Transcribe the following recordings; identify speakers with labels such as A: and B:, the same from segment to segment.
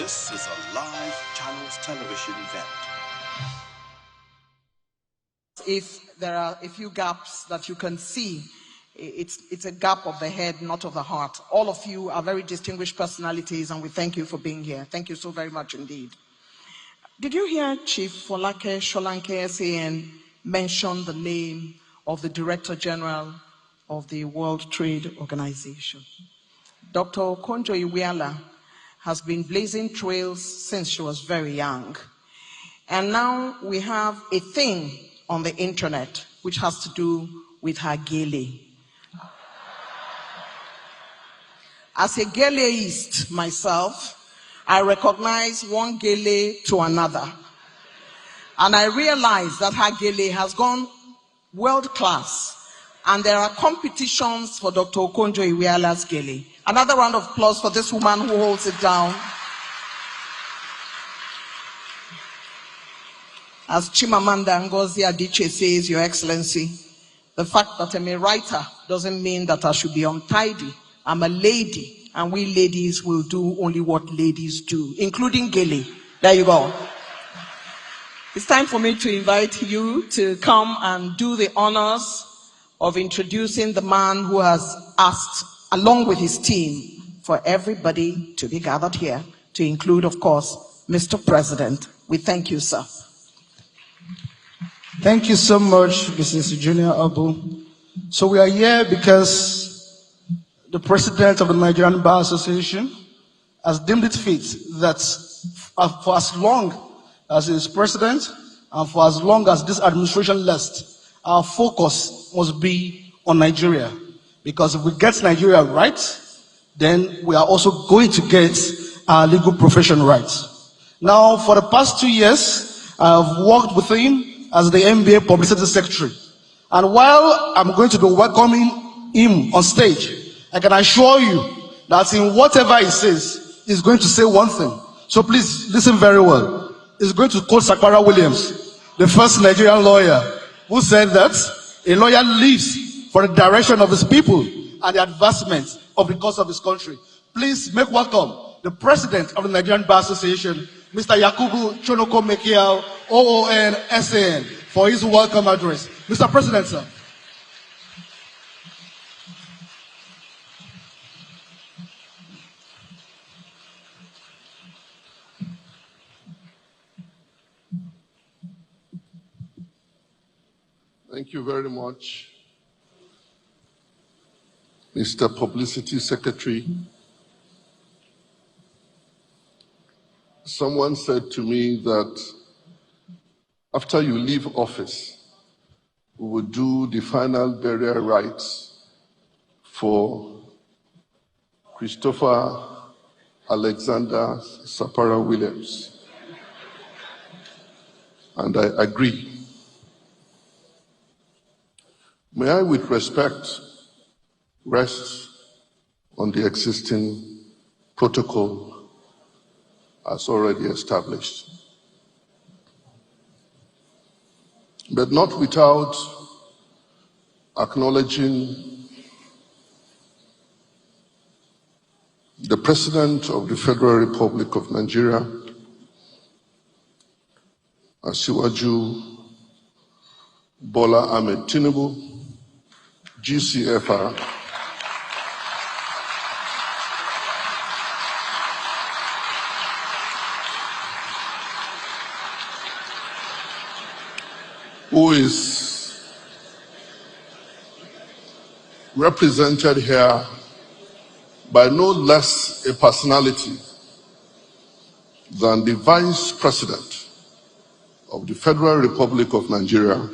A: This is a live Channels television event.
B: If there are a few gaps that you can see, it's a gap of the head, not of the heart. All of you are very distinguished personalities, and we thank you for being here. Thank you so very much indeed. Did you hear Chief Folake Solanke SAN mention the name of the Director General of the World Trade Organization? Dr. Okonjo-Iweala has been blazing trails since she was very young. And now we have a thing on the internet which has to do with her gele. As a geleist myself, I recognize one gele to another. And I realize that her gele has gone world class. And there are competitions for Dr. Okonjo-Iweala's gele. Another round of applause for this woman who holds it down. As Chimamanda Ngozi Adichie says, Your Excellency, the fact that I'm a writer doesn't mean that I should be untidy. I'm a lady, and we ladies will do only what ladies do, including gele. There you go. It's time for me to invite you to come and do the honors of introducing the man who has asked, along with his team, for everybody to be gathered here, to include, of course, Mr. President. We thank you, sir.
C: Thank you so much, Mrs. Junior Abu. So we are here because the President of the Nigerian Bar Association has deemed it fit that for as long as he is President and for as long as this administration lasts, our focus must be on Nigeria. Because if we get Nigeria right, then we are also going to get our legal profession right. Now, for the past 2 years, I have worked with him as the NBA Publicity Secretary. And while I'm going to be welcoming him on stage, I can assure you that in whatever he says, he's going to say one thing. So please listen very well. He's going to quote Sakwara Williams, the first Nigerian lawyer, who said that a lawyer lives for the direction of his people and the advancement of the cause of his country. Please make welcome the President of the Nigerian Bar Association, Mr. Yakubu Chonoko Mekiao, OON SAN, for his welcome address. Mr. President, sir.
D: Thank you very much, Mr. Publicity Secretary. Someone said to me that after you leave office, we will do the final burial rites for Christopher Alexander Sapara Williams. And I agree. May I, with respect, rest on the existing protocol as already established. But not without acknowledging the President of the Federal Republic of Nigeria, Asiwaju Bola Ahmed Tinubu, GCFR, who is represented here by no less a personality than the Vice President of the Federal Republic of Nigeria,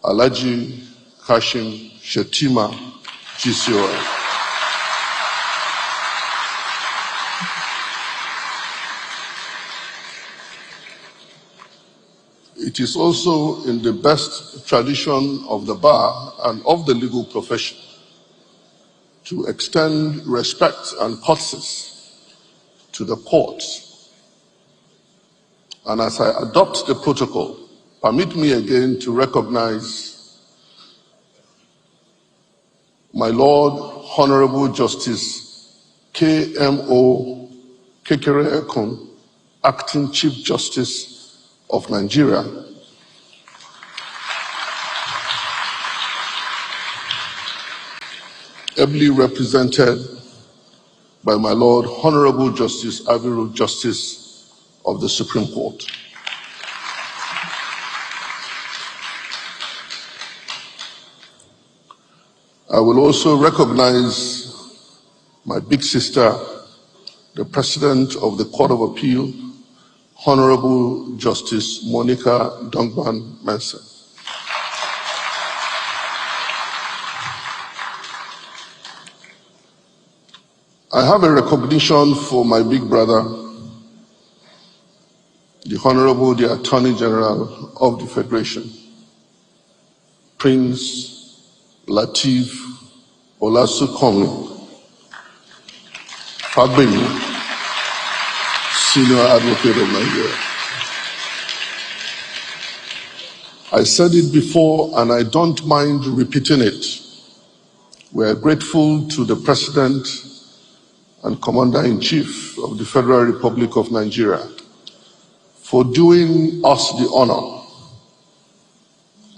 D: Alhaji Kashim Shettima, GCON. It is also in the best tradition of the bar and of the legal profession to extend respect and courtesies to the courts. And as I adopt the protocol, permit me again to recognize my Lord Honorable Justice K.M.O. Kekere Ekun, Acting Chief Justice of Nigeria, ably represented by my Lord Honorable Justice Aviru, Justice of the Supreme Court. I will also recognize my big sister, the President of the Court of Appeal, Honorable Justice Monica Dongban Manson. I have a recognition for my big brother, the Honorable the Attorney General of the Federation, Prince Lateef Olasunkami Fagbemi, Senior Advocate of Nigeria. I said it before and I don't mind repeating it. We are grateful to the President and Commander-in-Chief of the Federal Republic of Nigeria for doing us the honor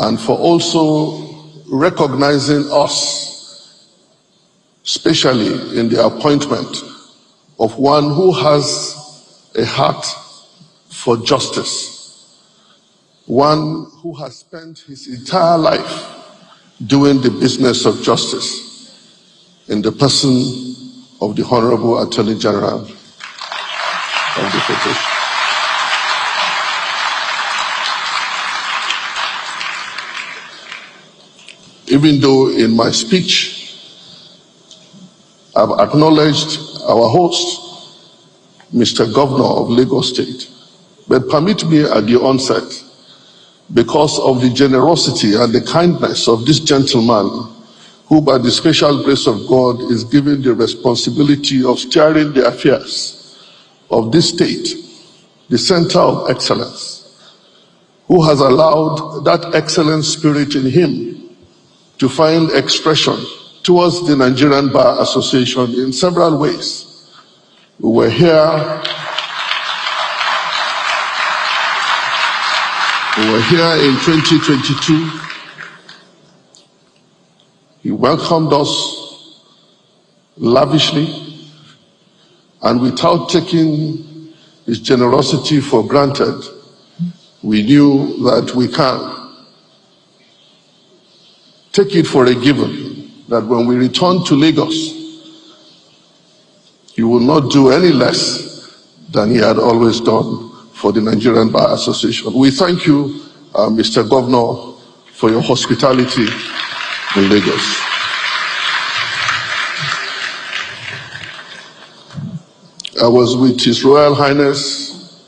D: and for also recognizing us, especially in the appointment of one who has a heart for justice, one who has spent his entire life doing the business of justice in the person of the Honorable Attorney General of the Federation. Even though in my speech I've acknowledged our host, Mr. Governor of Lagos State, but permit me at the onset, because of the generosity and the kindness of this gentleman, who by the special grace of God is given the responsibility of steering the affairs of this state, the center of excellence, who has allowed that excellent spirit in him to find expression towards the Nigerian Bar Association in several ways. We were here in 2022. He welcomed us lavishly and without taking his generosity for granted. We knew that we can take it for a given that when we return to Lagos, he will not do any less than he had always done for the Nigerian Bar Association. We thank you, Mr. Governor, for your hospitality in Lagos. I was with His Royal Highness,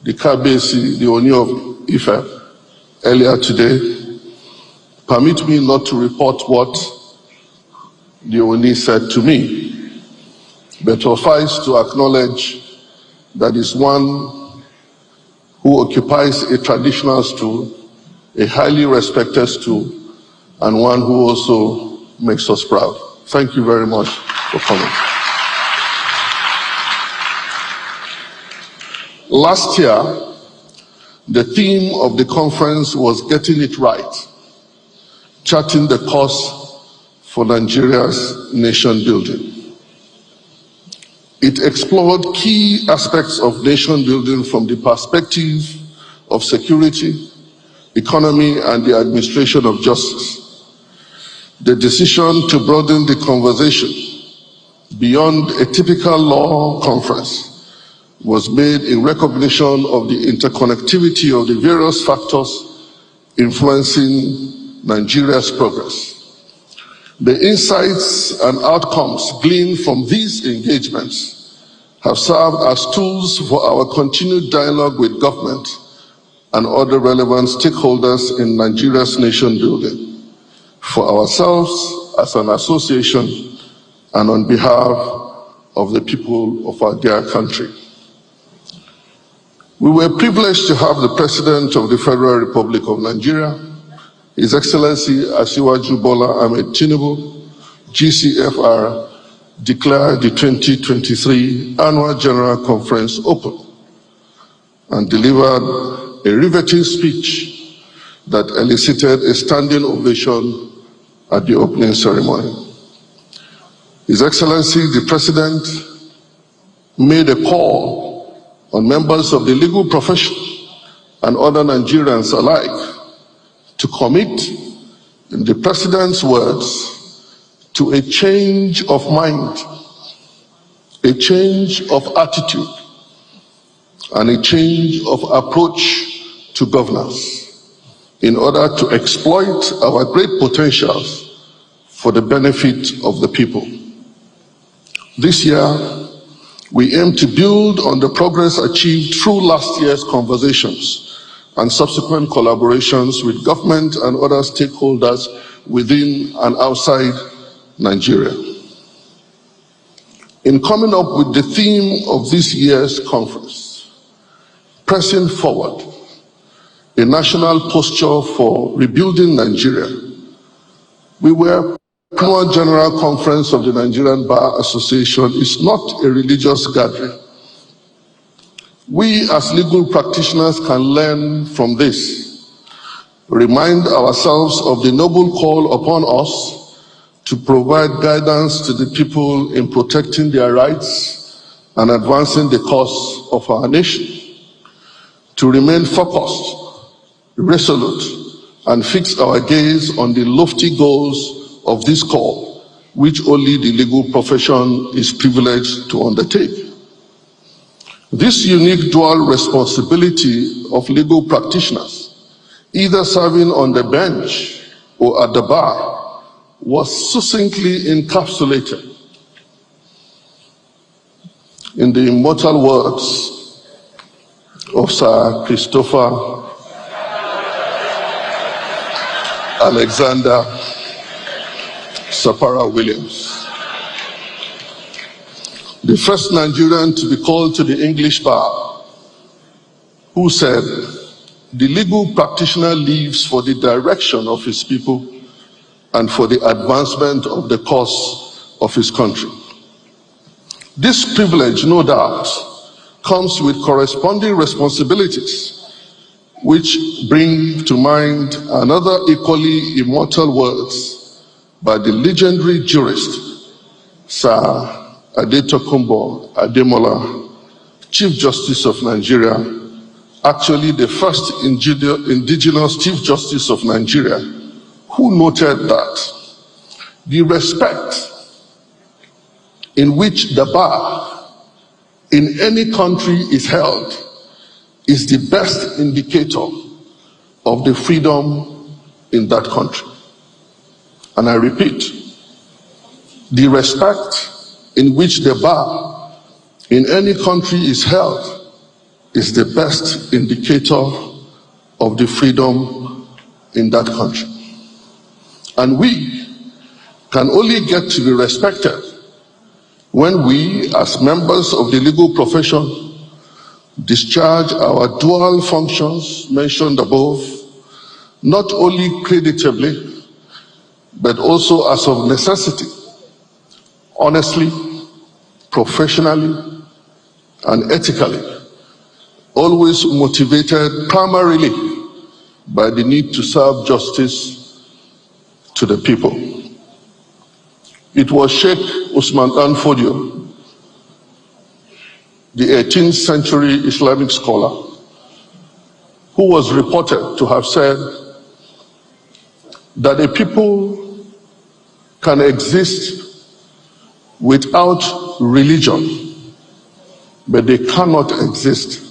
D: the Kabiyesi, the Oni of Ife, earlier today. Permit me not to report what the Oni said to me, but suffice to acknowledge that is one who occupies a traditional stool, a highly respected stool, and one who also makes us proud. Thank you very much for coming. Last year, the theme of the conference was Getting It Right, charting the course for Nigeria's nation building. It explored key aspects of nation building from the perspective of security, economy, and the administration of justice. The decision to broaden the conversation beyond a typical law conference was made in recognition of the interconnectivity of the various factors influencing Nigeria's progress. The insights and outcomes gleaned from these engagements have served as tools for our continued dialogue with government and other relevant stakeholders in Nigeria's nation building, for ourselves as an association and on behalf of the people of our dear country. We were privileged to have the President of the Federal Republic of Nigeria, His Excellency Asiwaju Bola Ahmed Tinubu, GCFR, declare the 2023 Annual General Conference open and delivered a riveting speech that elicited a standing ovation at the opening ceremony. His Excellency, the President, made a call on members of the legal profession and other Nigerians alike to commit, in the President's words, to a change of mind, a change of attitude, and a change of approach to governance in order to exploit our great potentials for the benefit of the people. This year, we aim to build on the progress achieved through last year's conversations and subsequent collaborations with government and other stakeholders within and outside Nigeria. In coming up with the theme of this year's conference, Pressing Forward, a national posture for rebuilding Nigeria, we were Annual General Conference of the Nigerian Bar Association is not a religious gathering. We as legal practitioners can learn from this, remind ourselves of the noble call upon us to provide guidance to the people in protecting their rights and advancing the cause of our nation, to remain focused, resolute, and fix our gaze on the lofty goals of this call, which only the legal profession is privileged to undertake. This unique dual responsibility of legal practitioners, either serving on the bench or at the bar, was succinctly encapsulated in the immortal words of Sir Christopher Alexander Sapara Williams, the first Nigerian to be called to the English bar, who said, "The legal practitioner lives for the direction of his people and for the advancement of the cause of his country." This privilege, no doubt, comes with corresponding responsibilities, which bring to mind another equally immortal words by the legendary jurist, Sir Adetokunbo Ademola, Chief Justice of Nigeria, actually the first indigenous Chief Justice of Nigeria, who noted that the respect in which the bar in any country is held is the best indicator of the freedom in that country. And I repeat, the respect in which the bar in any country is held is the best indicator of the freedom in that country. And we can only get to be respected when we, as members of the legal profession, discharge our dual functions mentioned above, not only creditably, but also as of necessity, honestly, professionally, and ethically, always motivated primarily by the need to serve justice to the people. It was Sheikh Usman Dan Fodio, the 18th century Islamic scholar, who was reported to have said that a people can exist without religion, but they cannot exist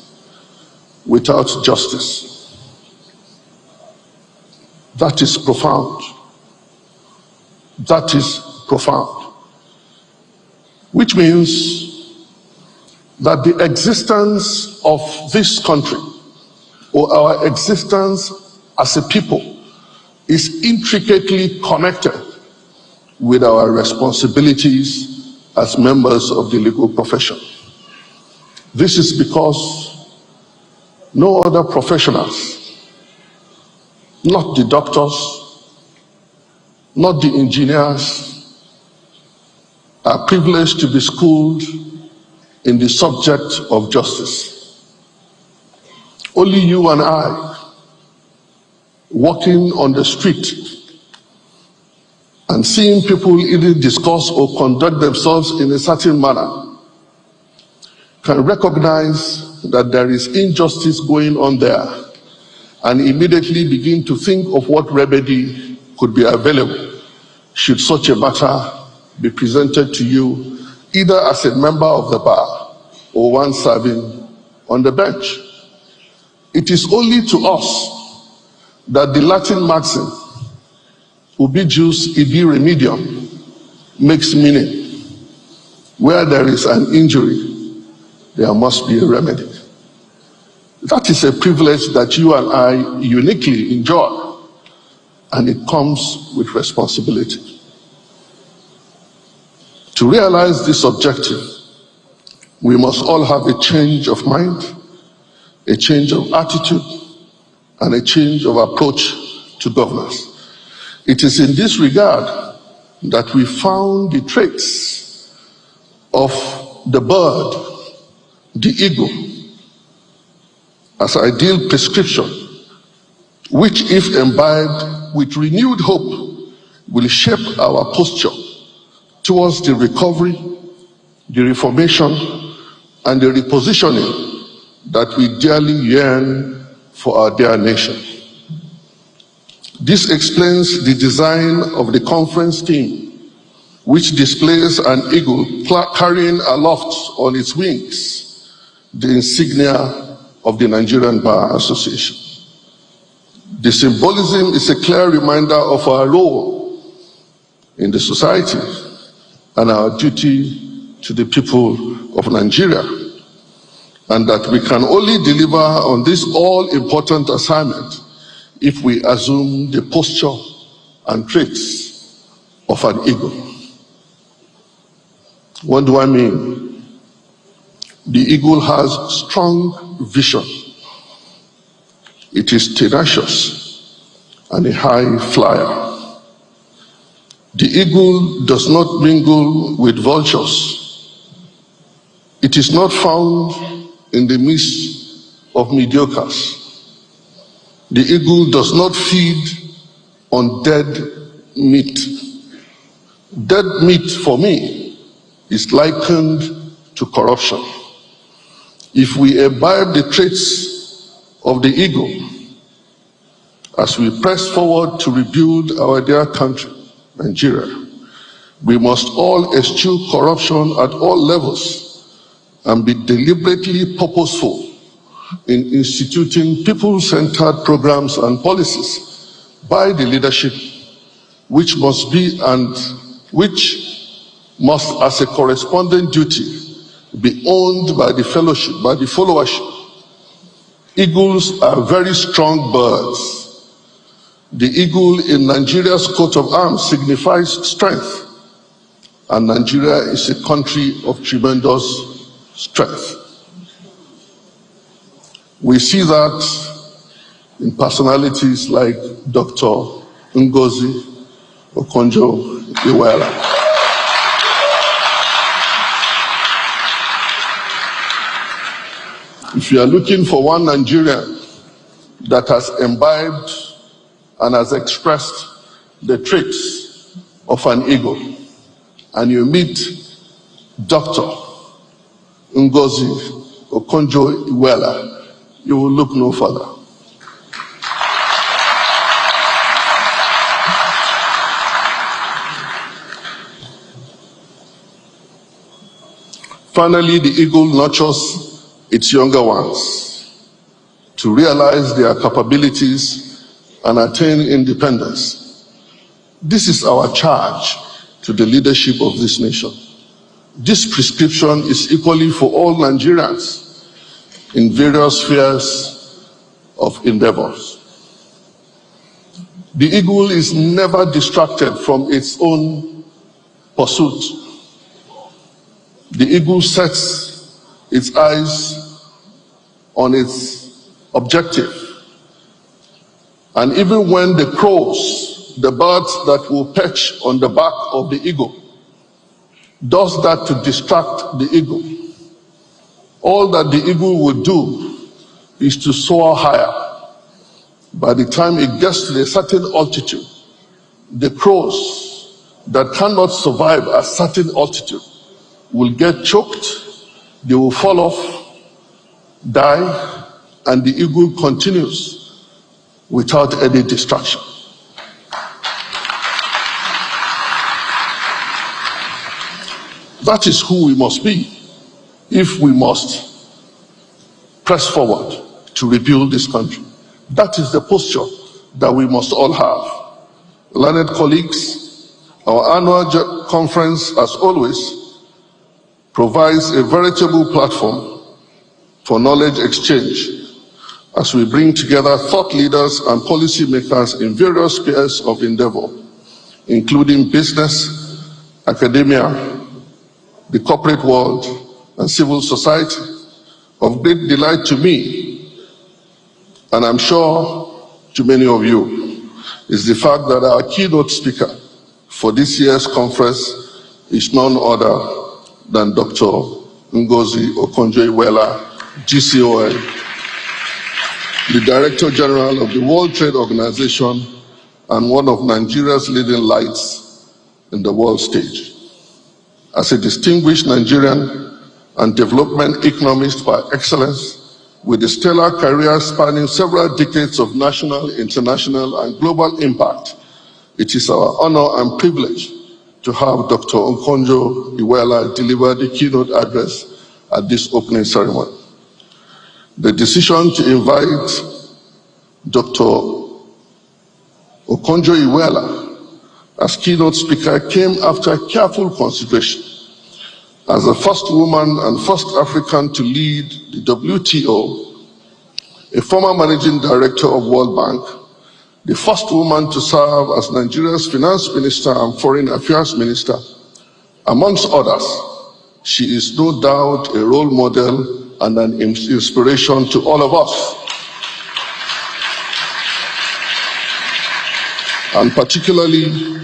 D: without justice. That is profound. That is profound. Which means that the existence of this country, or our existence as a people, is intricately connected with our responsibilities as members of the legal profession. This is because no other professionals, not the doctors, not the engineers, are privileged to be schooled in the subject of justice. Only you and I, walking on the street and seeing people either discuss or conduct themselves in a certain manner, can recognize that there is injustice going on there and immediately begin to think of what remedy could be available should such a matter be presented to you, either as a member of the bar or one serving on the bench. It is only to us that the Latin maxim, ubi jus ibi remedium, makes meaning. Where there is an injury, there must be a remedy. That is a privilege that you and I uniquely enjoy, and it comes with responsibility. To realize this objective, we must all have a change of mind, a change of attitude, and a change of approach to governance. It is in this regard that we found the traits of the bird, the eagle, as ideal prescription, which, if imbibed with renewed hope, will shape our posture towards the recovery, the reformation, and the repositioning that we dearly yearn for our dear nation. This explains the design of the conference theme, which displays an eagle carrying aloft on its wings the insignia of the Nigerian Bar Association. The symbolism is a clear reminder of our role in the society and our duty to the people of Nigeria, and that we can only deliver on this all-important assignment if we assume the posture and traits of an eagle. What do I mean? The eagle has strong vision. It is tenacious and a high flyer. The eagle does not mingle with vultures. It is not found in the midst of mediocres. The eagle does not feed on dead meat. Dead meat, for me, is likened to corruption. If we imbibe the traits of the eagle as we press forward to rebuild our dear country, Nigeria, we must all eschew corruption at all levels and be deliberately purposeful in instituting people-centered programs and policies by the leadership, which must as a corresponding duty be owned by the fellowship, by the followership. Eagles are very strong birds. The eagle in Nigeria's coat of arms signifies strength, and Nigeria is a country of tremendous strength. We see that in personalities like Dr. Ngozi Okonjo-Iweala. If you are looking for one Nigerian that has imbibed and has expressed the traits of an eagle, and you meet Dr. Ngozi Okonjo-Iweala, you will look no further. Finally, the eagle nurtures its younger ones to realize their capabilities and attain independence. This is our charge to the leadership of this nation. This prescription is equally for all Nigerians in various spheres of endeavors. The eagle is never distracted from its own pursuit. The eagle sets its eyes on its objective. And even when the crows, the birds that will perch on the back of the eagle, does that to distract the eagle. All that the eagle would do is to soar higher. By the time it gets to a certain altitude, the crows that cannot survive at certain altitude will get choked, they will fall off, die, and the eagle continues without any distraction. That is who we must be if we must press forward to rebuild this country. That is the posture that we must all have. Learned colleagues, our annual conference, as always, provides a veritable platform for knowledge exchange as we bring together thought leaders and policymakers in various spheres of endeavor, including business, academia, the corporate world, and civil society. Of great delight to me, and I'm sure to many of you, is the fact that our keynote speaker for this year's conference is none other than Dr. Ngozi Okonjo-Iweala, GCON, the Director General of the World Trade Organization and one of Nigeria's leading lights in the world stage. As a distinguished Nigerian and development economist by excellence, with a stellar career spanning several decades of national, international, and global impact, it is our honor and privilege to have Dr. Okonjo-Iweala deliver the keynote address at this opening ceremony. The decision to invite Dr. Okonjo-Iweala as keynote speaker came after careful consideration. As the first woman and first African to lead the WTO, a former managing director of World Bank, the first woman to serve as Nigeria's finance minister and foreign affairs minister, amongst others, she is no doubt a role model and an inspiration to all of us, and particularly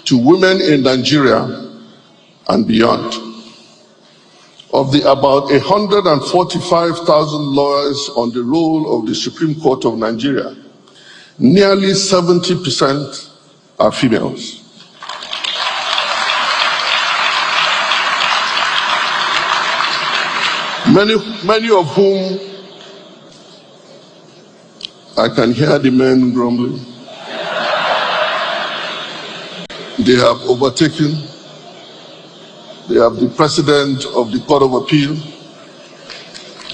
D: to women in Nigeria and beyond. Of the about 145,000 lawyers on the roll of the Supreme Court of Nigeria, nearly 70% are females. Many of whom I can hear the men grumbling. They have overtaken. They have the President of the Court of Appeal,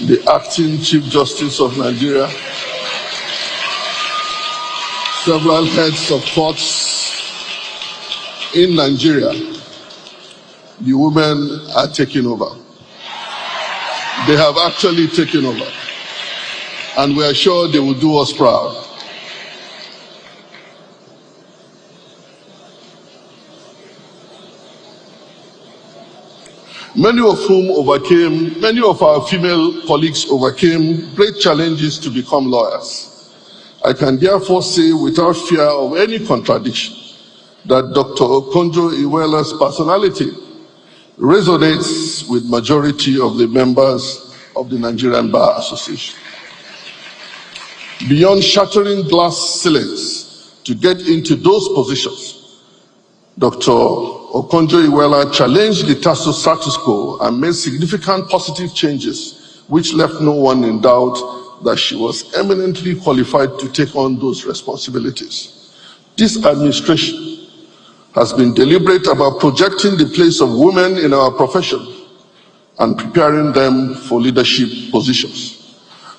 D: the Acting Chief Justice of Nigeria, several heads of courts in Nigeria. The women are taking over. They have actually taken over. And we are sure they will do us proud. Many of our female colleagues overcame great challenges to become lawyers. I can therefore say without fear of any contradiction that Dr. Okonjo-Iweala's personality resonates with majority of the members of the Nigerian Bar Association. Beyond shattering glass ceilings to get into those positions, Dr. Okonjo-Iweala challenged the status quo and made significant positive changes, which left no one in doubt that she was eminently qualified to take on those responsibilities. This administration has been deliberate about projecting the place of women in our profession and preparing them for leadership positions.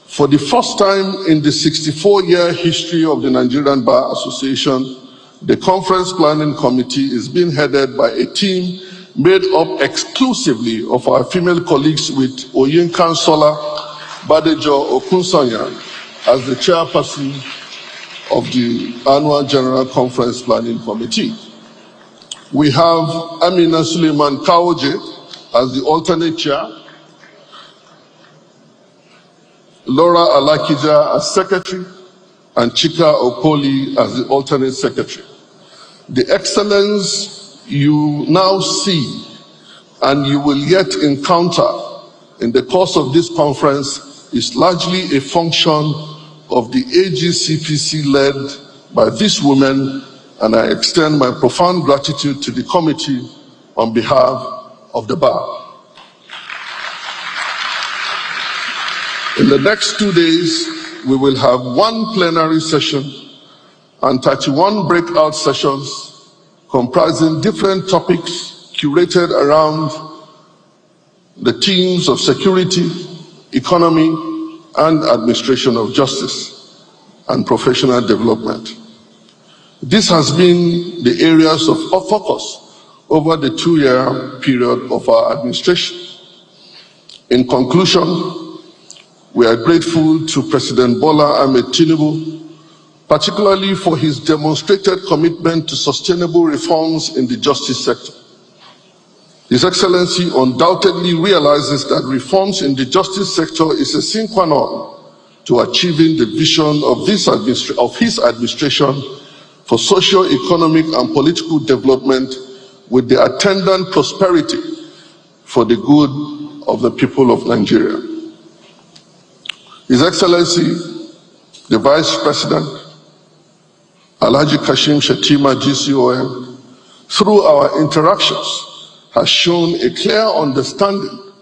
D: For the first time in the 64-year history of the Nigerian Bar Association, the conference planning committee is being headed by a team made up exclusively of our female colleagues, with Oyinkan Sola Badejo Okunsanya as the chairperson of the annual General Conference Planning Committee. We have Amina Suleiman Kaoje as the alternate chair, Laura Alakija as secretary, and Chika Okoli as the alternate secretary. The excellence you now see and you will yet encounter in the course of this conference is largely a function of the AGCPC led by these women, and I extend my profound gratitude to the committee on behalf of the bar. In the next 2 days, we will have one plenary session and 31 breakout sessions comprising different topics curated around the themes of security, economy, and administration of justice and professional development. This has been the areas of focus over the 2-year period of our administration. In conclusion, we are grateful to President Bola Ahmed Tinubu, particularly for his demonstrated commitment to sustainable reforms in the justice sector. His Excellency undoubtedly realizes that reforms in the justice sector is a sine qua non to achieving the vision of his administration for socio-economic and political development with the attendant prosperity for the good of the people of Nigeria. His Excellency, the Vice President, Alhaji Kashim Shettima GCOM, through our interactions, has shown a clear understanding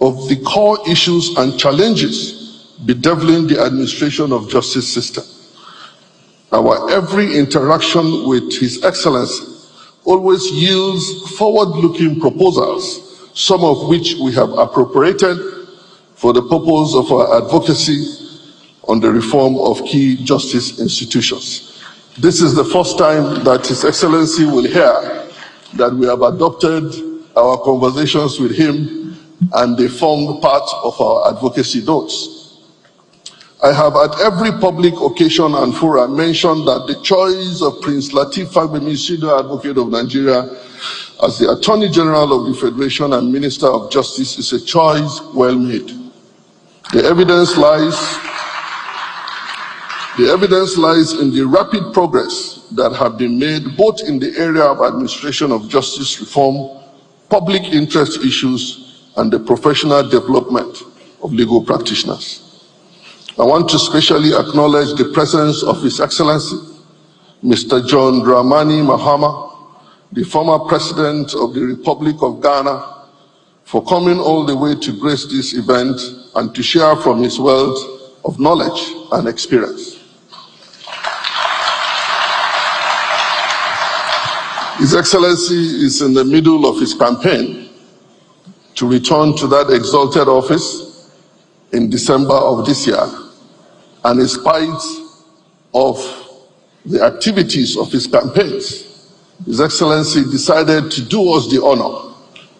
D: of the core issues and challenges bedeviling the administration of justice system. Our every interaction with His Excellency always yields forward-looking proposals, some of which we have appropriated for the purpose of our advocacy on the reform of key justice institutions. This is the first time that His Excellency will hear that we have adopted our conversations with him and they formed part of our advocacy notes. I have at every public occasion and forum mentioned that the choice of Prince Lateef Fagbemi, Senior Advocate of Nigeria, as the Attorney General of the Federation and Minister of Justice is a choice well made. The evidence lies in the rapid progress that have been made both in the area of administration of justice reform, public interest issues, and the professional development of legal practitioners. I want to specially acknowledge the presence of His Excellency, Mr. John Dramani Mahama, the former President of the Republic of Ghana, for coming all the way to grace this event and to share from his wealth of knowledge and experience. His Excellency is in the middle of his campaign to return to that exalted office in December of this year. And in spite of the activities of his campaigns, His Excellency decided to do us the honor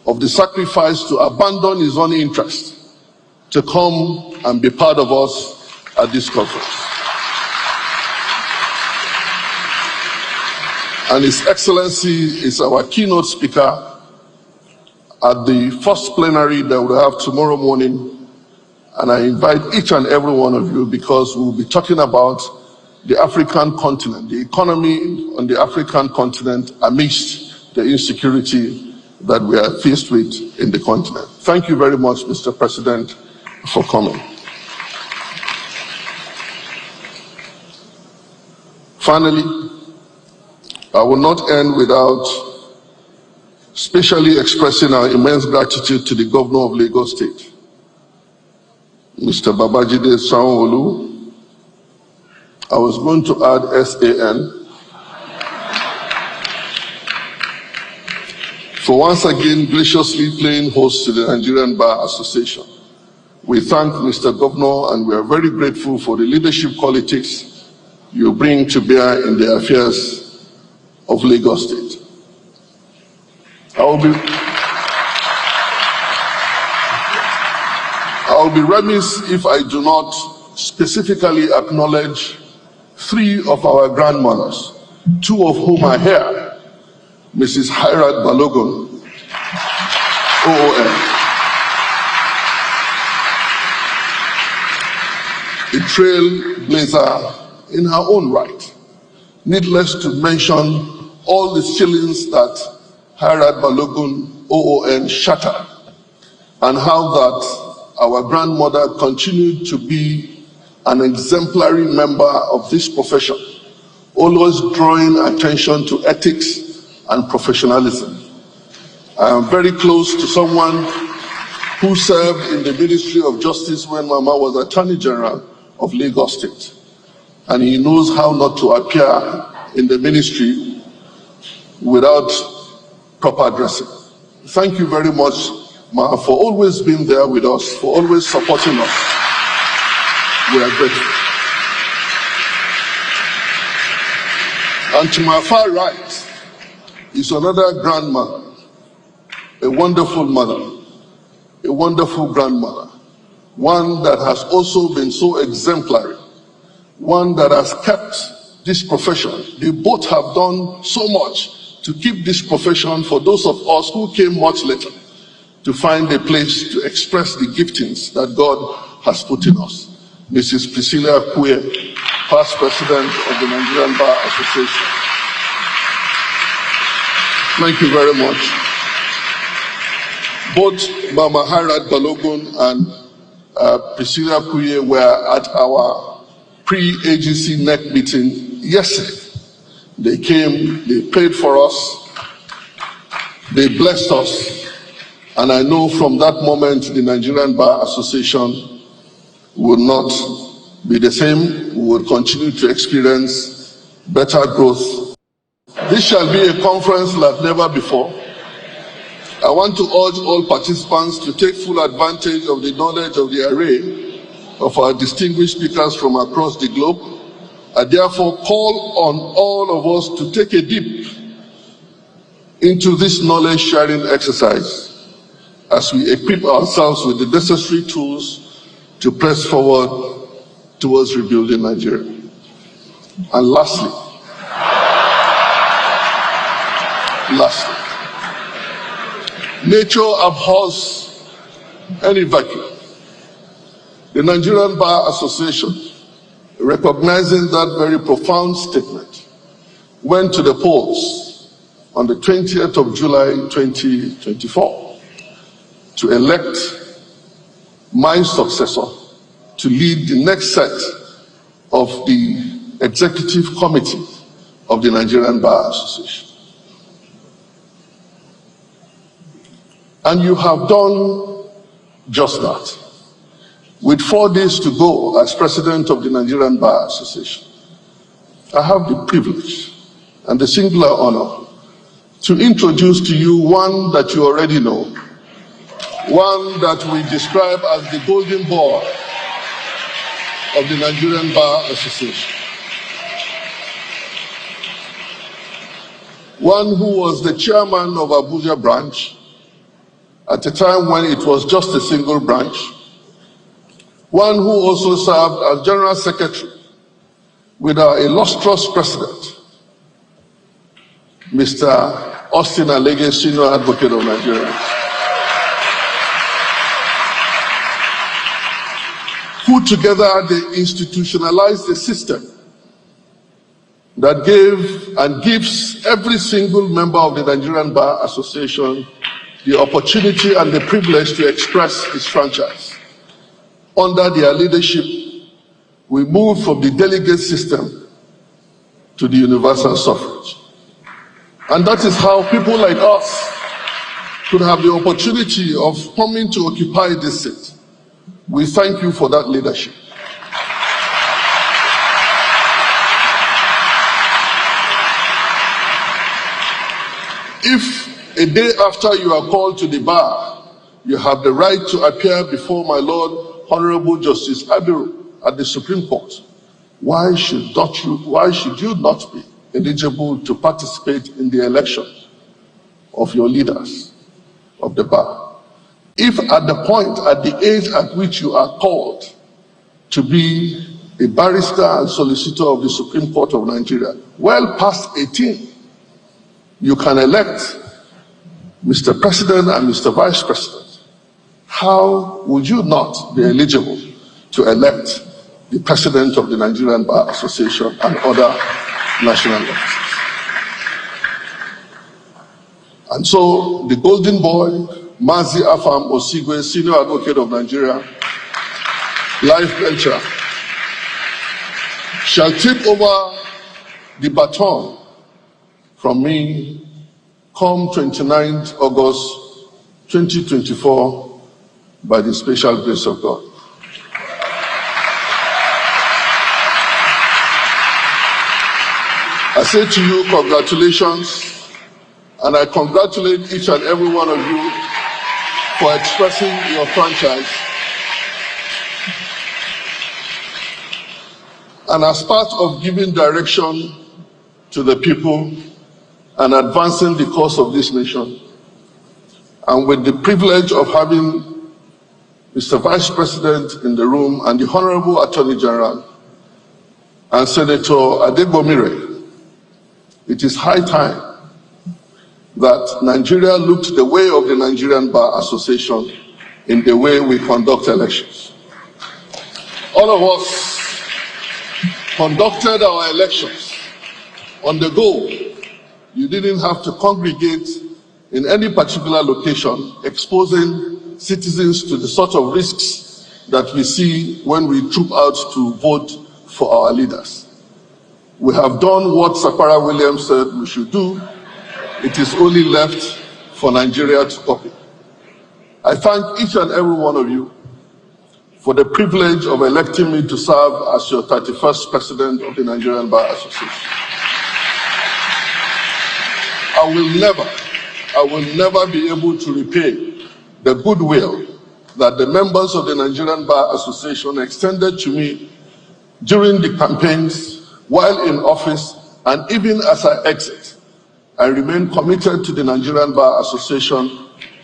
D: of the sacrifice to abandon his own interest to come and be part of us at this conference. And His Excellency is our keynote speaker at the first plenary that we'll have tomorrow morning. And I invite each and every one of you because we'll be talking about the African continent, the economy on the African continent amidst the insecurity that we are faced with in the continent. Thank you very much, Mr. President, for coming. Finally, I will not end without specially expressing our immense gratitude to the Governor of Lagos State, Mr. Babajide Sanwo-Olu. I was going to add SAN, for once again graciously playing host to the Nigerian Bar Association. We thank Mr. Governor and we are very grateful for the leadership qualities you bring to bear in the affairs of Lagos State. I will be remiss if I do not specifically acknowledge 3 of our grandmothers, 2 of whom are here. Mrs. Hairat Balogun, OON, a trailblazer in her own right. Needless to mention all the shillings that Hairat Balogun OON shattered, and how that our grandmother continued to be an exemplary member of this profession, always drawing attention to ethics and professionalism. I am very close to someone who served in the Ministry of Justice when Mama was Attorney General of Lagos State. And he knows how not to appear in the ministry without proper dressing. Thank you very much, Ma, for always being there with us, for always supporting us. We are grateful. And to my far right is another grandmother, a wonderful mother, a wonderful grandmother, one that has also been so exemplary, one that has kept this profession. They both have done so much to keep this profession for those of us who came much later to find a place to express the giftings that God has put in us. Mrs. Priscilla Akue, past president of the Nigerian Bar Association. Thank you very much. Both Mama Harad Balogun and Priscilla Akue were at our pre-AGC NEC meeting yesterday. They came, they prayed for us, they blessed us, and I know from that moment the Nigerian Bar Association will not be the same. We will continue to experience better growth. This shall be a conference like never before. I want to urge all participants to take full advantage of the knowledge of the array of our distinguished speakers from across the globe. I therefore call on all of us to take a dip into this knowledge sharing exercise as we equip ourselves with the necessary tools to press forward towards rebuilding Nigeria. And lastly, nature abhors any vacuum. The Nigerian Bar Association, recognizing that very profound statement, went to the polls on the 20th of July 2024 to elect my successor to lead the next set of the executive committee of the Nigerian Bar Association. And you have done just that. With 4 days to go as president of the Nigerian Bar Association, I have the privilege and the singular honor to introduce to you one that you already know, one that we describe as the golden boy of the Nigerian Bar Association. One who was the chairman of Abuja branch at a time when it was just a single branch. One who also served as general secretary with our illustrious president, Mr. Austin Alege, senior advocate of Nigeria, who together they institutionalized a system that gave and gives every single member of the Nigerian Bar Association the opportunity and the privilege to express his franchise. Under their leadership, we moved from the delegate system to the universal suffrage. And that is how people like us could have the opportunity of coming to occupy this seat. We thank you for that leadership. If a day after you are called to the bar, you have the right to appear before my Lord Honorable Justice Abiru at the Supreme Court, why should you not be eligible to participate in the election of your leaders of the bar? If at the age at which you are called to be a barrister and solicitor of the Supreme Court of Nigeria, well past 18, you can elect Mr. President and Mr. Vice President, how would you not be eligible to elect the President of the Nigerian Bar Association and other national officers? And so the golden boy, Mazi Afam Osigwe, Senior Advocate of Nigeria, life venture, shall take over the baton from me come 29th August 2024 by the special grace of God. I say to you, congratulations, and I congratulate each and every one of you for expressing your franchise. And as part of giving direction to the people and advancing the cause of this nation, and with the privilege of having Mr. Vice President in the room and the Honorable Attorney General and Senator Adegbomire, it is high time that Nigeria looked the way of the Nigerian Bar Association in the way we conduct elections. All of us conducted our elections on the go. You didn't have to congregate in any particular location, exposing citizens to the sort of risks that we see when we troop out to vote for our leaders. We have done what Sapara Williams said we should do. It is only left for Nigeria to copy. I thank each and every one of you for the privilege of electing me to serve as your 31st President of the Nigerian Bar Association. I will never be able to repay the goodwill that the members of the Nigerian Bar Association extended to me during the campaigns, while in office, and even as I exit. I remain committed to the Nigerian Bar Association,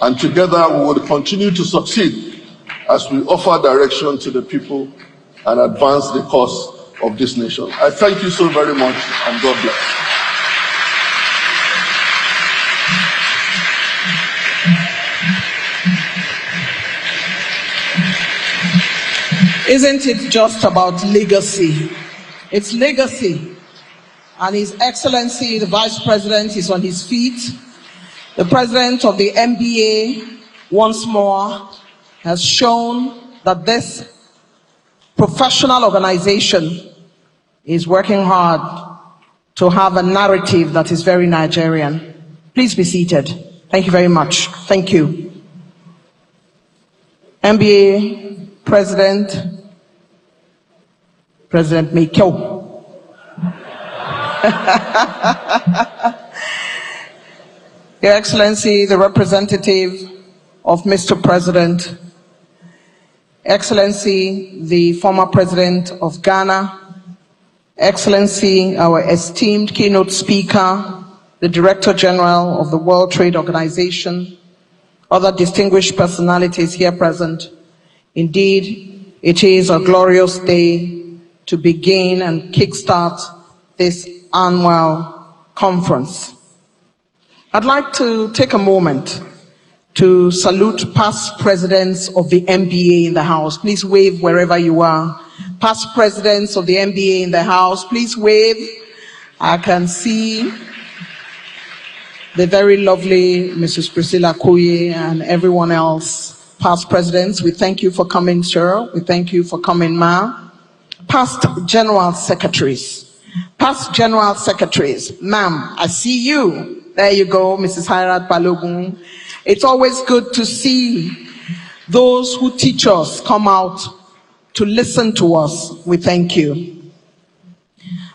D: and together we will continue to succeed as we offer direction to the people and advance the cause of this nation. I thank you so very much, and God bless.
B: Isn't it just about legacy? It's legacy. And His Excellency, the Vice President, is on his feet. The President of the NBA, once more, has shown that this professional organization is working hard to have a narrative that is very Nigerian. Please be seated. Thank you very much. Thank you. NBA President Mikyo. Your Excellency, the representative of Mr. President, Excellency, the former President of Ghana, Excellency, our esteemed keynote speaker, the Director General of the World Trade Organization, other distinguished personalities here present. Indeed, it is a glorious day to begin and kickstart this annual conference. I'd like to take a moment to salute past presidents of the NBA in the house. Please wave wherever you are. Past presidents of the NBA in the house, please wave. I can see the very lovely Mrs. Priscilla Kuye and everyone else. Past presidents, we thank you for coming, sir. We thank you for coming, ma. Past general secretaries. Past general secretaries. Ma'am, I see you. There you go, Mrs. Hirat Balogun. It's always good to see those who teach us come out to listen to us. We thank you.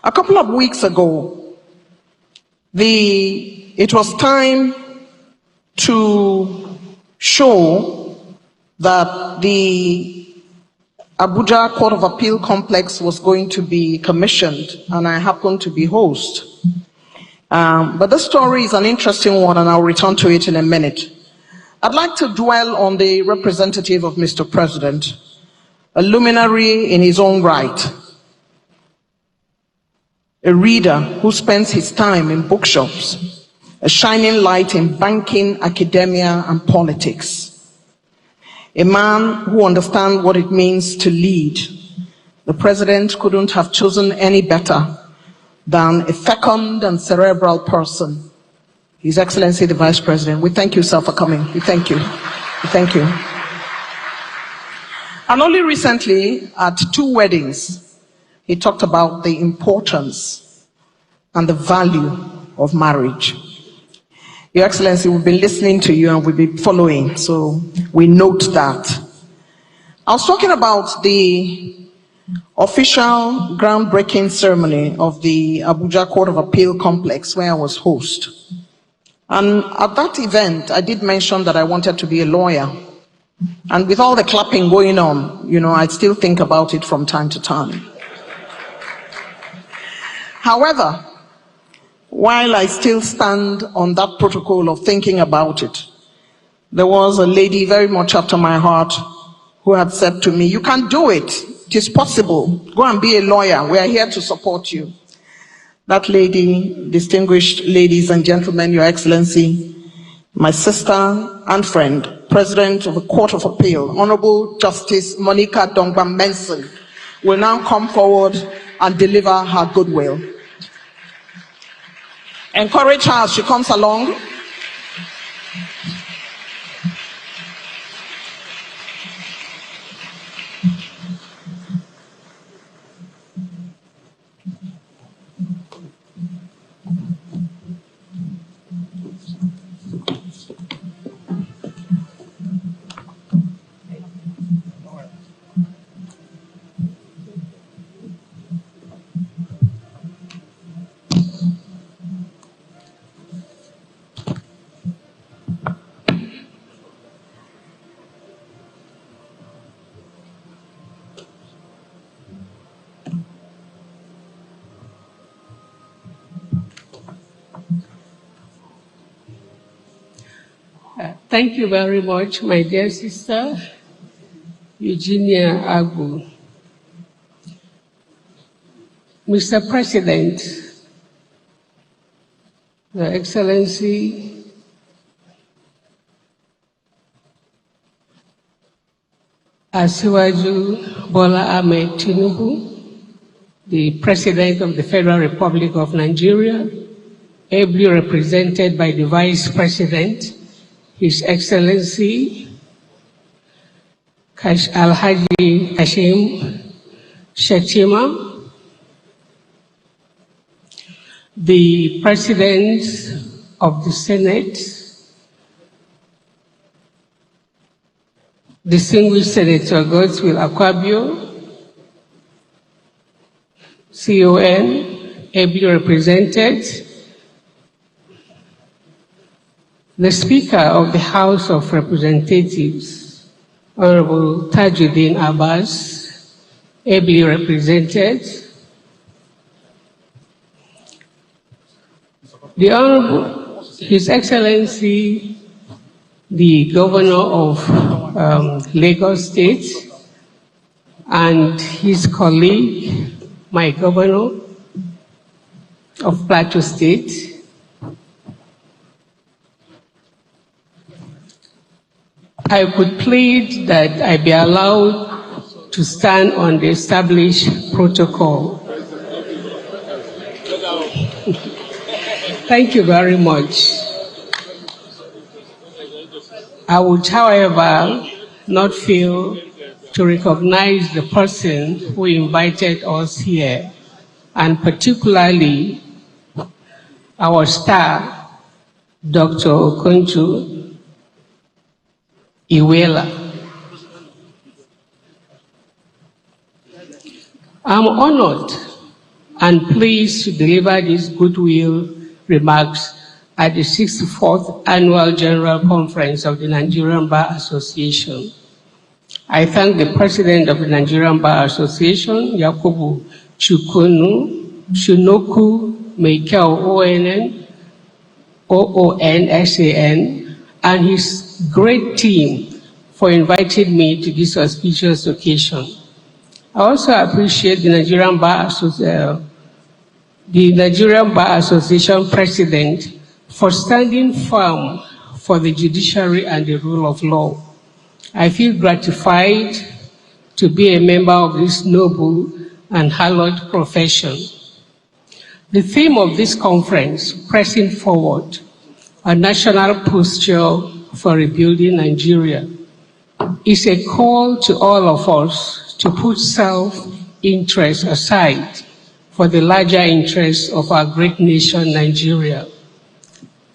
B: A couple of weeks ago, it was time to show that the Abuja Court of Appeal complex was going to be commissioned, and I happened to be host. But this story is an interesting one, and I'll return to it in a minute. I'd like to dwell on the representative of Mr. President, a luminary in his own right, a reader who spends his time in bookshops, a shining light in banking, academia, and politics. A man who understands what it means to lead. The president couldn't have chosen any better than a fecund and cerebral person. His Excellency the Vice President. We thank you, sir, for coming. We thank you. We thank you. And only recently, at 2 weddings, he talked about the importance and the value of marriage. Your Excellency, we've been listening to you and we've been following, so we note that. I was talking about the official groundbreaking ceremony of the Abuja Court of Appeal complex where I was host. And at that event, I did mention that I wanted to be a lawyer. And with all the clapping going on, I still think about it from time to time. However, while I still stand on that protocol of thinking about it, there was a lady very much after my heart who had said to me, "You can do it. It is possible. Go and be a lawyer. We are here to support you." That lady, distinguished ladies and gentlemen, Your Excellency, my sister and friend, President of the Court of Appeal, Honorable Justice Monica Dongban-Mensing, will now come forward and deliver her goodwill. Encourage her as she comes along.
E: Thank you very much, my dear sister, Eugenia Agu. Mr. President, Your Excellency, Asiwaju Bola Ahmed Tinubu, the President of the Federal Republic of Nigeria, ably represented by the Vice President, His Excellency Alhaji Kashim Shettima, the President of the Senate, distinguished Senator Goodwill Akpabio, CON, ably represented, the Speaker of the House of Representatives, Honorable Tajuddin Abbas, ably represented, the Honorable, His Excellency, the Governor of Lagos State, and his colleague, my Governor of Plateau State, I would plead that I be allowed to stand on the established protocol. Thank you very much. I would, however, not fail to recognize the person who invited us here, and particularly our star, Dr. Okonjo Iweala. I'm honored and pleased to deliver these goodwill remarks at the 64th Annual General Conference of the Nigerian Bar Association. I thank the President of the Nigerian Bar Association, Yakubu Chunoku Michael OONSAN, and his great team for inviting me to this auspicious occasion. I also appreciate the Nigerian Bar Association President for standing firm for the judiciary and the rule of law. I feel gratified to be a member of this noble and hallowed profession. The theme of this conference, Pressing Forward, a national posture for rebuilding Nigeria. It's a call to all of us to put self-interest aside for the larger interests of our great nation, Nigeria.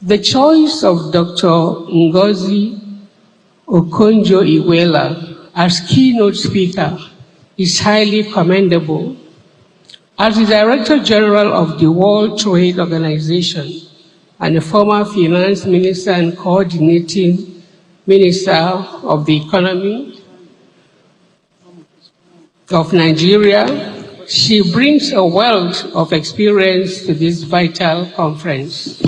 E: The choice of Dr. Ngozi Okonjo-Iweala as keynote speaker is highly commendable. As the Director General of the World Trade Organization and a former finance minister and coordinating minister of the economy of Nigeria, she brings a wealth of experience to this vital conference.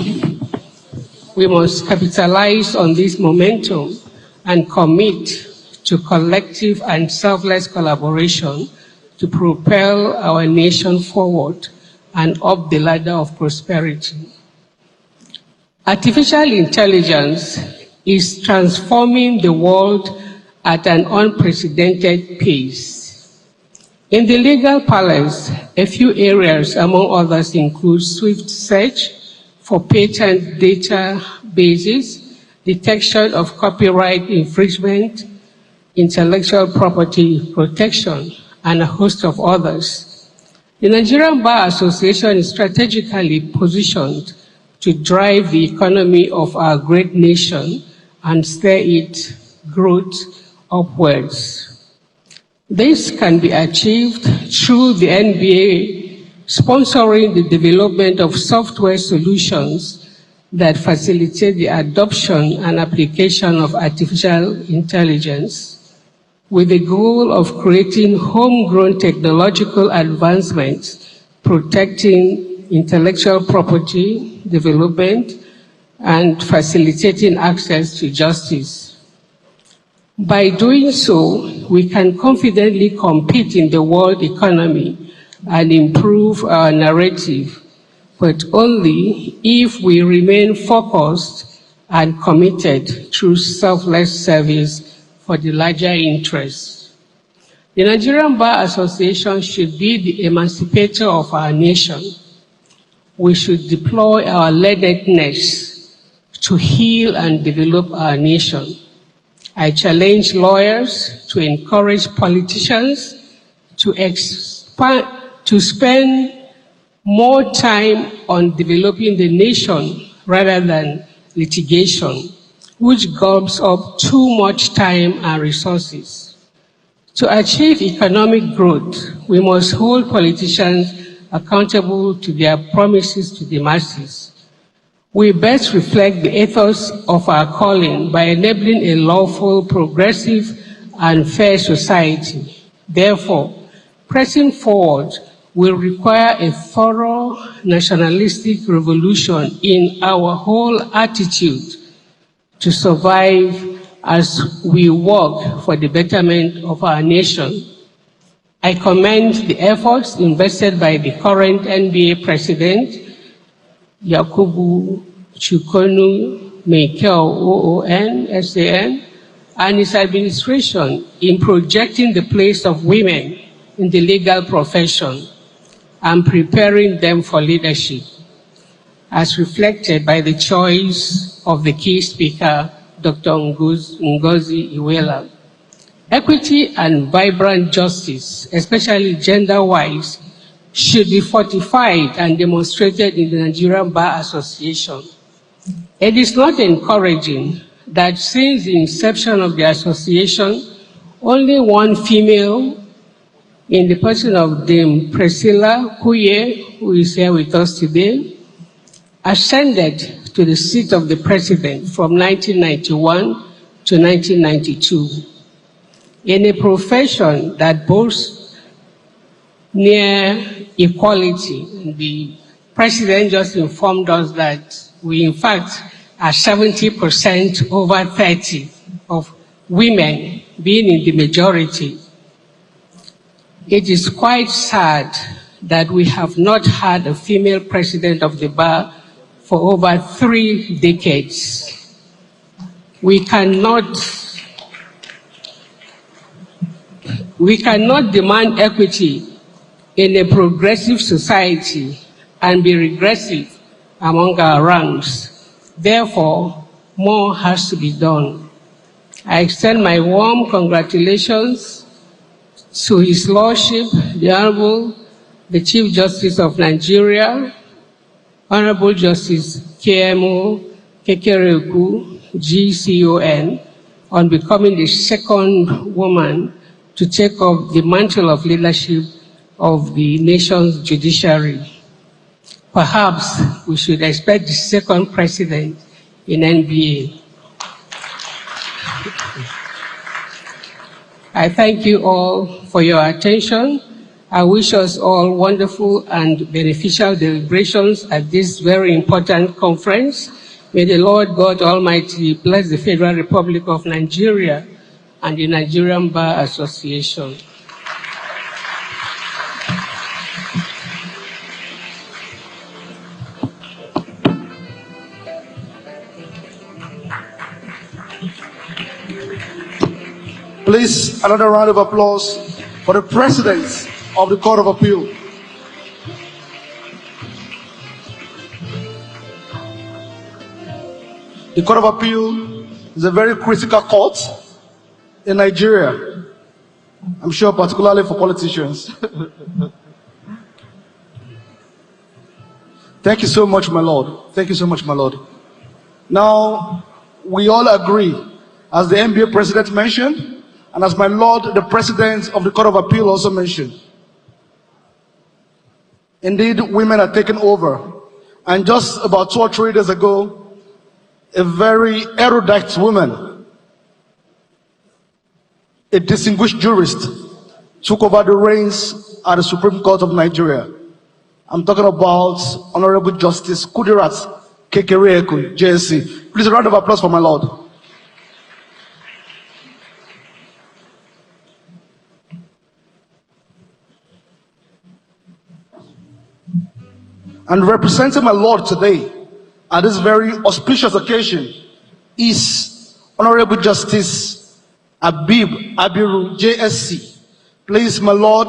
E: We must capitalize on this momentum and commit to collective and selfless collaboration to propel our nation forward and up the ladder of prosperity. Artificial intelligence is transforming the world at an unprecedented pace. In the legal palace, a few areas, among others, include swift search for patent databases, detection of copyright infringement, intellectual property protection, and a host of others. The Nigerian Bar Association is strategically positioned to drive the economy of our great nation and steer its growth upwards. This can be achieved through the NBA sponsoring the development of software solutions that facilitate the adoption and application of artificial intelligence, with the goal of creating homegrown technological advancements, protecting intellectual property development, and facilitating access to justice. By doing so, we can confidently compete in the world economy and improve our narrative, but only if we remain focused and committed through selfless service for the larger interests. The Nigerian Bar Association should be the emancipator of our nation. We should deploy our learnedness to heal and develop our nation. I challenge lawyers to encourage politicians to spend more time on developing the nation rather than litigation, which gobs up too much time and resources. To achieve economic growth, we must hold politicians accountable to their promises to the masses. We best reflect the ethos of our calling by enabling a lawful, progressive, and fair society. Therefore, pressing forward will require a thorough nationalistic revolution in our whole attitude to survive as we work for the betterment of our nation. I commend the efforts invested by the current NBA president, Yakubu Chukonu Meikel OON, SAN, and his administration in projecting the place of women in the legal profession and preparing them for leadership, as reflected by the choice of the key speaker, Dr. Ngozi Iweala. Equity and vibrant justice, especially gender-wise, should be fortified and demonstrated in the Nigerian Bar Association. It is not encouraging that since the inception of the association, only one female, in the person of Dame Priscilla Kuye, who is here with us today, ascended to the seat of the president from 1991 to 1992. In a profession that boasts near equality, the president just informed us that we in fact are 70% over 30 of women being in the majority. It is quite sad that we have not had a female president of the bar for over 3 decades. We cannot demand equity in a progressive society and be regressive among our ranks. Therefore, more has to be done. I extend my warm congratulations to His Lordship, the Honorable, the Chief Justice of Nigeria, Honorable Justice KMO Kekereku, GCON, on becoming the second woman to take up the mantle of leadership of the nation's judiciary. Perhaps we should expect the second president in NBA. I thank you all for your attention. I wish us all wonderful and beneficial deliberations at this very important conference. May the Lord God Almighty bless the Federal Republic of Nigeria and the Nigerian Bar Association.
C: Please, another round of applause for the President of the Court of Appeal. The Court of Appeal is a very critical court in Nigeria. I'm sure particularly for politicians. Thank you so much, my Lord. Thank you so much, my Lord. Now, we all agree, as the NBA President mentioned, and as my Lord, the President of the Court of Appeal also mentioned. Indeed, women are taking over. And just about 2 or 3 days ago, a very erudite woman, a distinguished jurist, took over the reins at the Supreme Court of Nigeria. I'm talking about Honorable Justice Kudirat Kekereku, JSC. Please, a round of applause for my Lord. And representing my Lord today at this very auspicious occasion is Honorable Justice Abib Abiru, JSC. Please, my Lord,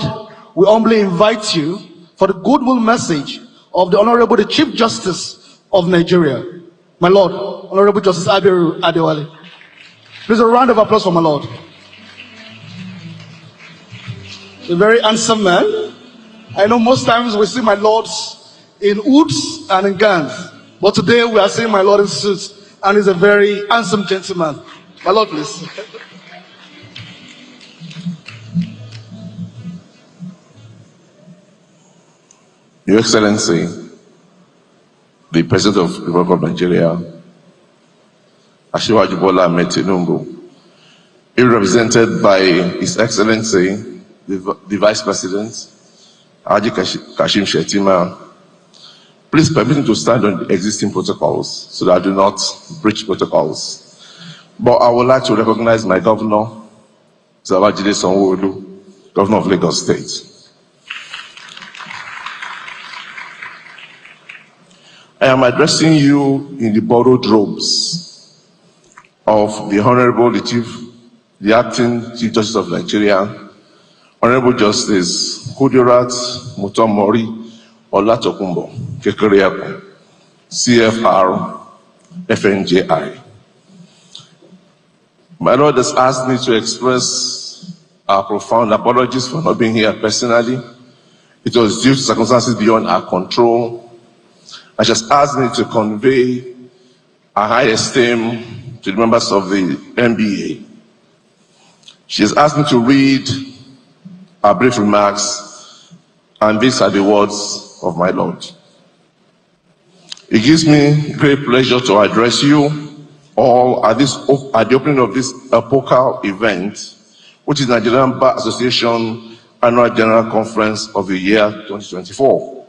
C: we humbly invite you for the goodwill message of the Honorable the Chief Justice of Nigeria. My Lord, Honorable Justice Abiru Adewale. Please, a round of applause for my Lord. A very handsome man. I know most times we see my lords in hoods and in gowns, but today we are seeing my Lord in suits, and he's a very handsome gentleman. My Lord, please.
F: Your Excellency, the President of the Republic of Nigeria, Asiwaju Bola Ahmed Tinubu, represented by His Excellency, the Vice President, Haji Kashim Shettima. Please permit me to stand on the existing protocols so that I do not breach protocols. But I would like to recognize my governor, Babajide Sanwo-Olu, Governor of Lagos State. I am addressing you in the borrowed robes of the Honorable the Acting Chief Justice of Nigeria, Honorable Justice Kudirat Mutomori Olatokunbo Kekereku, CFR FNJI. My Lord has asked me to express our profound apologies for not being here personally. It was due to circumstances beyond our control. And she has asked me to convey a high esteem to the members of the NBA. She has asked me to read our brief remarks, and these are the words of my Lord. It gives me great pleasure to address you all at the opening of this epochal event, which is Nigerian Bar Association Annual General Conference of the year 2024.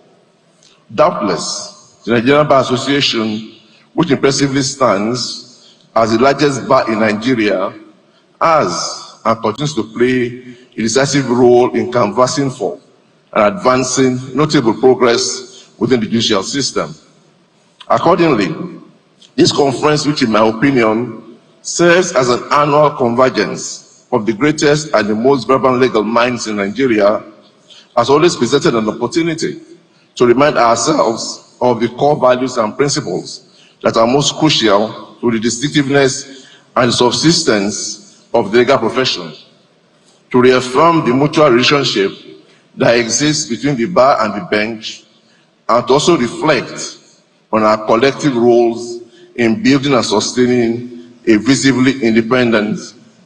F: Doubtless, the Nigerian Bar Association, which impressively stands as the largest bar in Nigeria, has and continues to play a decisive role in canvassing for and advancing notable progress within the judicial system. Accordingly, this conference, which in my opinion serves as an annual convergence of the greatest and the most vibrant legal minds in Nigeria, has always presented an opportunity to remind ourselves of the core values and principles that are most crucial to the distinctiveness and subsistence of the legal profession, to reaffirm the mutual relationship that exists between the bar and the bench, and to also reflect on our collective roles in building and sustaining a visibly independent,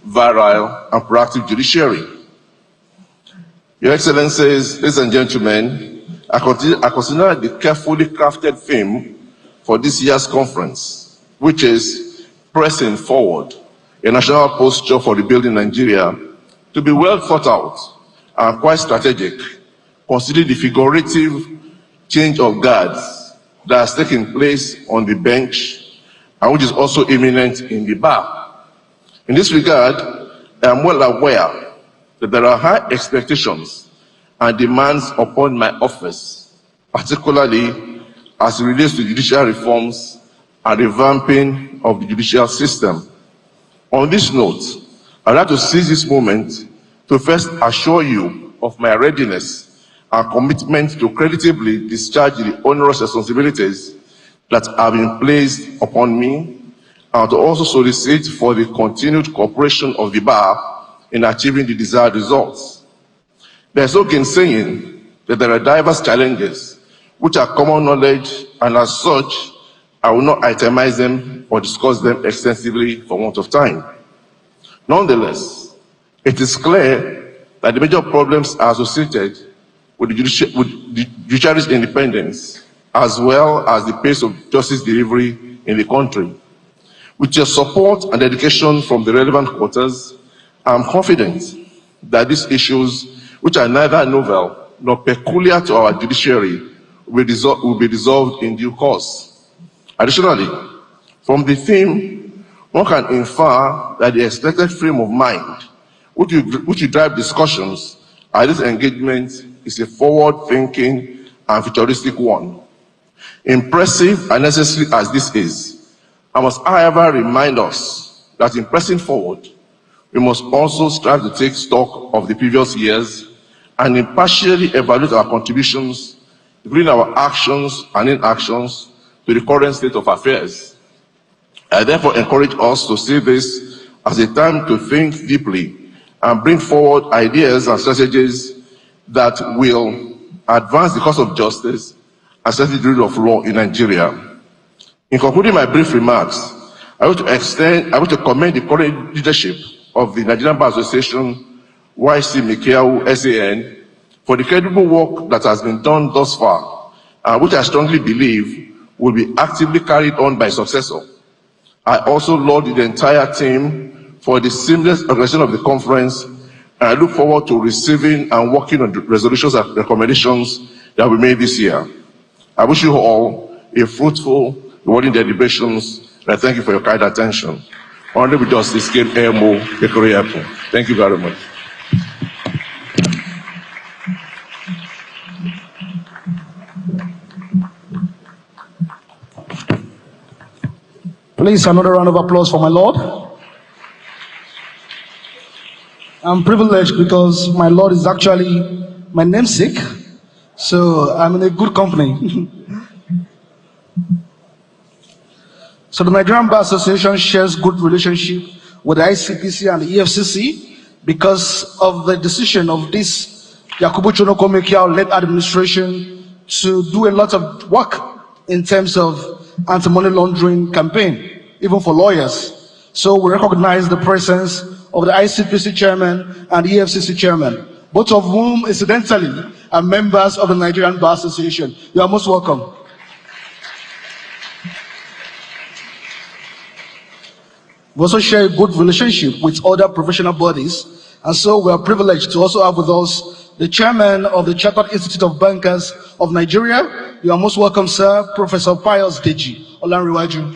F: virile, and proactive judiciary. Your Excellencies, ladies and gentlemen, I consider the carefully crafted theme for this year's conference, which is pressing forward, a national posture for rebuilding Nigeria, to be well thought out and quite strategic, considering the figurative change of guards that has taken place on the bench and which is also imminent in the bar. In this regard, I am well aware that there are high expectations and demands upon my office, particularly as it relates to judicial reforms and revamping of the judicial system. On this note, I'd like to seize this moment to first assure you of my readiness and commitment to creditably discharge the onerous responsibilities that have been placed upon me, and to also solicit for the continued cooperation of the bar in achieving the desired results. There is no gainsaying that there are diverse challenges which are common knowledge, and as such, I will not itemize them or discuss them extensively for want of time. Nonetheless, it is clear that the major problems are associated with the judiciary's independence, as well as the pace of justice delivery in the country. With your support and dedication from the relevant quarters, I am confident that these issues, which are neither novel nor peculiar to our judiciary, will be resolved in due course. Additionally, from the theme, one can infer that the expected frame of mind which will drive discussions at this engagement is a forward-thinking and futuristic one. Impressive and necessary as this is, I must however remind us that in pressing forward, we must also strive to take stock of the previous years and impartially evaluate our contributions, including our actions and inactions, to the current state of affairs. I therefore encourage us to see this as a time to think deeply and bring forward ideas and strategies that will advance the cause of justice and set the rule of law in Nigeria. In concluding my brief remarks, I want to commend the current leadership of the Nigerian Bar Association, YC Mikiau, SAN, for the credible work that has been done thus far, which I strongly believe will be actively carried on by successor. I also laud the entire team for the seamless organization of the conference, and I look forward to receiving and working on the resolutions and recommendations that we made this year. I wish you all a fruitful, rewarding deliberations, and I thank you for your kind attention. Honorable Justice Kim Emo Ekoriapo. Thank you very much.
C: Please, another round of applause for my Lord. I'm privileged because my Lord is actually my namesake, so I'm in a good company. So the Nigerian Bar Association shares good relationship with the ICPC and the EFCC because of the decision of this Yakubu Chonokomekia-led administration to do a lot of work in terms of anti-money laundering campaign, even for lawyers. So we recognize the presence of the ICPC chairman and the EFCC chairman, both of whom incidentally are members of the Nigerian Bar Association. You are most welcome. We also share a good relationship with other professional bodies, and so we are privileged to also have with us the chairman of the Chartered Institute of Bankers of Nigeria. You are most welcome, sir, Professor Pius Deji Olanriwaju.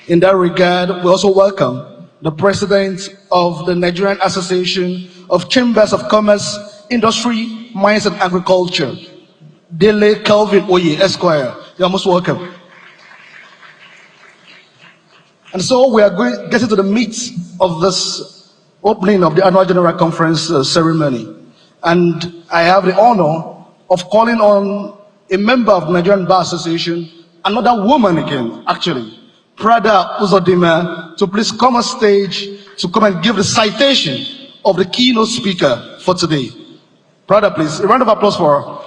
C: In that regard, we also welcome the president of the Nigerian Association of Chambers of Commerce, Industry, Mines and Agriculture, Dele Kelvin Oye, Esquire. You are most welcome. And so we are getting to the meat of this opening of the annual general conference ceremony. And I have the honor of calling on a member of the Nigerian Bar Association another woman again, actually, Prada Uzodime, to please come on stage to come and give the citation of the keynote speaker for today. Prada, please, a round of applause for her.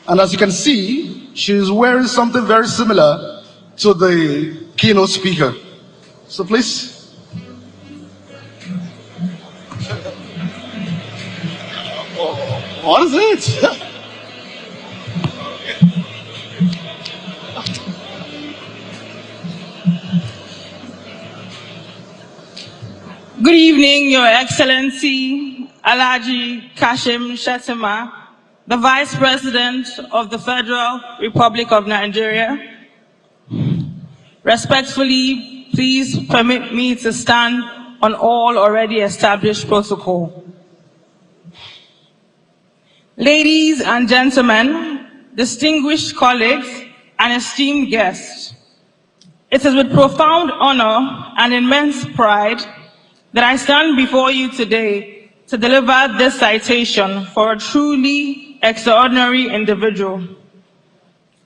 C: And as you can see, she's wearing something very similar to the keynote speaker. So please. What is it?
G: Good evening, Your Excellency Alhaji Kashim Shettima, the Vice President of the Federal Republic of Nigeria. Respectfully, please permit me to stand on all already established protocol. Ladies and gentlemen, distinguished colleagues, and esteemed guests, it is with profound honor and immense pride that I stand before you today to deliver this citation for a truly extraordinary individual,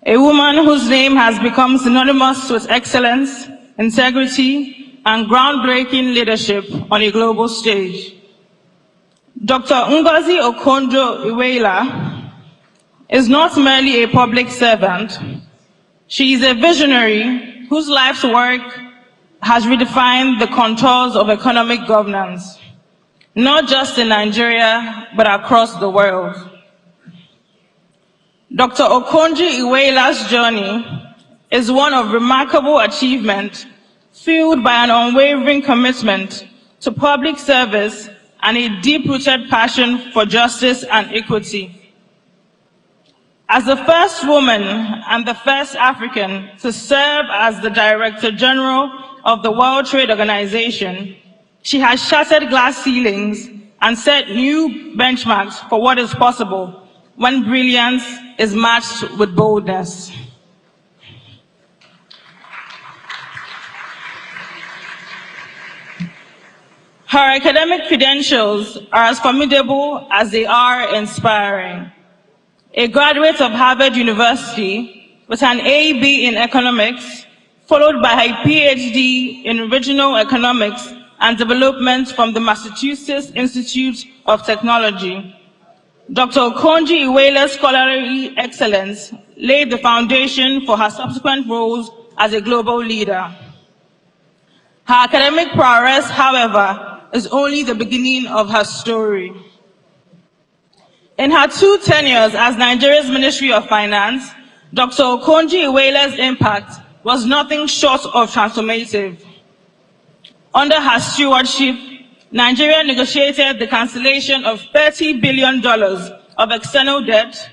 G: a woman whose name has become synonymous with excellence, integrity, and groundbreaking leadership on a global stage. Dr. Ngozi Okonjo-Iweala is not merely a public servant. She is a visionary whose life's work has redefined the contours of economic governance, not just in Nigeria, but across the world. Dr. Okonjo-Iweala's journey is one of remarkable achievement, fueled by an unwavering commitment to public service and a deep-rooted passion for justice and equity. As the first woman and the first African to serve as the Director General of the World Trade Organization, she has shattered glass ceilings and set new benchmarks for what is possible when brilliance is matched with boldness. Her academic credentials are as formidable as they are inspiring. A graduate of Harvard University with an AB in economics, followed by her PhD in regional economics and development from the Massachusetts Institute of Technology. Dr. Okonjo-Iweala's scholarly excellence laid the foundation for her subsequent roles as a global leader. Her academic prowess, however, is only the beginning of her story. In her 2 tenures as Nigeria's Ministry of Finance, Dr. Okonjo-Iweala's impact was nothing short of transformative. Under her stewardship, Nigeria negotiated the cancellation of $30 billion of external debt,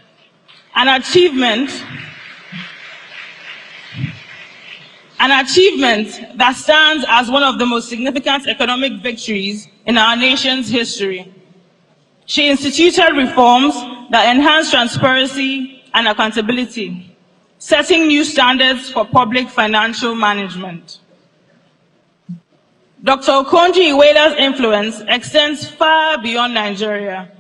G: an achievement that stands as one of the most significant economic victories in our nation's history. She instituted reforms that enhance transparency and accountability, setting new standards for public financial management. Dr. Okonjo-Iweala's influence extends far beyond Nigeria.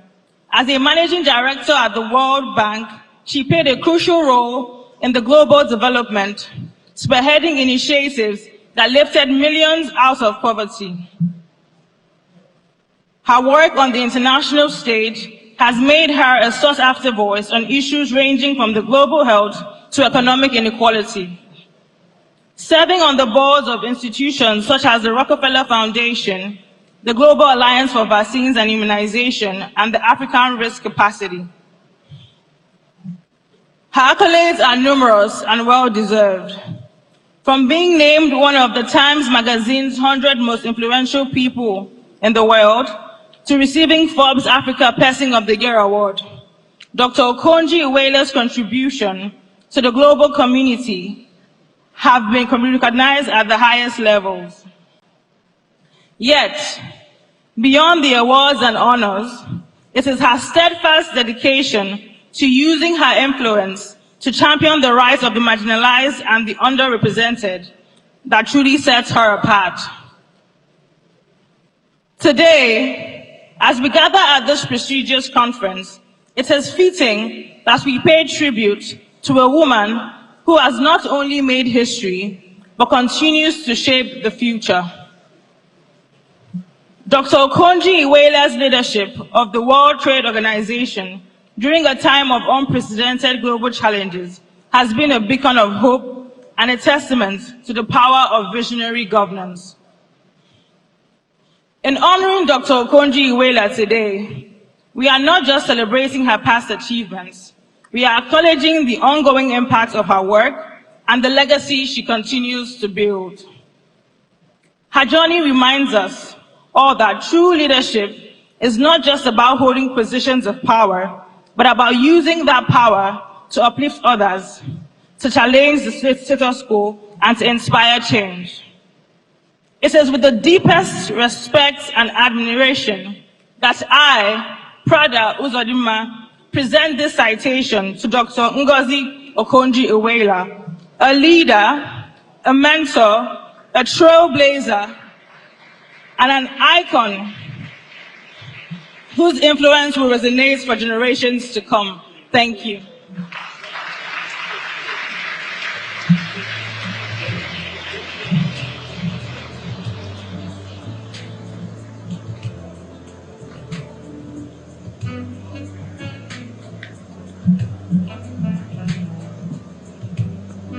G: As a managing director at the World Bank, she played a crucial role in the global development, spearheading initiatives that lifted millions out of poverty. Her work on the international stage has made her a sought-after voice on issues ranging from the global health to economic inequality. Serving on the boards of institutions such as the Rockefeller Foundation, the Global Alliance for Vaccines and Immunization, and the African Risk Capacity. Her accolades are numerous and well-deserved. From being named one of the Times Magazine's 100 most influential people in the world, to receiving Forbes Africa Person of the Year award, Dr. Okonjo-Iweala's contribution to the global community have been recognized at the highest levels. Yet, beyond the awards and honors, it is her steadfast dedication to using her influence to champion the rights of the marginalized and the underrepresented that truly sets her apart. Today, as we gather at this prestigious conference, it is fitting that we pay tribute to a woman who has not only made history, but continues to shape the future. Dr. Okonjo-Iweala's leadership of the World Trade Organization during a time of unprecedented global challenges has been a beacon of hope and a testament to the power of visionary governance. In honoring Dr. Okonjo-Iweala today, we are not just celebrating her past achievements, we are acknowledging the ongoing impact of her work and the legacy she continues to build. Her journey reminds us all that true leadership is not just about holding positions of power, but about using that power to uplift others, to challenge the status quo, and to inspire change. It is with the deepest respect and admiration that I, Prada Uzodinma, present this citation to Dr. Ngozi Okonjo-Iweala, a leader, a mentor, a trailblazer, and an icon whose influence will resonate for generations to come. Thank you.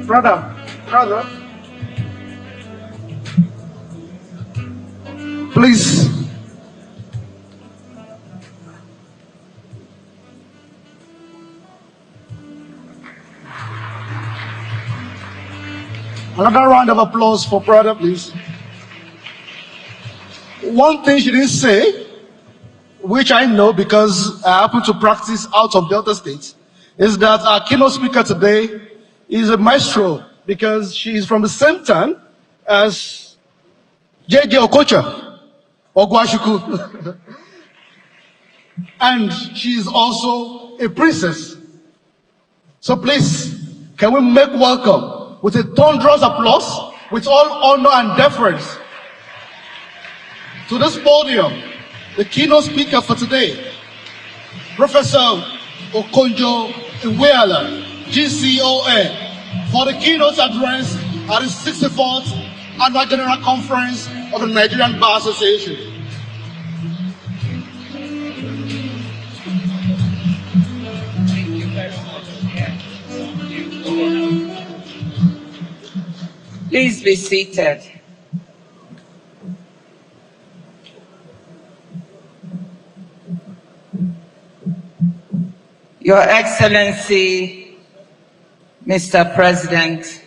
C: Brother, please. Another round of applause for brother, please. One thing she didn't say, which I know because I happen to practice out of Delta State, is that our keynote speaker today is a maestro because she is from the same town as J.J. Okocha, Ogwashuku. And she is also a princess. So please, can we make welcome with a thunderous applause, with all honor and deference, to this podium, the keynote speaker for today, Professor Okonjo-Iweala, GCOA, for the keynote address at the 64th Annual General Conference of the Nigerian Bar Association.
H: Thank you very much. Please be seated. Your Excellency, Mr. President,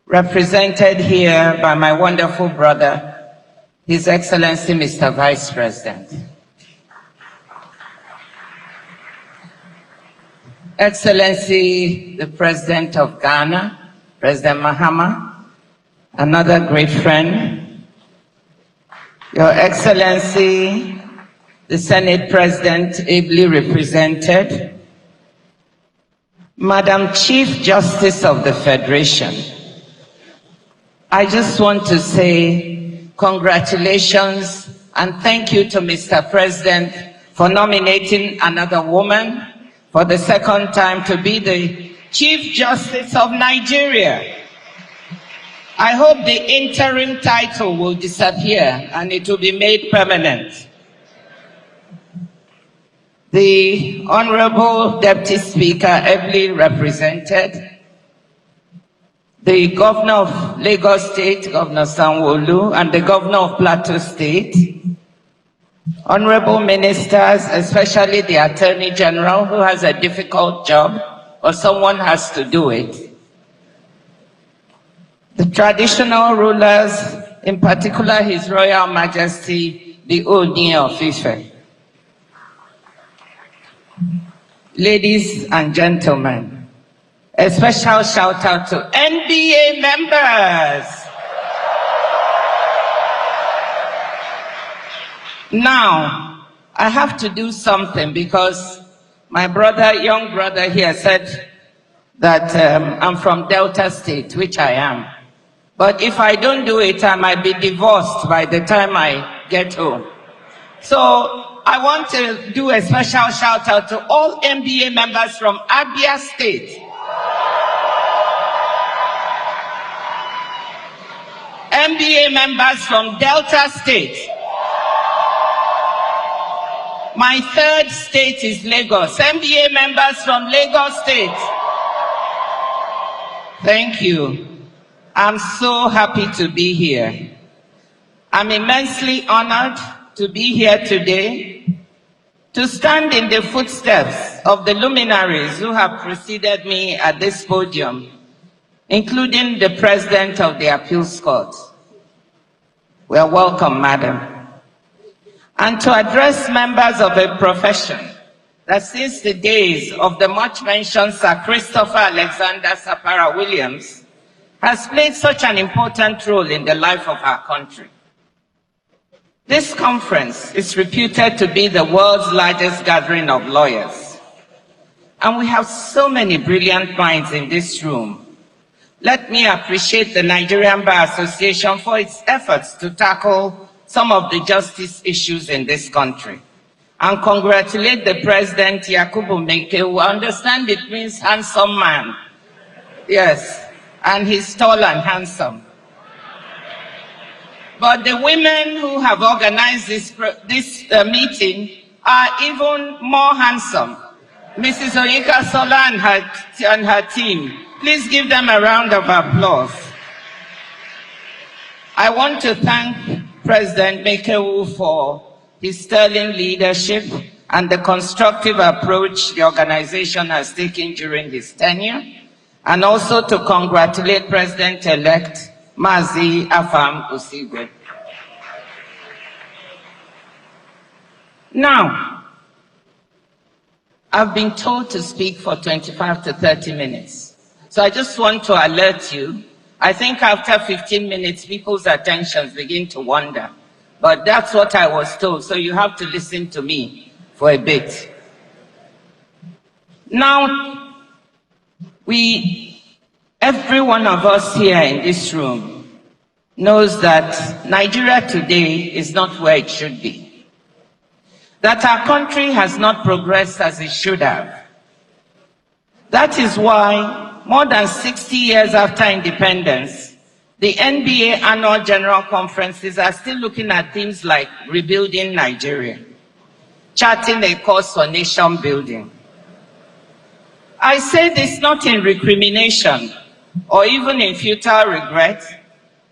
H: represented here by my wonderful brother, His Excellency, Mr. Vice President. Excellency, the President of Ghana, President Mahama, another great friend. Your Excellency, the Senate President, ably represented. Madam Chief Justice of the Federation, I just want to say congratulations and thank you to Mr. President for nominating another woman for the second time to be the Chief Justice of Nigeria. I hope the interim title will disappear and it will be made permanent. The Honorable Deputy Speaker, ably represented, the Governor of Lagos State, Governor Sanwo-Olu, and the Governor of Plateau State, Honorable Ministers, especially the Attorney General, who has a difficult job, or someone has to do it, the traditional rulers, in particular His Royal Majesty, the Ooni of Ife. Ladies and gentlemen, a special shout out to NBA members. Now, I have to do something because my brother, young brother here said that I'm from Delta State, which I am. But if I don't do it, I might be divorced by the time I get home. So I want to do a special shout out to all MBA members from Abia State. MBA members from Delta State. My third state is Lagos. MBA members from Lagos State. Thank you. I'm so happy to be here. I'm immensely honored to be here today to stand in the footsteps of the luminaries who have preceded me at this podium, including the President of the Appeals Court. Well, welcome, Madam. And to address members of a profession that since the days of the much-mentioned Sir Christopher Alexander Sapara Williams has played such an important role in the life of our country. This conference is reputed to be the world's largest gathering of lawyers. And we have so many brilliant minds in this room. Let me appreciate the Nigerian Bar Association for its efforts to tackle some of the justice issues in this country. And congratulate the President, Yakubu Meke, who I understand it means handsome man. Yes, and he's tall and handsome. But the women who have organized this meeting are even more handsome. Mrs. Oyinka Sola and her team. Please give them a round of applause. I want to thank President Mekewu for his sterling leadership and the constructive approach the organization has taken during his tenure, and also to congratulate President-elect Mazi Afam Osigwe. Now, I've been told to speak for 25 to 30 minutes. So I just want to alert you. I think after 15 minutes, people's attentions begin to wander. But that's what I was told, so you have to listen to me for a bit. Now, every one of us here in this room knows that Nigeria today is not where it should be. That our country has not progressed as it should have. That is why, more than 60 years after independence, the NBA annual general conferences are still looking at things like rebuilding Nigeria, charting a course for nation building. I say this not in recrimination or even in futile regret,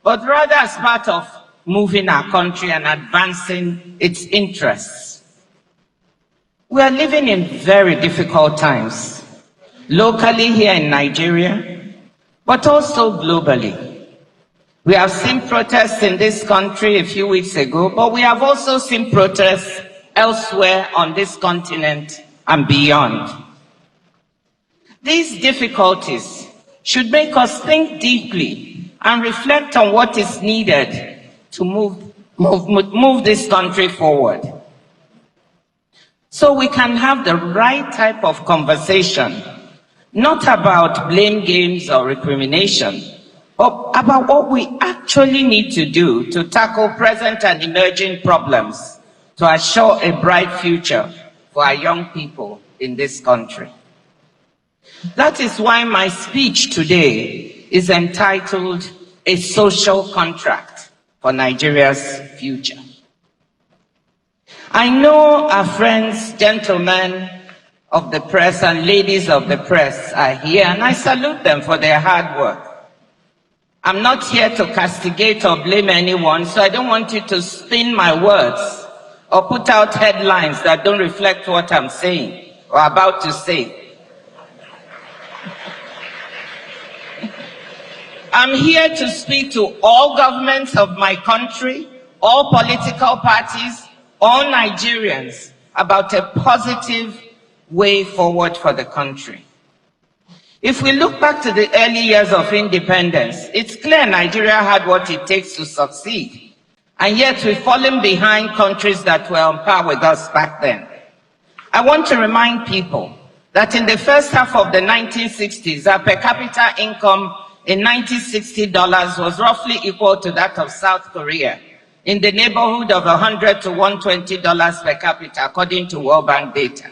H: but rather as part of moving our country and advancing its interests. We are living in very difficult times, locally here in Nigeria, but also globally. We have seen protests in this country a few weeks ago, but we have also seen protests elsewhere on this continent and beyond. These difficulties should make us think deeply and reflect on what is needed to move this country forward. So we can have the right type of conversation, not about blame games or recrimination, but about what we actually need to do to tackle present and emerging problems to assure a bright future for our young people in this country. That is why my speech today is entitled A Social Contract for Nigeria's Future. I know our friends, gentlemen of the press and ladies of the press are here, and I salute them for their hard work. I'm not here to castigate or blame anyone, so I don't want you to spin my words or put out headlines that don't reflect what I'm saying or about to say. I'm here to speak to all governments of my country, all political parties, all Nigerians about a positive way forward for the country. If we look back to the early years of independence, it's clear Nigeria had what it takes to succeed. And yet we've fallen behind countries that were on par with us back then. I want to remind people that in the first half of the 1960s, our per capita income in $1960 was roughly equal to that of South Korea, in the neighborhood of $100 to $120 per capita, according to World Bank data.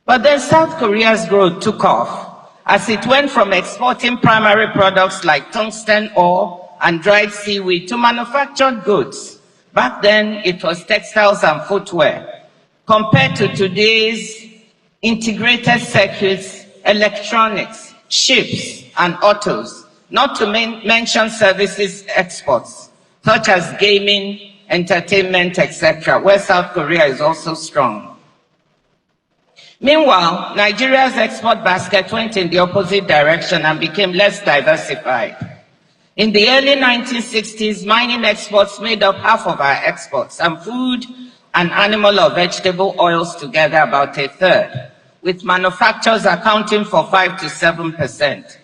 H: But then South Korea's growth took off as it went from exporting primary products like tungsten ore and dried seaweed to manufactured goods. Back then, it was textiles and footwear. Compared to today's integrated circuits, electronics, ships, and autos, not to mention services exports, such as gaming, entertainment, etc., where South Korea is also strong. Meanwhile, Nigeria's export basket went in the opposite direction and became less diversified. In the early 1960s, mining exports made up half of our exports, and food and animal or vegetable oils together about a third, with manufacturers accounting for 5 to 7%.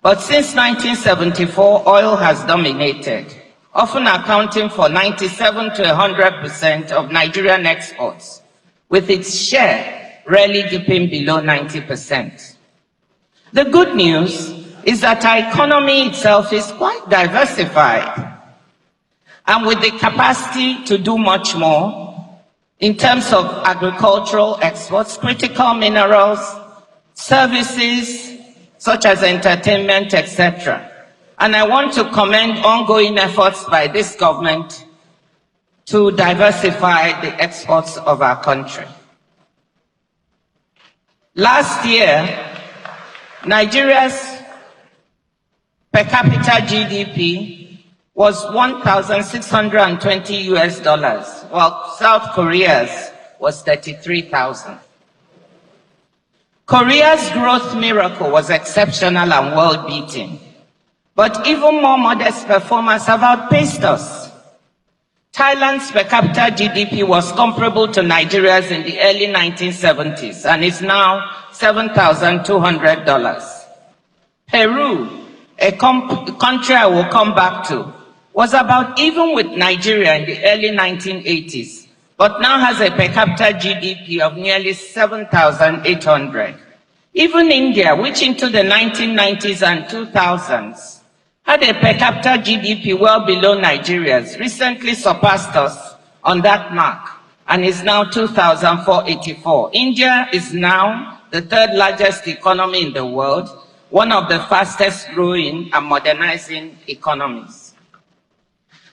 H: But since 1974, oil has dominated, often accounting for 97 to 100% of Nigerian exports, with its share rarely dipping below 90%. The good news is that our economy itself is quite diversified, and with the capacity to do much more in terms of agricultural exports, critical minerals, services such as entertainment, etc. And I want to commend ongoing efforts by this government to diversify the exports of our country. Last year, Nigeria's per capita GDP was $1,620 while South Korea's was 33,000. Korea's growth miracle was exceptional and world-beating, but even more modest performers have outpaced us. Thailand's per capita GDP was comparable to Nigeria's in the early 1970s and is now $7,200. Peru, a country I will come back to, was about even with Nigeria in the early 1980s, but now has a per capita GDP of nearly 7,800. Even India, which into the 1990s and 2000s had a per capita GDP well below Nigeria's, recently surpassed us on that mark and is now 2,484. India is now the third largest economy in the world, one of the fastest growing and modernizing economies.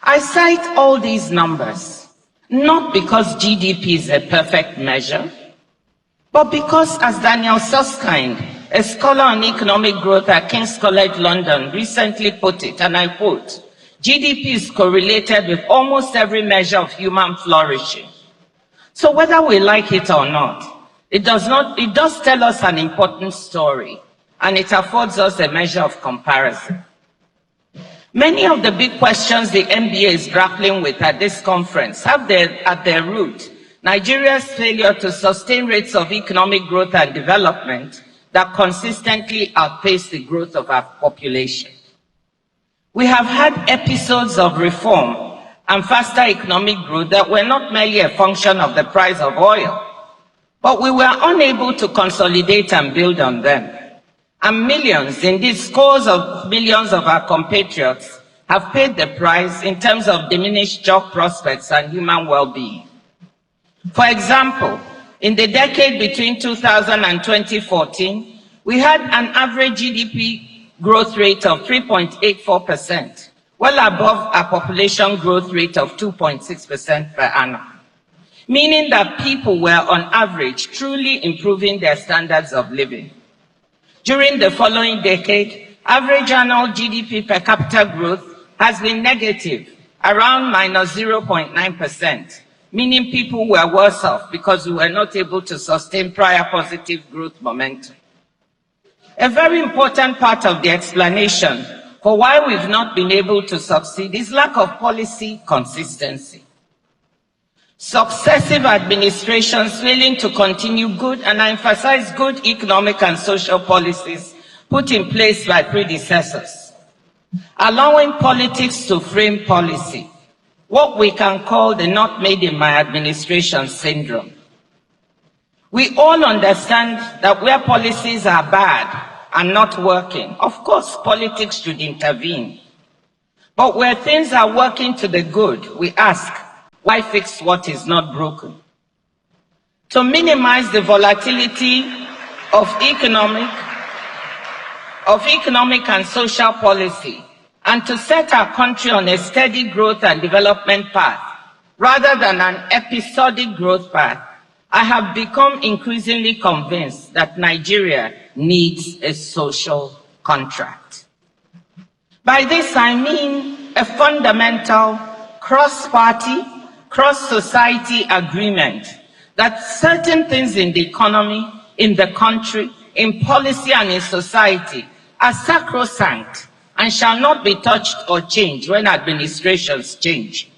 H: I cite all these numbers, not because GDP is a perfect measure, but because, as Daniel Susskind, a scholar on economic growth at King's College London, recently put it, and I quote, GDP is correlated with almost every measure of human flourishing. So whether we like it or not, it does tell us an important story, and it affords us a measure of comparison. Many of the big questions the MBA is grappling with at this conference have at their root Nigeria's failure to sustain rates of economic growth and development that consistently outpace the growth of our population. We have had episodes of reform and faster economic growth that were not merely a function of the price of oil, but we were unable to consolidate and build on them. And millions, indeed scores of millions of our compatriots have paid the price in terms of diminished job prospects and human well-being. For example, in the decade between 2000 and 2014, we had an average GDP growth rate of 3.84%, well above our population growth rate of 2.6% per annum, meaning that people were on average truly improving their standards of living. During the following decade, average annual GDP per capita growth has been negative, around minus 0.9%, meaning people were worse off because we were not able to sustain prior positive growth momentum. A very important part of the explanation for why we've not been able to succeed is lack of policy consistency. Successive administrations failing to continue good, and I emphasize good, economic and social policies put in place by predecessors, allowing politics to frame policy, what we can call the not made in my administration syndrome. We all understand that where policies are bad and not working, of course, politics should intervene. But where things are working to the good, we ask, why fix what is not broken? To minimize the volatility of economic and social policy and to set our country on a steady growth and development path, rather than an episodic growth path, I have become increasingly convinced that Nigeria needs a social contract. By this I mean a fundamental cross-party, cross-society agreement that certain things in the economy, in the country, in policy and in society are sacrosanct and shall not be touched or changed when administrations change.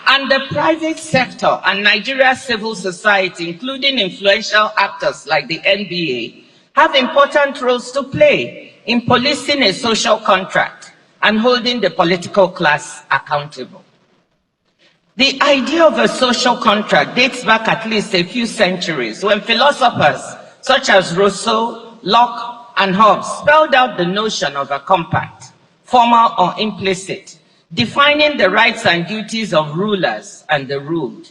H: And the private sector and Nigeria's civil society, including influential actors like the NBA, have important roles to play in policing a social contract and holding the political class accountable. The idea of a social contract dates back at least a few centuries when philosophers such as Rousseau, Locke, and Hobbes spelled out the notion of a compact, formal or implicit, defining the rights and duties of rulers and the ruled.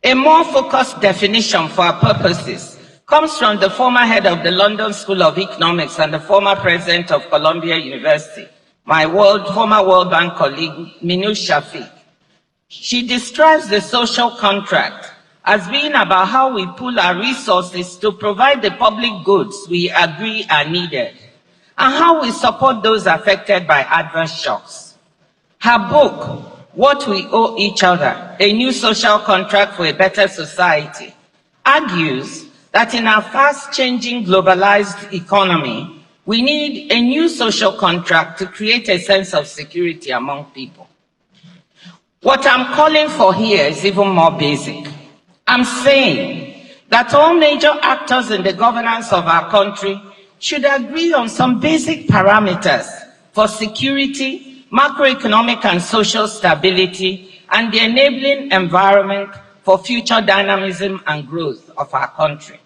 H: A more focused definition for our purposes comes from the former head of the London School of Economics and the former president of Columbia University, my former World Bank colleague, Minu Shafiq. She describes the social contract as being about how we pool our resources to provide the public goods we agree are needed, and how we support those affected by adverse shocks. Her book, What We Owe Each Other, A New Social Contract for a Better Society, argues that in our fast-changing globalized economy, we need a new social contract to create a sense of security among people. What I'm calling for here is even more basic. I'm saying that all major actors in the governance of our country should agree on some basic parameters for security, macroeconomic and social stability, and the enabling environment for future dynamism and growth of our country.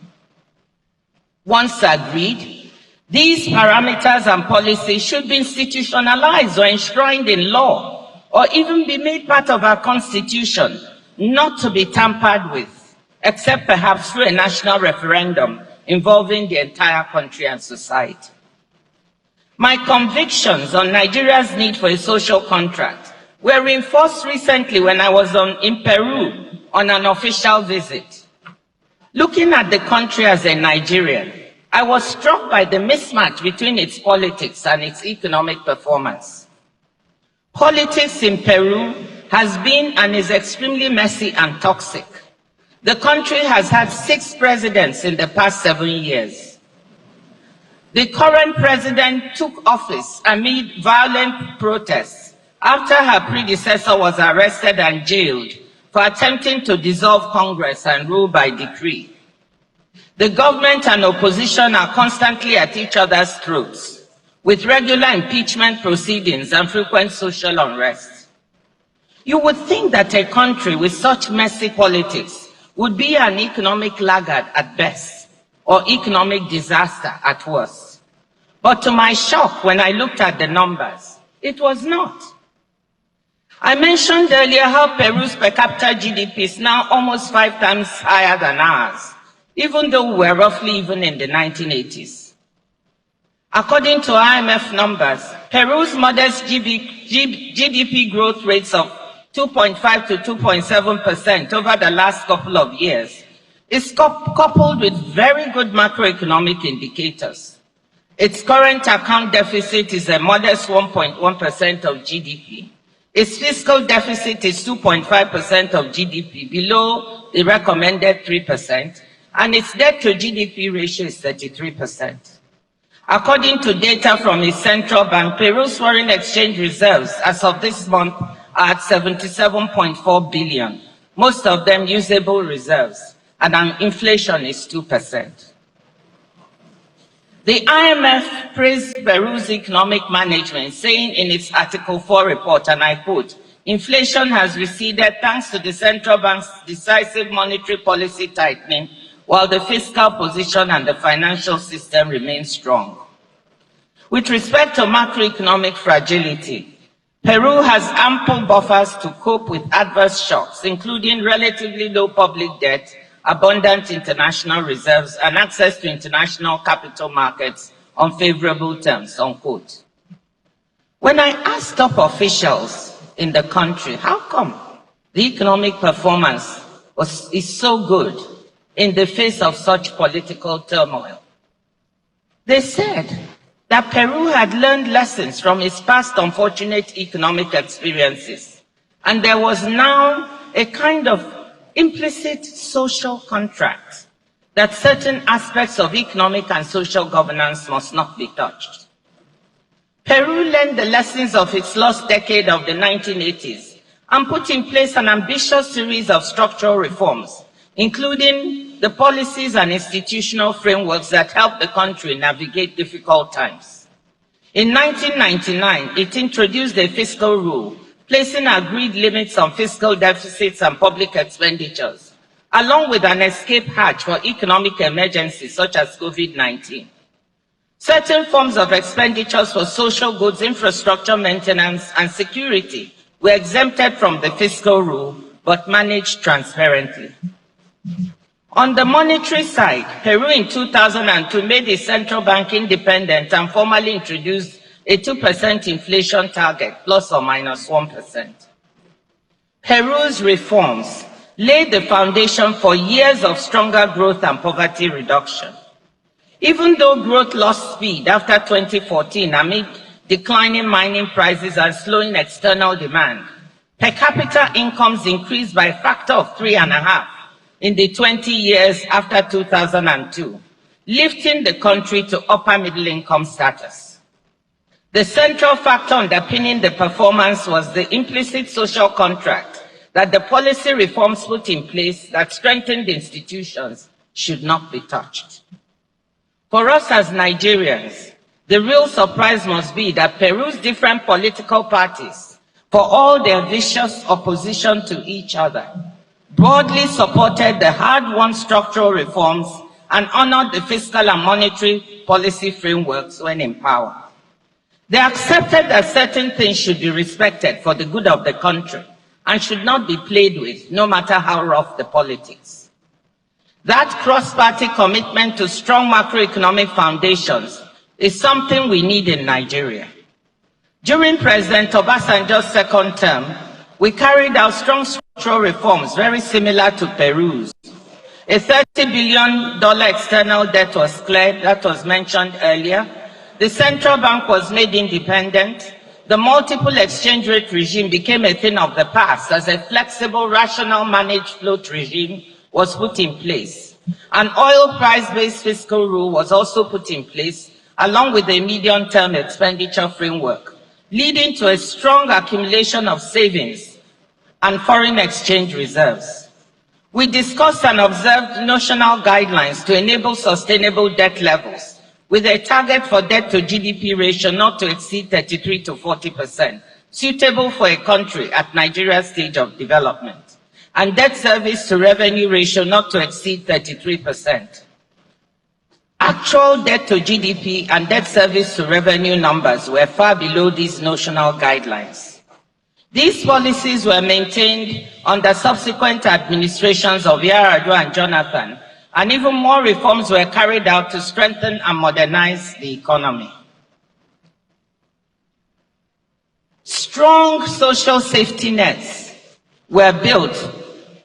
H: Once agreed, these parameters and policies should be institutionalized or enshrined in law, or even be made part of our constitution, not to be tampered with, except perhaps through a national referendum involving the entire country and society. My convictions on Nigeria's need for a social contract were reinforced recently when I was in Peru on an official visit. Looking at the country as a Nigerian, I was struck by the mismatch between its politics and its economic performance. Politics in Peru has been and is extremely messy and toxic. The country has had 6 presidents in the past 7 years. The current president took office amid violent protests after her predecessor was arrested and jailed for attempting to dissolve Congress and rule by decree. The government and opposition are constantly at each other's throats, with regular impeachment proceedings and frequent social unrest. You would think that a country with such messy politics would be an economic laggard at best, or economic disaster at worst. But to my shock, when I looked at the numbers, it was not. I mentioned earlier how Peru's per capita GDP is now almost 5 times higher than ours, even though we were roughly even in the 1980s. According to IMF numbers, Peru's modest GDP growth rates of 2.5 to 2.7% over the last couple of years is coupled with very good macroeconomic indicators. Its current account deficit is a modest 1.1% of GDP. Its fiscal deficit is 2.5% of GDP, below the recommended 3%, and its debt to GDP ratio is 33%. According to data from its central bank, Peru's foreign exchange reserves as of this month are at 77.4 billion, most of them usable reserves, and inflation is 2%. The IMF praised Peru's economic management, saying in its Article 4 report, and I quote, "Inflation has receded thanks to the central bank's decisive monetary policy tightening, while the fiscal position and the financial system remain strong." With respect to macroeconomic fragility, Peru has ample buffers to cope with adverse shocks, including relatively low public debt abundant international reserves, and access to international capital markets on favorable terms, unquote. When I asked top officials in the country, how come the economic performance is so good in the face of such political turmoil? They said that Peru had learned lessons from its past unfortunate economic experiences, and there was now a kind of implicit social contract that certain aspects of economic and social governance must not be touched. Peru learned the lessons of its lost decade of the 1980s and put in place an ambitious series of structural reforms, including the policies and institutional frameworks that helped the country navigate difficult times. In 1999, it introduced a fiscal rule, placing agreed limits on fiscal deficits and public expenditures, along with an escape hatch for economic emergencies such as COVID-19. Certain forms of expenditures for social goods, infrastructure maintenance, and security were exempted from the fiscal rule, but managed transparently. On the monetary side, Peru in 2002 made the central bank independent and formally introduced a 2% inflation target, plus or minus 1%. Peru's reforms laid the foundation for years of stronger growth and poverty reduction. Even though growth lost speed after 2014 amid declining mining prices and slowing external demand, per capita incomes increased by a factor of 3.5 in the 20 years after 2002, lifting the country to upper middle income status. The central factor underpinning the performance was the implicit social contract that the policy reforms put in place that strengthened institutions should not be touched. For us as Nigerians, the real surprise must be that Peru's different political parties, for all their vicious opposition to each other, broadly supported the hard-won structural reforms and honored the fiscal and monetary policy frameworks when in power. They accepted that certain things should be respected for the good of the country and should not be played with, no matter how rough the politics. That cross-party commitment to strong macroeconomic foundations is something we need in Nigeria. During President Obasanjo's second term, we carried out strong structural reforms very similar to Peru's. A $30 billion external debt was cleared, that was mentioned earlier. The central bank was made independent. The multiple exchange rate regime became a thing of the past as a flexible, rational, managed float regime was put in place. An oil price-based fiscal rule was also put in place, along with a medium-term expenditure framework, leading to a strong accumulation of savings and foreign exchange reserves. We discussed and observed notional guidelines to enable sustainable debt levels, with a target for debt to GDP ratio not to exceed 33 to 40%, suitable for a country at Nigeria's stage of development, and debt service to revenue ratio not to exceed 33%. Actual debt to GDP and debt service to revenue numbers were far below these notional guidelines. These policies were maintained under subsequent administrations of Yar'Adua and Jonathan, and even more reforms were carried out to strengthen and modernize the economy. Strong social safety nets were built.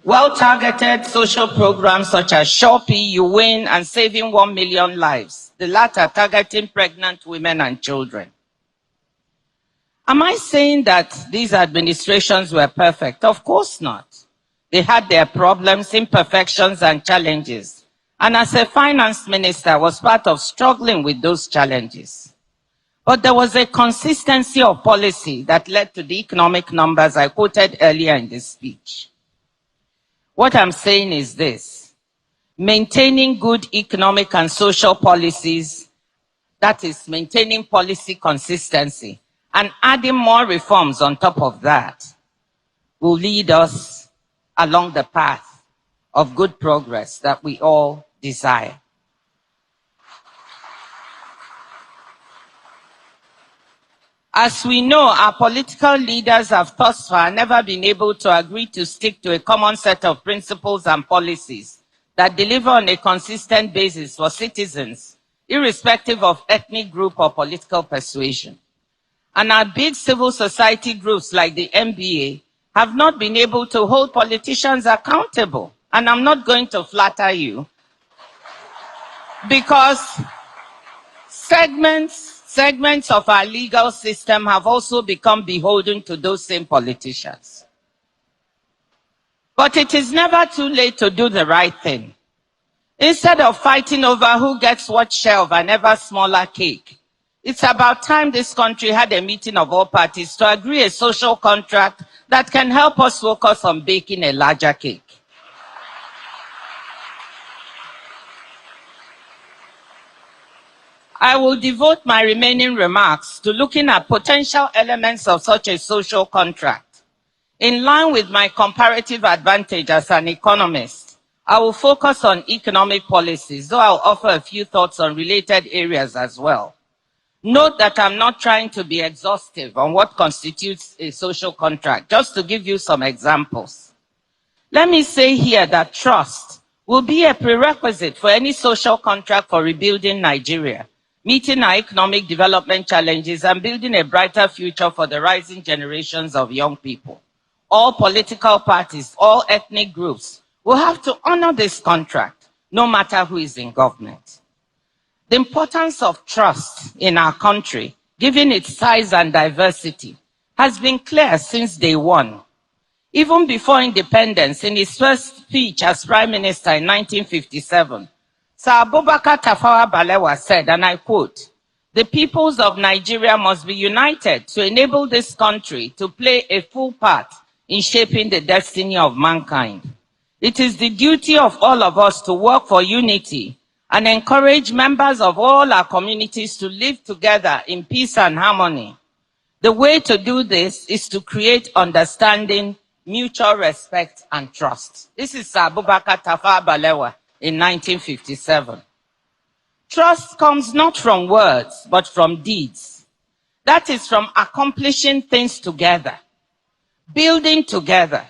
H: Well-targeted social programs such as Shopee, You Win, and Saving 1 Million Lives, the latter targeting pregnant women and children. Am I saying that these administrations were perfect? Of course not. They had their problems, imperfections, and challenges. And as a finance minister, I was part of struggling with those challenges. But there was a consistency of policy that led to the economic numbers I quoted earlier in this speech. What I'm saying is this: maintaining good economic and social policies, that is, maintaining policy consistency, and adding more reforms on top of that, will lead us along the path of good progress that we all desire. As we know, our political leaders have thus far never been able to agree to stick to a common set of principles and policies that deliver on a consistent basis for citizens, irrespective of ethnic group or political persuasion. And our big civil society groups like the MBA have not been able to hold politicians accountable. And I'm not going to flatter you, because segments of our legal system have also become beholden to those same politicians. But it is never too late to do the right thing. Instead of fighting over who gets what share of an ever smaller cake, it's about time this country had a meeting of all parties to agree a social contract that can help us focus on baking a larger cake. I will devote my remaining remarks to looking at potential elements of such a social contract. In line with my comparative advantage as an economist, I will focus on economic policies, though I'll offer a few thoughts on related areas as well. Note that I'm not trying to be exhaustive on what constitutes a social contract, just to give you some examples. Let me say here that trust will be a prerequisite for any social contract for rebuilding Nigeria, meeting our economic development challenges and building a brighter future for the rising generations of young people. All political parties, all ethnic groups will have to honor this contract, no matter who is in government. The importance of trust in our country, given its size and diversity, has been clear since day one. Even before independence, in his first speech as Prime Minister in 1957, Sir Abubakar Tafawa Balewa said, and I quote, "The peoples of Nigeria must be united to enable this country to play a full part in shaping the destiny of mankind. It is the duty of all of us to work for unity and encourage members of all our communities to live together in peace and harmony. The way to do this is to create understanding, mutual respect, and trust." This is Sir Abubakar Tafawa Balewa in 1957. Trust comes not from words, but from deeds. That is from accomplishing things together, building together.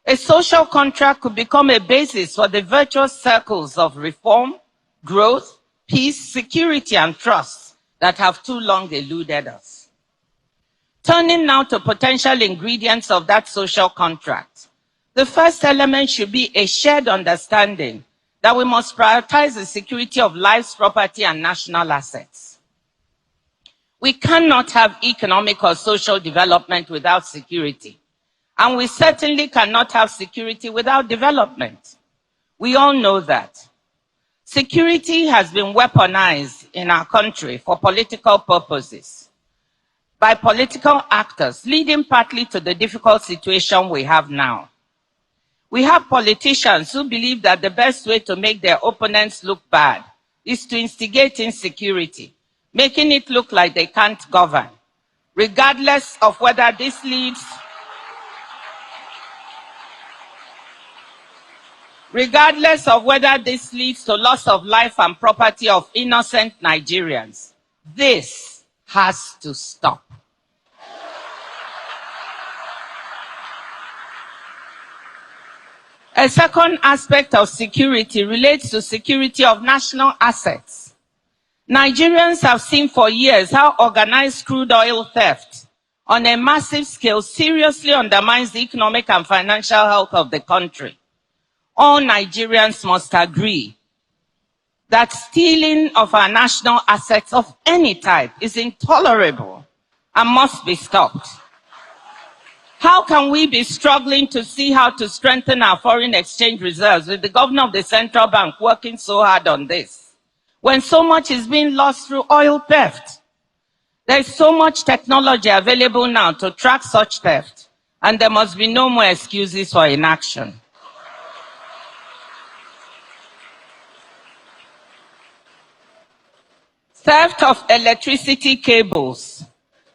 H: A social contract could become a basis for the virtuous circles of reform, growth, peace, security, and trust that have too long eluded us. Turning now to potential ingredients of that social contract. The first element should be a shared understanding that we must prioritize the security of lives, property, and national assets. We cannot have economic or social development without security. And we certainly cannot have security without development. We all know that. Security has been weaponized in our country for political purposes by political actors, leading partly to the difficult situation we have now. We have politicians who believe that the best way to make their opponents look bad is to instigate insecurity, making it look like they can't govern, regardless of whether this leads to loss of life and property of innocent Nigerians. This has to stop. A second aspect of security relates to security of national assets. Nigerians have seen for years how organized crude oil theft on a massive scale seriously undermines the economic and financial health of the country. All Nigerians must agree that stealing of our national assets of any type is intolerable and must be stopped. How can we be struggling to see how to strengthen our foreign exchange reserves with the governor of the central bank working so hard on this, when so much is being lost through oil theft? There is so much technology available now to track such theft, and there must be no more excuses for inaction. Theft of electricity cables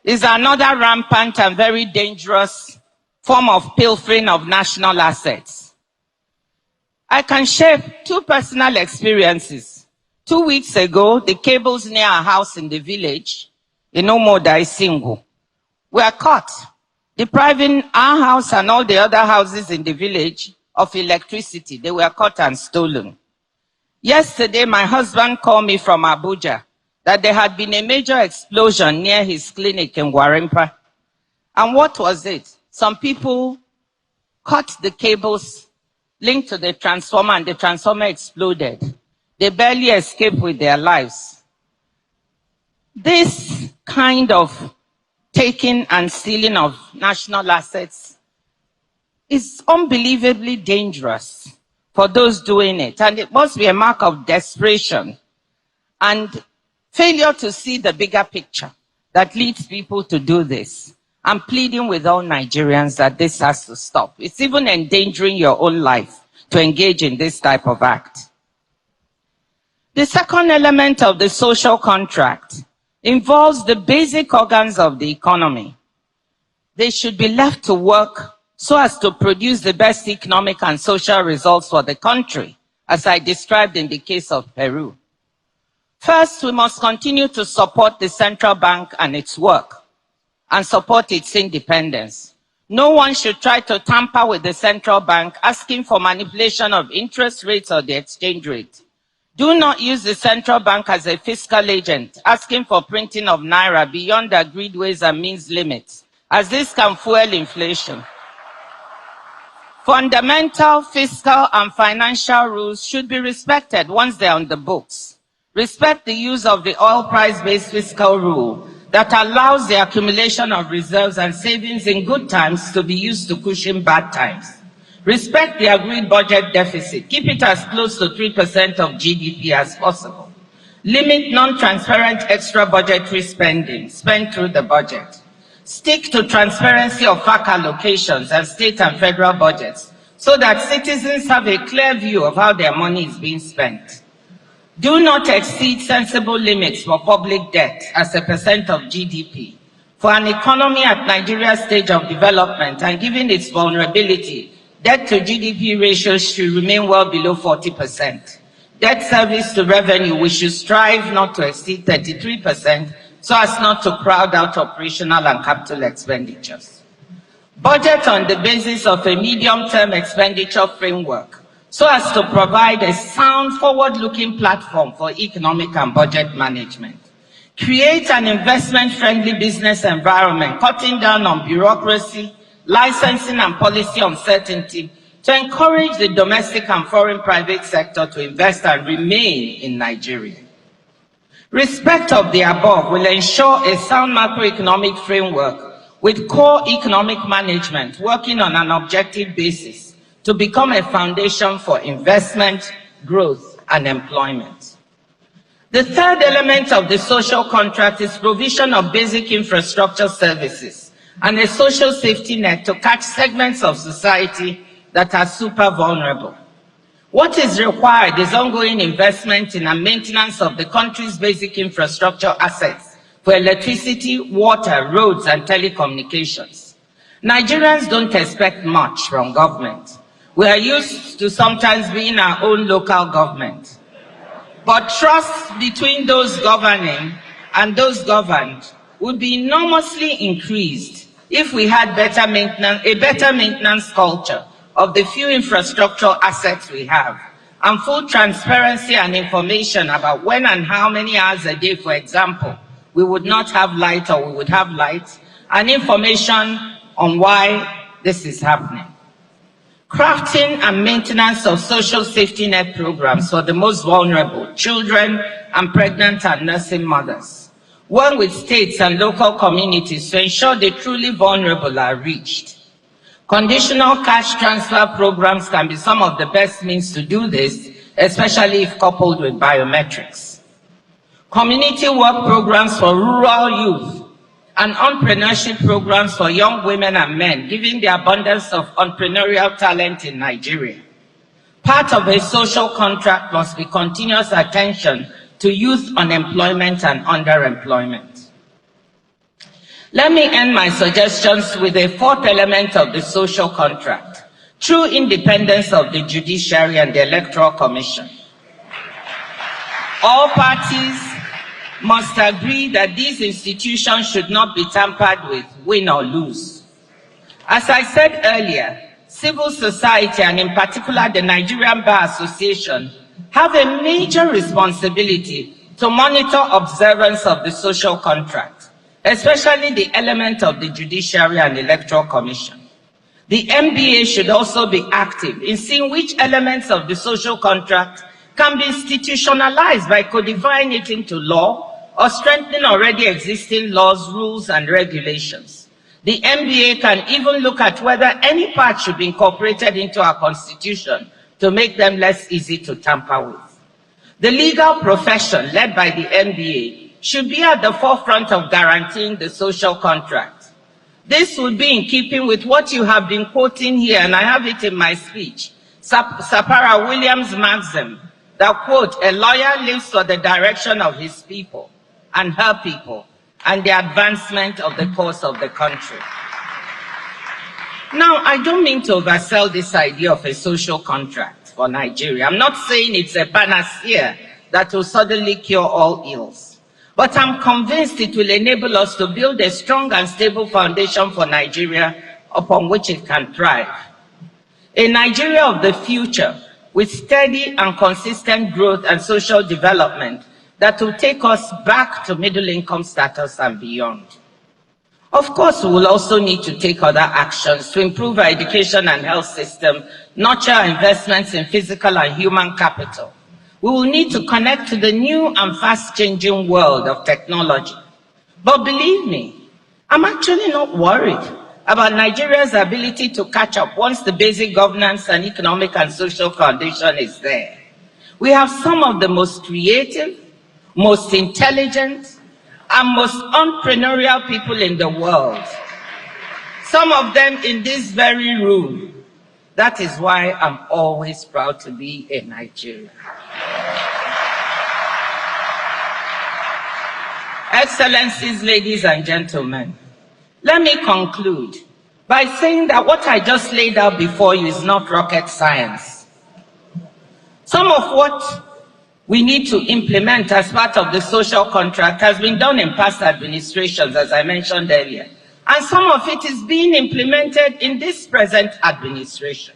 H: is another rampant and very dangerous form of pilfering of national assets. I can share two personal experiences. 2 weeks ago, the cables near our house in the village, in Omoda Isingu, were caught, depriving our house and all the other houses in the village of electricity. They were cut and stolen. Yesterday, my husband called me from Abuja that there had been a major explosion near his clinic in Gwarimpa. And what was it? Some people cut the cables linked to the transformer and the transformer exploded. They barely escaped with their lives. This kind of taking and stealing of national assets is unbelievably dangerous for those doing it. And it must be a mark of desperation and failure to see the bigger picture that leads people to do this. I'm pleading with all Nigerians that this has to stop. It's even endangering your own life to engage in this type of act. The second element of the social contract involves the basic organs of the economy. They should be left to work so as to produce the best economic and social results for the country, as I described in the case of Peru. First, we must continue to support the central bank and its work, and support its independence. No one should try to tamper with the central bank, asking for manipulation of interest rates or the exchange rate. Do not use the central bank as a fiscal agent, asking for printing of naira beyond the agreed ways and means limits, as this can fuel inflation. Fundamental fiscal and financial rules should be respected once they're on the books. Respect the use of the oil price-based fiscal rule that allows the accumulation of reserves and savings in good times to be used to cushion bad times. Respect the agreed budget deficit. Keep it as close to 3% of GDP as possible. Limit non-transparent extra budgetary spending. Spend through the budget. Stick to transparency of FAC allocations and state and federal budgets so that citizens have a clear view of how their money is being spent. Do not exceed sensible limits for public debt as a percent of GDP. For an economy at Nigeria's stage of development and given its vulnerability, debt to GDP ratios should remain well below 40%. Debt service to revenue, we should strive not to exceed 33% so as not to crowd out operational and capital expenditures. Budget on the basis of a medium-term expenditure framework so as to provide a sound, forward-looking platform for economic and budget management. Create an investment-friendly business environment, cutting down on bureaucracy, licensing and policy uncertainty to encourage the domestic and foreign private sector to invest and remain in Nigeria. Respect of the above will ensure a sound macroeconomic framework with core economic management working on an objective basis to become a foundation for investment, growth, and employment. The third element of the social contract is provision of basic infrastructure services and a social safety net to catch segments of society that are super vulnerable. What is required is ongoing investment in and maintenance of the country's basic infrastructure assets for electricity, water, roads, and telecommunications. Nigerians don't expect much from government. We are used to sometimes being our own local government. But trust between those governing and those governed would be enormously increased if we had a better maintenance culture of the few infrastructural assets we have, and full transparency and information about when and how many hours a day, for example, we would not have light or we would have light, and information on why this is happening. Crafting and maintenance of social safety net programs for the most vulnerable, children and pregnant and nursing mothers. Work with states and local communities to ensure the truly vulnerable are reached. Conditional cash transfer programs can be some of the best means to do this, especially if coupled with biometrics. Community work programs for rural youth and entrepreneurship programs for young women and men, given the abundance of entrepreneurial talent in Nigeria. Part of a social contract must be continuous attention to youth unemployment and underemployment. Let me end my suggestions with a fourth element of the social contract: true independence of the judiciary and the Electoral Commission. All parties must agree that these institutions should not be tampered with, win or lose. As I said earlier, civil society, and in particular the Nigerian Bar Association, have a major responsibility to monitor observance of the social contract, especially the element of the Judiciary and Electoral Commission. The NBA should also be active in seeing which elements of the social contract can be institutionalized by codifying it into law or strengthening already existing laws, rules, and regulations. The NBA can even look at whether any part should be incorporated into our Constitution to make them less easy to tamper with. The legal profession, led by the NBA, should be at the forefront of guaranteeing the social contract. This would be in keeping with what you have been quoting here, and I have it in my speech, Sapara Williams' maxim, that, quote, a lawyer lives for the direction of his people and her people and the advancement of the cause of the country. Now, I don't mean to oversell this idea of a social contract for Nigeria. I'm not saying it's a panacea that will suddenly cure all ills. But I'm convinced it will enable us to build a strong and stable foundation for Nigeria upon which it can thrive. A Nigeria of the future with steady and consistent growth and social development that will take us back to middle income status and beyond. Of course, we will also need to take other actions to improve our education and health system, nurture our investments in physical and human capital. We will need to connect to the new and fast-changing world of technology. But believe me, I'm actually not worried about Nigeria's ability to catch up once the basic governance and economic and social foundation is there. We have some of the most creative, most intelligent, and most entrepreneurial people in the world. Some of them in this very room. That is why I'm always proud to be a Nigerian. Excellencies, ladies and gentlemen, let me conclude by saying that what I just laid out before you is not rocket science. Some of what we need to implement as part of the social contract has been done in past administrations, as I mentioned earlier, and some of it is being implemented in this present administration.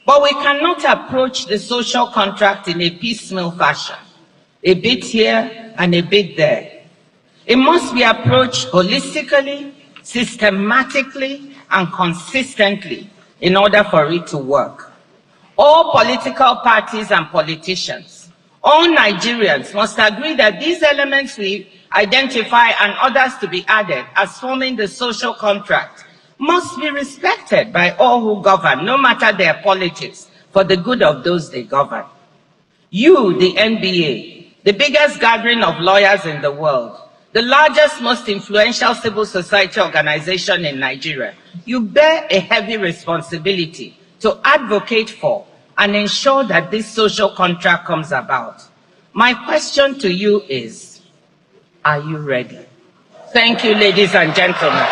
H: But we cannot approach the social contract in a piecemeal fashion, a bit here and a bit there. It must be approached holistically, systematically, and consistently in order for it to work. All political parties and politicians, all Nigerians must agree that these elements we identify and others to be added as forming the social contract must be respected by all who govern, no matter their politics, for the good of those they govern. You, the NBA, the biggest gathering of lawyers in the world, the largest, most influential civil society organization in Nigeria, you bear a heavy responsibility to advocate for and ensure that this social contract comes about. My question to you is, are you ready? Thank you, ladies and gentlemen.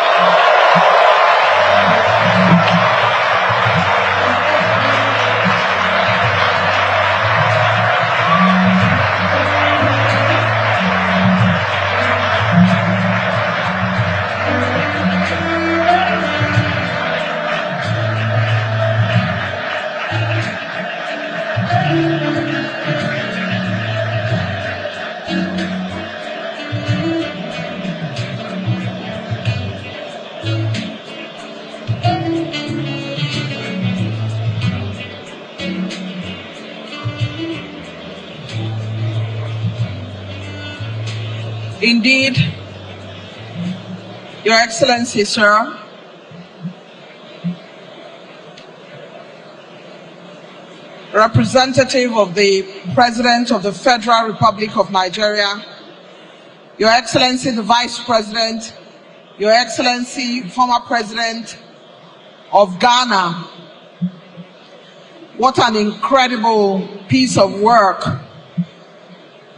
B: Indeed, Your Excellency, sir, representative of the President of the Federal Republic of Nigeria, Your Excellency, the Vice President, Your Excellency, former President of Ghana, what an incredible piece of work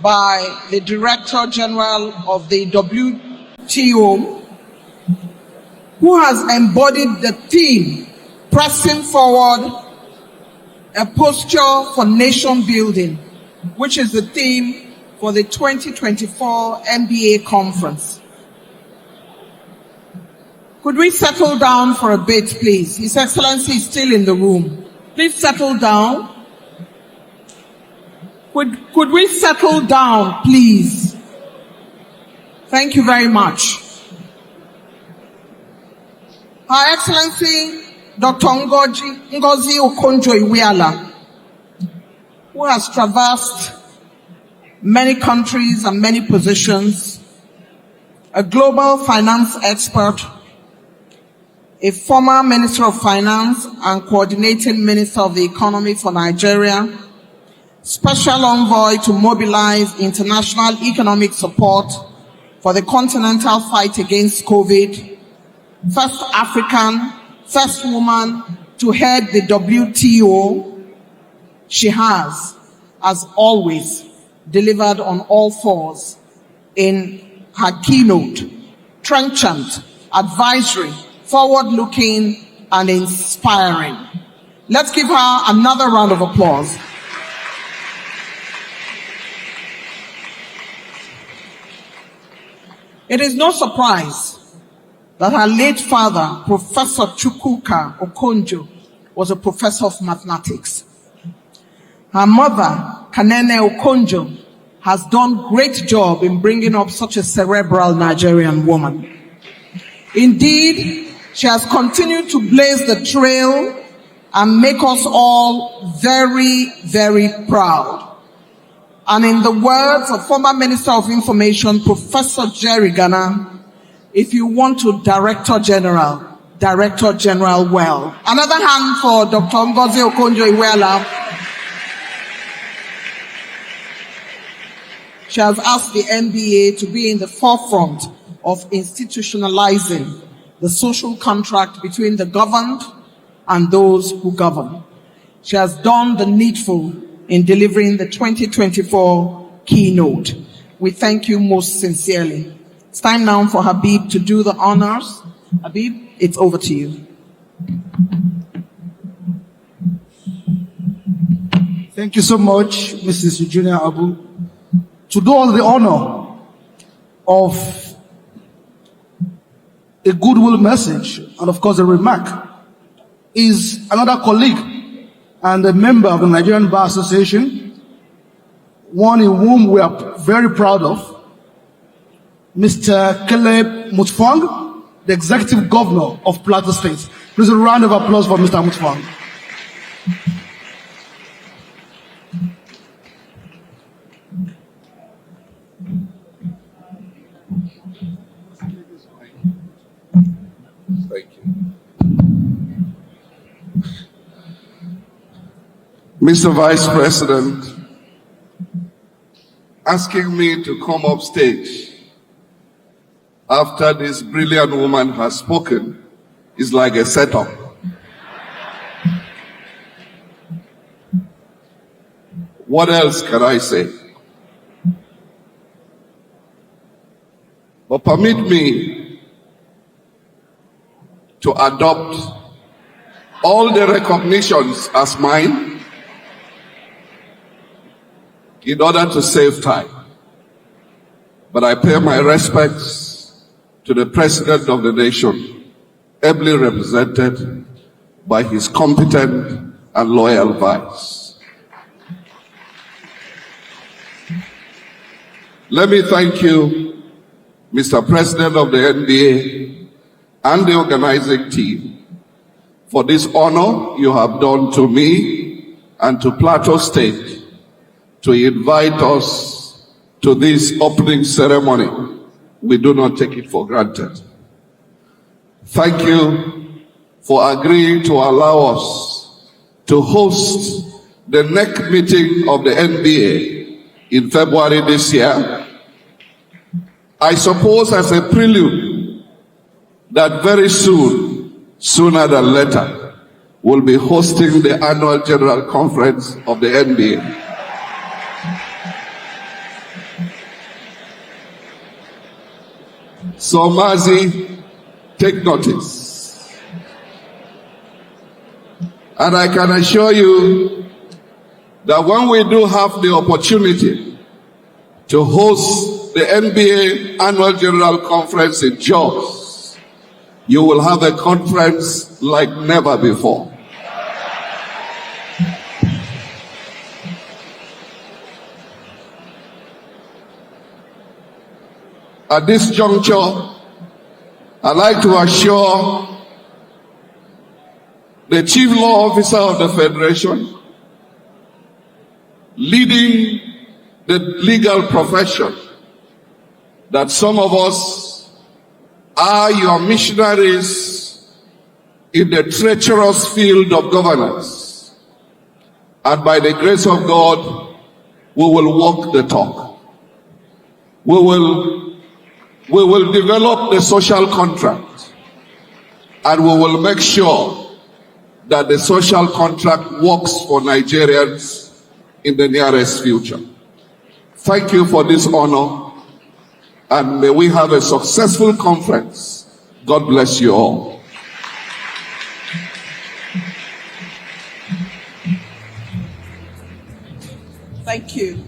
B: by the Director General of the WTO, who has embodied the theme, pressing forward a posture for nation building, which is the theme for the 2024 NBA conference. Could we settle down for a bit, please? His Excellency is still in the room. Please settle down. Could we settle down, please? Thank you very much. Her Excellency, Dr. Ngozi Okonjo-Iweala, who has traversed many countries and many positions, a global finance expert, a former Minister of Finance and Coordinating Minister of the Economy for Nigeria, Special Envoy to mobilize international economic support for the continental fight against COVID, first African, first woman to head the WTO. She has, as always, delivered on all fours in her keynote, trenchant, advisory, forward-looking, and inspiring. Let's give her another round of applause. It is no surprise that her late father, Professor Chukwuka Okonjo, was a professor of mathematics. Her mother, Kanene Okonjo, has done great job in bringing up such a cerebral Nigerian woman. Indeed, she has continued to blaze the trail and make us all very, very proud. And in the words of former Minister of Information, Professor Jerry Gana, if you want to Director General well. Another hand for Dr. Ngozi Okonjo-Iweala. She has asked the NBA to be in the forefront of institutionalizing the social contract between the governed and those who govern. She has done the needful in delivering the 2024 keynote. We thank you most sincerely. It's time now for Habib to do the honors. Habib, it's over to you.
C: Thank you so much, Mrs. Eugenia Abu. To do all the honor of a goodwill message, and of course a remark, is another colleague and a member of the Nigerian Bar Association, one in whom we are very proud of, Mr. Caleb Mutfwang, the Executive Governor of Plateau State. Please a round of applause for Mr. Mutfwang.
D: Thank you. Mr. Vice President, asking me to come up stage after this brilliant woman has spoken is like a setup. What else can I say? But permit me to adopt all the recognitions as mine in order to save time. But I pay my respects to the President of the nation, ably represented by his competent and loyal vice. Let me thank you, Mr. President of the NBA and the organizing team, for this honor you have done to me and to Plateau State to invite us to this opening ceremony. We do not take it for granted. Thank you for agreeing to allow us to host the next meeting of the NBA in February this year. I suppose as a prelude that very soon, sooner than later, we'll be hosting the annual General Conference of the NBA. So Mazi, take notice. And I can assure you that when we do have the opportunity to host the NBA Annual General Conference in Jos, you will have a conference like never before. At this juncture, I'd like to assure the Chief Law Officer of the Federation, leading the legal profession, that some of us are your missionaries in the treacherous field of governance. And by the grace of God, we will walk the talk. We will develop the social contract, and we will make sure that the social contract works for Nigerians in the nearest future. Thank you for this honor, and may we have a successful conference. God bless you all.
B: Thank you.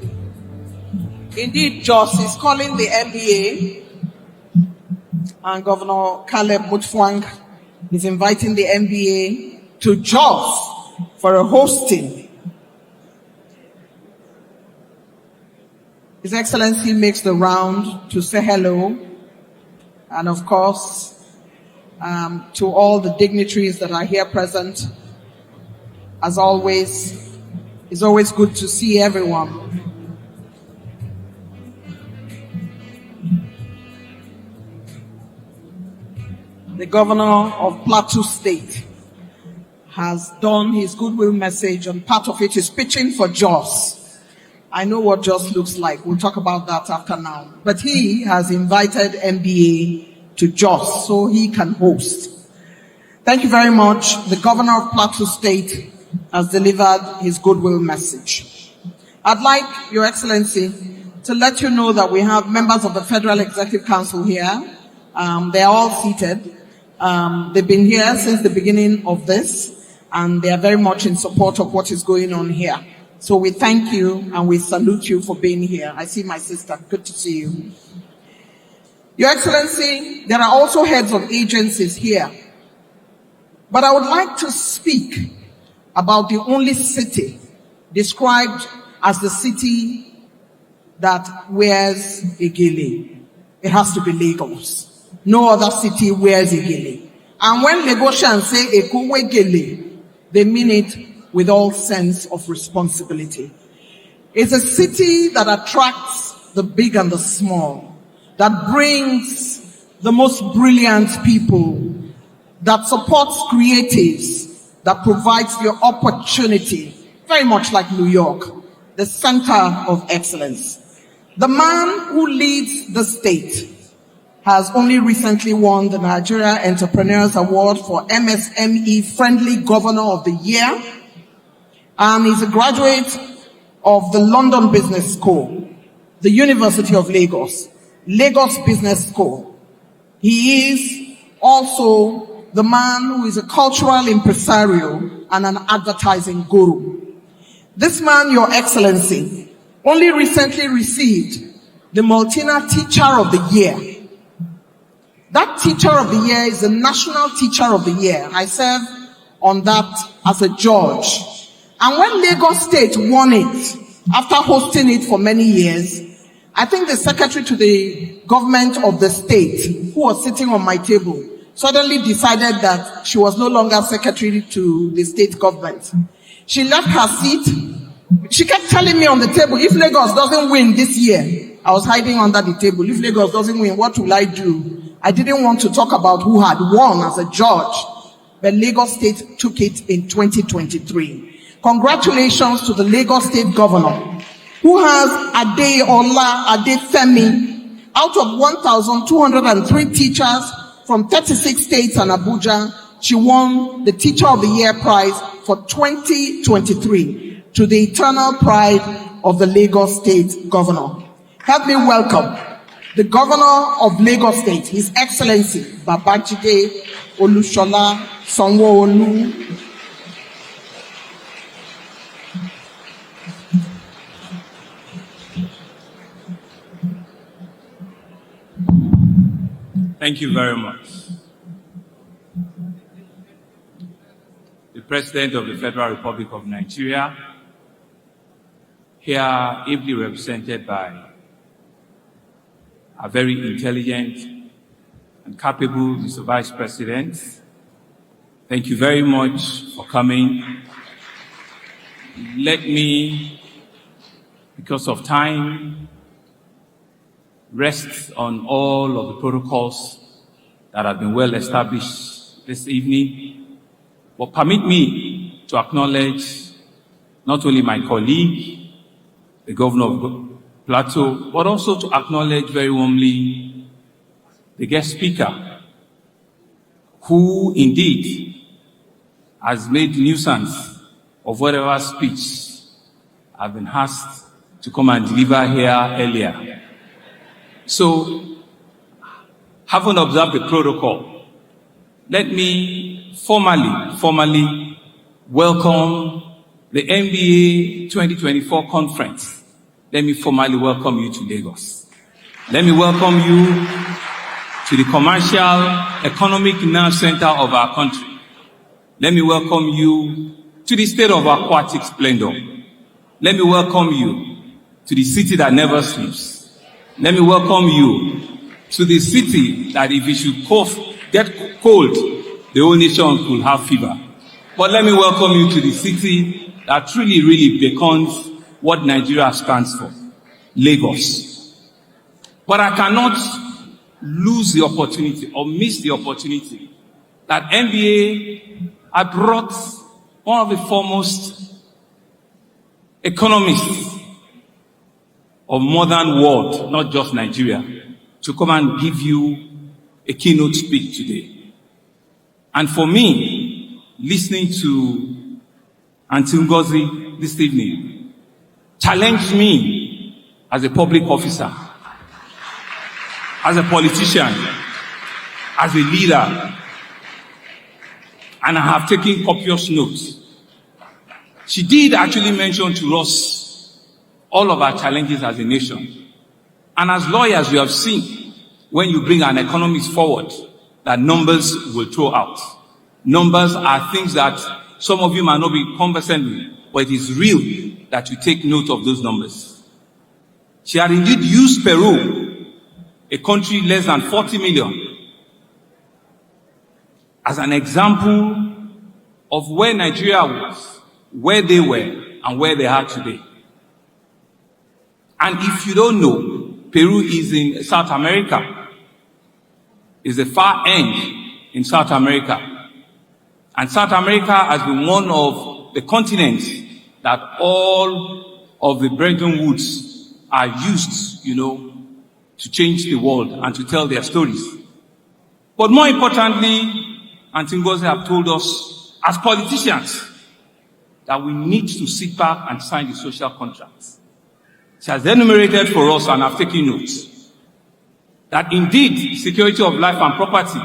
B: Indeed, Jos is calling the NBA, and Governor Caleb Mutfwang is inviting the NBA to Jos for a hosting. His Excellency makes the round to say hello, and of course, to all the dignitaries that are here present. As always, it's always good to see everyone. The governor of Plateau State has done his goodwill message, and part of it is pitching for Jos. I know what Jos looks like. We'll talk about that after now. But he has invited MBA to Jos so he can host. Thank you very much. The governor of Plateau State has delivered his goodwill message. I'd like, Your Excellency, to let you know that we have members of the Federal Executive Council here. They're all seated. They've been here since the beginning of this, and they are very much in support of what is going on here. So we thank you and we salute you for being here. I see my sister. Good to see you. Your Excellency, there are also heads of agencies here. But I would like to speak about the only city described as the city that wears a gele. It has to be Lagos. No other city wears a gele. And when Lagosians say Ekowe gele, they mean it with all sense of responsibility. It's a city that attracts the big and the small, that brings the most brilliant people, that supports creatives, that provides the opportunity, very much like New York, the center of excellence. The man who leads the state has only recently won the Nigeria Entrepreneurs Award for MSME Friendly Governor of the Year, and he's a graduate of the London Business School, the University of Lagos, Lagos Business School. He is also the man who is a cultural impresario and an advertising guru. This man, Your Excellency, only recently received the Maltina Teacher of the Year. That Teacher of the Year is the National Teacher of the Year. I serve on that as a judge. And when Lagos State won it, after hosting it for many years, I think the secretary to the government of the state, who was sitting on my table, suddenly decided that she was no longer secretary to the state government. She left her seat. She kept telling me on the table, if Lagos doesn't win this year, I was hiding under the table. If Lagos doesn't win, what will I do? I didn't want to talk about who had won as a judge, but Lagos State took it in 2023. Congratulations to the Lagos State Governor, who has Adeola Adefemi. Out of 1,203 teachers from 36 states and Abuja, she won the Teacher of the Year prize for 2023 to the eternal pride of the Lagos State Governor. Help me welcome the Governor of Lagos State, His Excellency Babajide Olushola Sanwo-Olu.
I: Thank you very much. President of the Federal Republic of Nigeria, here ably represented by a very intelligent and capable Mr. Vice President. Thank you very much for coming. Let me, because of time, rest on all of the protocols that have been well established this evening. But permit me to acknowledge not only my colleague, the Governor of Plateau, but also to acknowledge very warmly the guest speaker, who indeed has made nuisance of whatever speech I've been asked to come and deliver here earlier. So, having observed the protocol, let me formally welcome the NBA 2024 conference. Let me formally welcome you to Lagos. Let me welcome you to the commercial, economic nerve center of our country. Let me welcome you to the state of aquatic splendor. Let me welcome you to the city that never sleeps. Let me welcome you to the city that if it should get cold, the whole nation could have fever. But let me welcome you to the city that truly, really beckons what Nigeria stands for, Lagos. But I cannot lose the opportunity or miss the opportunity that NBA had brought one of the foremost economists of modern world, not just Nigeria, to come and give you a keynote speech today. And for me, listening to Aunty Ngozi this evening challenged me as a public officer, as a politician, as a leader, and I have taken copious notes. She did actually mention to us all of our challenges as a nation. And as lawyers, you have seen when you bring an economist forward that numbers will throw out. Numbers are things that some of you might not be conversant with, but it is real that you take note of those numbers. She had indeed used Peru, a country less than 40 million, as an example of where Nigeria was, where they were, and where they are today. And if you don't know, Peru is in South America. It's the far end in South America. And South America has been one of the continents that all of the Brethren Woods are used, to change the world and to tell their stories. But more importantly, Aunty Ngozi have told us, as politicians, that we need to sit back and sign the social contracts. She has enumerated for us, and I've taken notes, that indeed security of life and property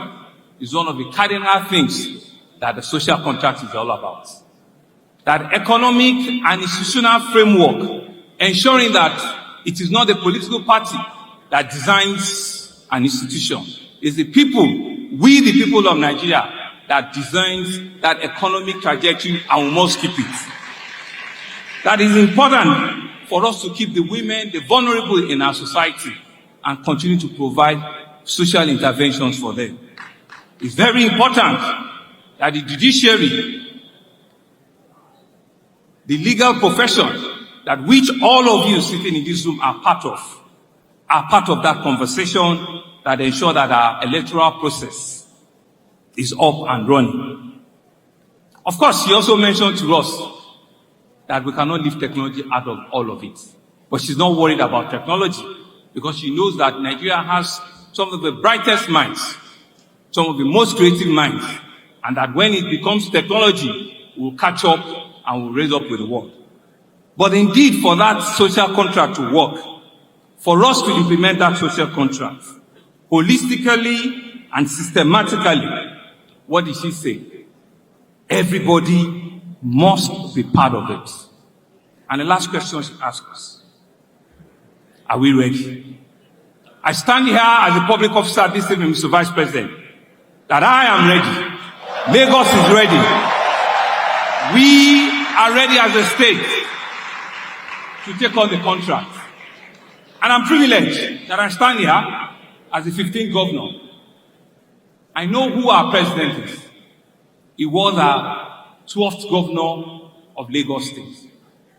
I: is one of the cardinal things that the social contract is all about. That economic and institutional framework, ensuring that it is not the political party that designs an institution. It's the people, we the people of Nigeria, that designs that economic trajectory, and we must keep it. That is important for us to keep the women, the vulnerable in our society, and continue to provide social interventions for them. It's very important that the judiciary, the legal profession, that which all of you sitting in this room are part of that conversation that ensure that our electoral process is up and running. Of course, she also mentioned to us that we cannot leave technology out of all of it. But she's not worried about technology because she knows that Nigeria has some of the brightest minds, some of the most creative minds, and that when it becomes technology, we'll catch up and we'll raise up with the world. But indeed, for that social contract to work, for us to implement that social contract, holistically and systematically, what did she say? Everybody must be part of it. And the last question she asked us, are we ready? I stand here as a public officer this evening, Mr. Vice President, that I am ready. Lagos is ready. We are ready as a state to take on the contract. And I'm privileged that I stand here as the 15th governor. I know who our president is. He was our 12th governor of Lagos State.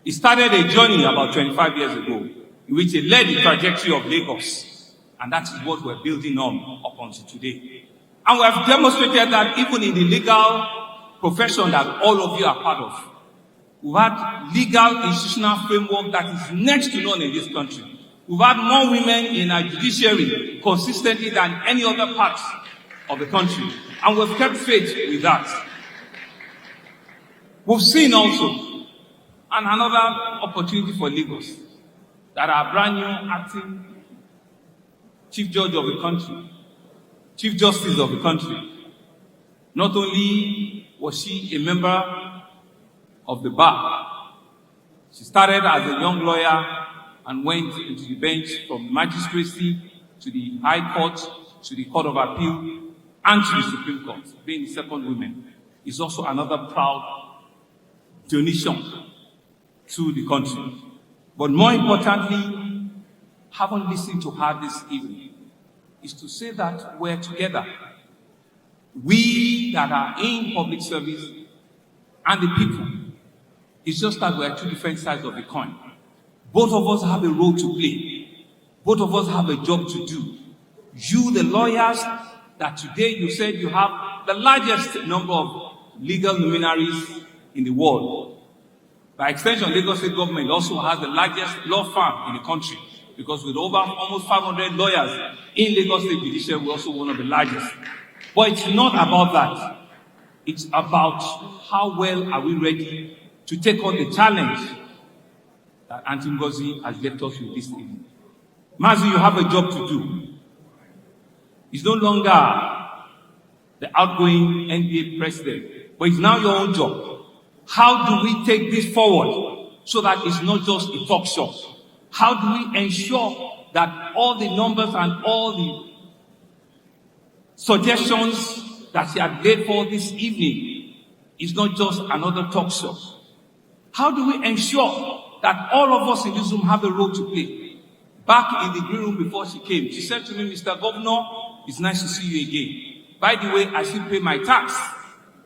I: He started a journey about 25 years ago in which he led the trajectory of Lagos. And that is what we're building on up until today. And we have demonstrated that even in the legal profession that all of you are part of, we've had legal institutional framework that is next to none in this country. We've had more women in our judiciary consistently than any other part of the country. And we've kept faith with that. We've seen also, and another opportunity for Lagos, that our brand new acting Chief Judge of the country, Chief Justice of the country, not only was she a member of the bar, she started as a young lawyer and went into the bench from magistracy to the High Court, to the Court of Appeal, and to the Supreme Court, being the second woman, is also another proud donation to the country. But more importantly, having listened to her this evening, is to say that we're together. We that are in public service and the people. It's just that we're two different sides of the coin. Both of us have a role to play. Both of us have a job to do. You, the lawyers, that today you said you have the largest number of legal luminaries in the world. By extension, Lagos State government also has the largest law firm in the country, because with over almost 500 lawyers in Lagos State Judiciary, we're also one of the largest. But it's not about that. It's about how well are we ready to take on the challenge that Aunty Ngozi has left us with this evening. Mazi, you have a job to do. It's no longer the outgoing NBA president, but it's now your own job. How do we take this forward so that it's not just a talk show? How do we ensure that all the numbers and all the suggestions that she had laid for this evening is not just another talk show? How do we ensure that all of us in this room have a role to play? Back in the green room before she came, she said to me, Mr. Governor, it's nice to see you again. By the way, I still pay my tax.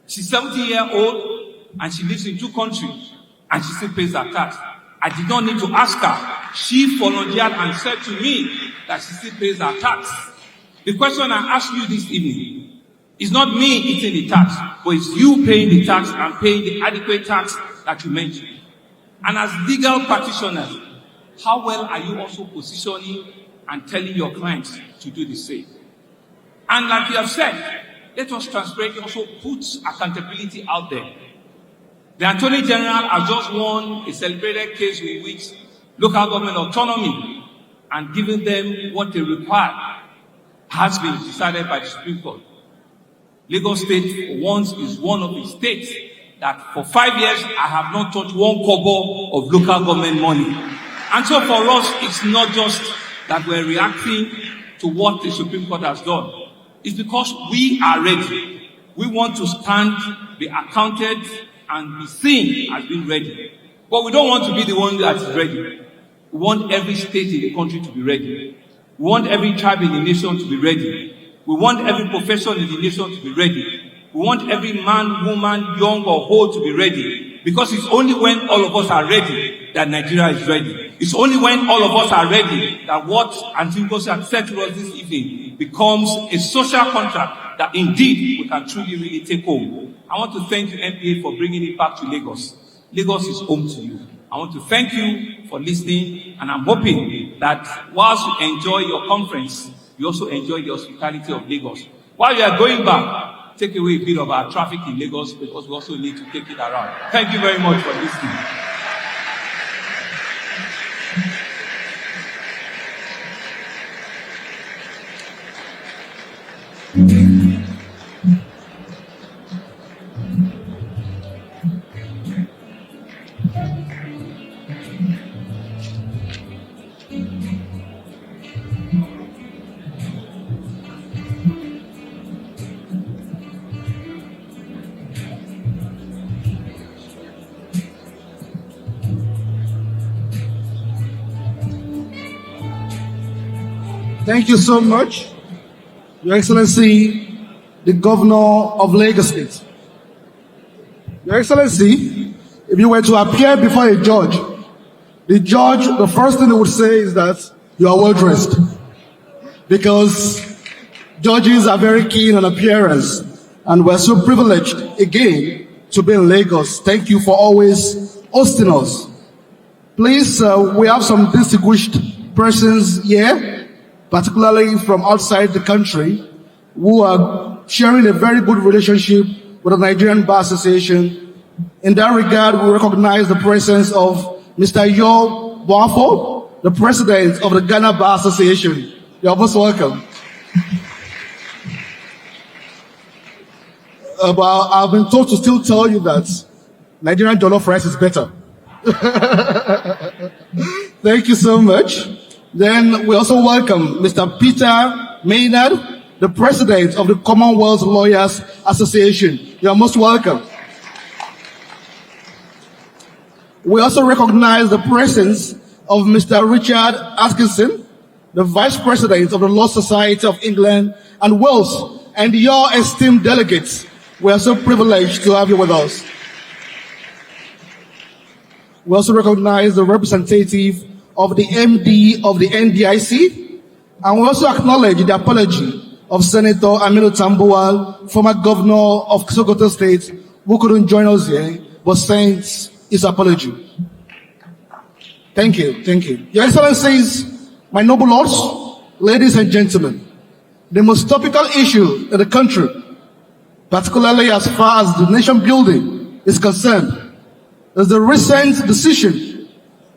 I: She's 70-year-old and she lives in 2 countries and she still pays her tax. I did not need to ask her. She volunteered and said to me that she still pays her tax. The question I ask you this evening is not me eating the tax, but it's you paying the tax and paying the adequate tax that you mentioned. And as legal practitioners, how well are you also positioning and telling your clients to do the same? And like you have said, let us transparently also put accountability out there. The Attorney General has just won a celebrated case in which local government autonomy and giving them what they require has been decided by the Supreme Court. Lagos State once is one of the states that for 5 years I have not touched 1 kobo of local government money. And so for us, it's not just that we're reacting to what the Supreme Court has done. It's because we are ready. We want to stand, be accounted, and be seen as being ready. But we don't want to be the one that is ready. We want every state in the country to be ready. We want every tribe in the nation to be ready. We want every profession in the nation to be ready. We want every man, woman, young or old to be ready. Because it's only when all of us are ready that Nigeria is ready. It's only when all of us are ready that what Aunty Ngozi has said to us this evening becomes a social contract that indeed we can truly really take home. I want to thank you, MPA, for bringing it back to Lagos. Lagos is home to you. I want to thank you for listening, and I'm hoping that whilst you enjoy your conference, you also enjoy the hospitality of Lagos. While you are going back, take away a bit of our traffic in Lagos, because we also need to take it around. Thank you very much for listening.
C: Thank you so much, Your Excellency, the Governor of Lagos State. Your Excellency, if you were to appear before a judge, the first thing he would say is that you are well dressed. Because judges are very keen on appearance, and we're so privileged again to be in Lagos. Thank you for always hosting us. Please, we have some distinguished persons here, particularly from outside the country, who are sharing a very good relationship with the Nigerian Bar Association. In that regard, we recognize the presence of Mr. Yo Boafo, the president of the Ghana Bar Association. You're most welcome. But I've been told to still tell you that Nigerian jollof rice is better. Thank you so much. Then we also welcome Mr. Peter Maynard, the president of the Commonwealth Lawyers Association. You are most welcome. We also recognize the presence of Mr. Richard Atkinson, the vice president of the Law Society of England and Wales, and your esteemed delegates. We are so privileged to have you with us. We also recognize the representative of the MD of the NDIC, and we also acknowledge the apology of Senator Aminu Tambuwal, former governor of Sokoto State, who couldn't join us here, but sent his apology. Thank you, thank you. Your Excellencies, my noble lords, ladies and gentlemen, the most topical issue in the country, particularly as far as the nation building is concerned, is the recent decision,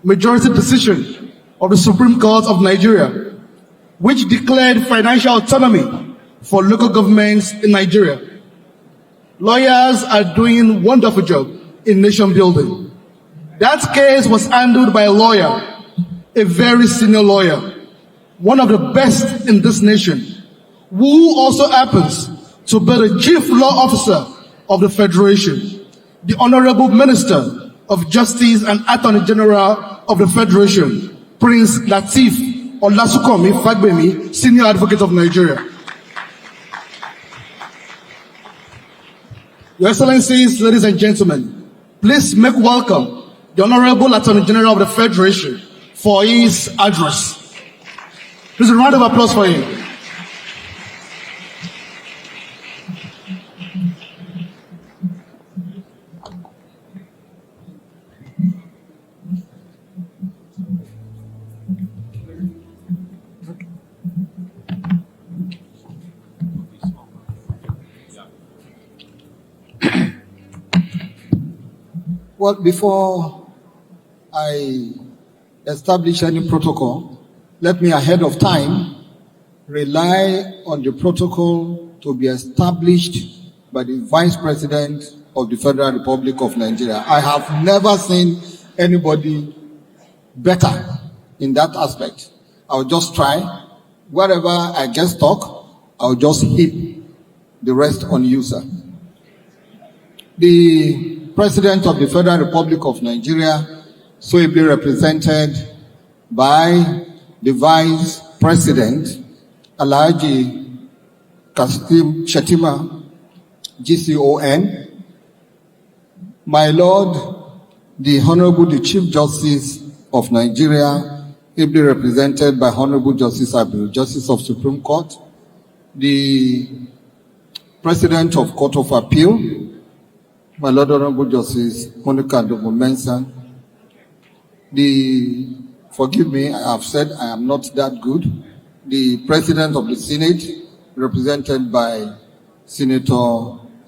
C: majority decision of the Supreme Court of Nigeria, which declared financial autonomy for local governments in Nigeria. Lawyers are doing a wonderful job in nation building. That case was handled by a lawyer, a very senior lawyer, one of the best in this nation, who also happens to be the chief law officer of the Federation, the Honorable Minister of Justice and Attorney General of the Federation, Prince Lateef Olasukomi Fagbemi, Senior Advocate of Nigeria. Your Excellencies, ladies and gentlemen, please make welcome the Honorable Attorney General of the Federation for his address. Please a round of applause for him.
J: Well, before I establish any protocol, let me ahead of time rely on the protocol to be established by the Vice President of the Federal Republic of Nigeria. I have never seen anybody better in that aspect. I'll just try. Wherever I get stuck, I'll just hit the rest on you, sir. The President of the Federal Republic of Nigeria, so ably represented by the Vice President, Alhaji Kassim Shettima, GCON, my Lord, the Honorable the Chief Justice of Nigeria, ably represented by Honorable Justice Abiru, Justice of Supreme Court, the President of Court of Appeal, my Lord Honorable Justice Monica Ndogo-Mensah, forgive me, I have said I am not that good, the President of the Senate, represented by Senator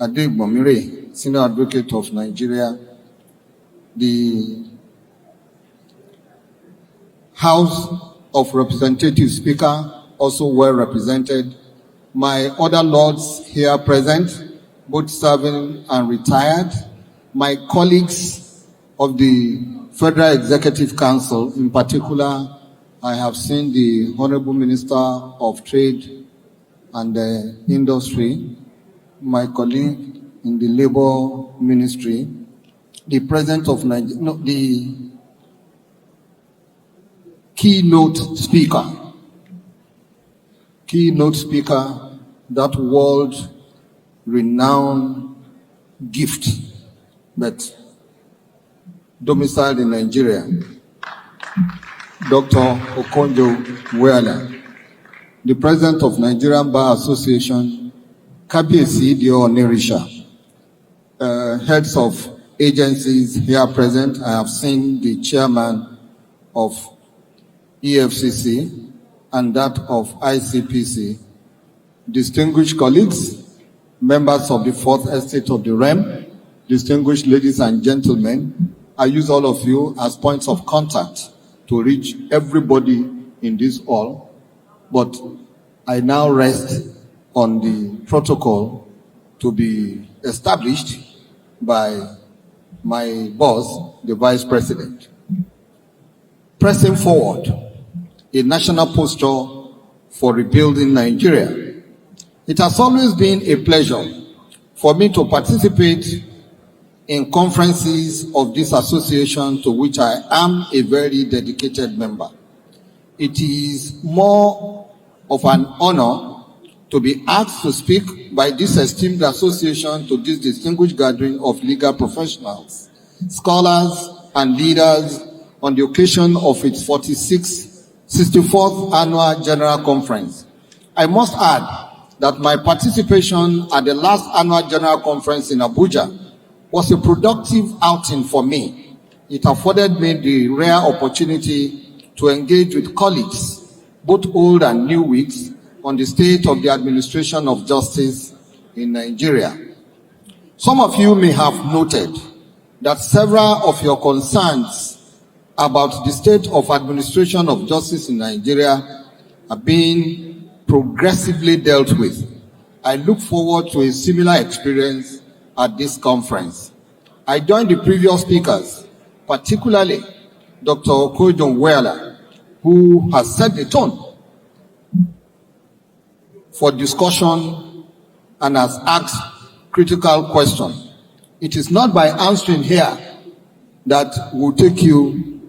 J: Adegbomire, Senior Advocate of Nigeria, the House of Representatives Speaker, also well represented, my other lords here present, both serving and retired, my colleagues of the Federal Executive Council, in particular, I have seen the Honorable Minister of Trade and Industry, my colleague in the Labor Ministry, the President of Nigeria, the Keynote Speaker, keynote speaker, that world-renowned gift, but domiciled in Nigeria, Dr. Okonjo-Iweala, the President of Nigerian Bar Association, Kabiyesi Dio Onirisha, heads of agencies here present. I have seen the chairman of EFCC and that of ICPC, distinguished colleagues, members of the Fourth Estate of the Realm, distinguished ladies and gentlemen. I use all of you as points of contact to reach everybody in this hall, but I now rest on the protocol to be established by my boss, the Vice President. Pressing forward, a national posture for rebuilding Nigeria. It has always been a pleasure for me to participate in conferences of this association, to which I am a very dedicated member. It is more of an honor to be asked to speak by this esteemed association to this distinguished gathering of legal professionals, scholars, and leaders on the occasion of its 64th Annual General Conference. I must add that my participation at the last Annual General Conference in Abuja was a productive outing for me. It afforded me the rare opportunity to engage with colleagues, both old and new wigs, on the state of the administration of justice in Nigeria. Some of you may have noted that several of your concerns about the state of administration of justice in Nigeria are being progressively dealt with. I look forward to a similar experience at this conference. I join the previous speakers, particularly Dr. Okonjo-Iweala, who has set the tone for discussion and has asked critical questions. It is not by answering here that will take you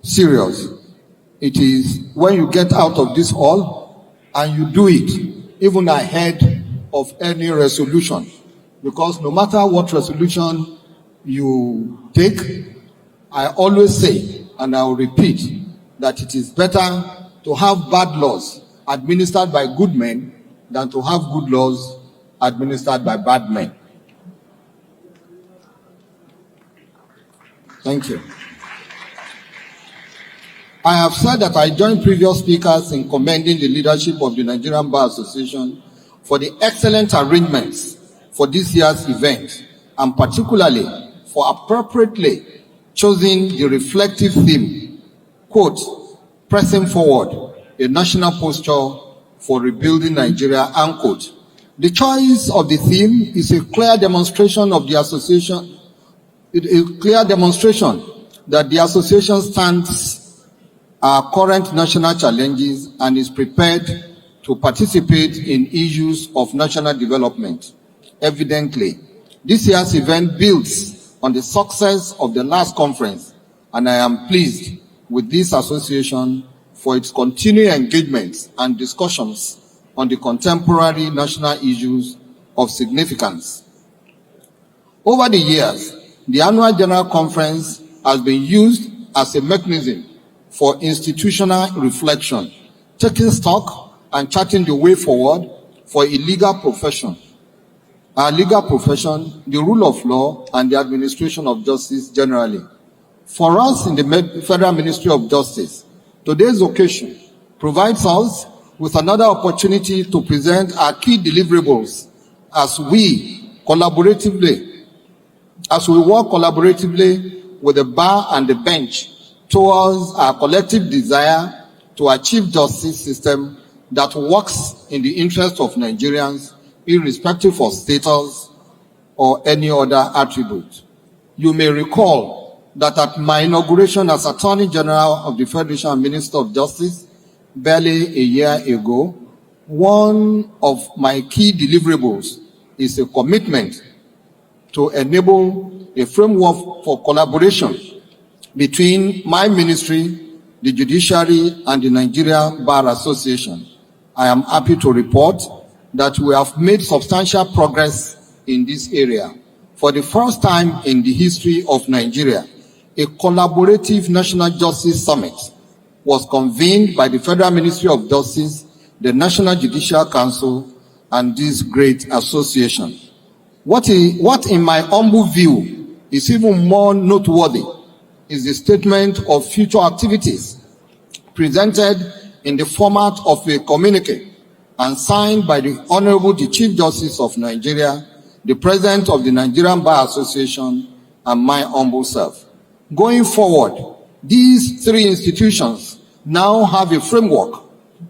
J: serious. It is when you get out of this hall and you do it, even ahead of any resolution. Because no matter what resolution you take, I always say, and I will repeat, that it is better to have bad laws administered by good men than to have good laws administered by bad men. Thank you. I have said that I join previous speakers in commending the leadership of the Nigerian Bar Association for the excellent arrangements for this year's event, and particularly for appropriately choosing the reflective theme, quote, pressing forward, a national posture for rebuilding Nigeria, unquote. The choice of the theme is a clear demonstration of the association, that the association stands our current national challenges and is prepared to participate in issues of national development. Evidently, this year's event builds on the success of the last conference, and I am pleased with this association for its continuing engagements and discussions on the contemporary national issues of significance. Over the years, the Annual General Conference has been used as a mechanism for institutional reflection, taking stock and charting the way forward for a legal profession. Our legal profession, the rule of law, and the administration of justice generally. For us in the Federal Ministry of Justice, today's occasion provides us with another opportunity to present our key deliverables as we work collaboratively with the bar and the bench towards our collective desire to achieve justice system that works in the interest of Nigerians, irrespective of status or any other attribute. You may recall that at my inauguration as Attorney General of the Federation and Minister of Justice, barely a year ago, one of my key deliverables is a commitment to enable a framework for collaboration between my ministry, the judiciary, and the Nigeria Bar Association. I am happy to report that we have made substantial progress in this area. For the first time in the history of Nigeria, a collaborative National Justice Summit was convened by the Federal Ministry of Justice, the National Judicial Council, and this great association. What in my humble view is even more noteworthy is the statement of future activities presented in the format of a communique and signed by the Honorable the Chief Justice of Nigeria, the President of the Nigerian Bar Association, and my humble self. Going forward, these three institutions now have a framework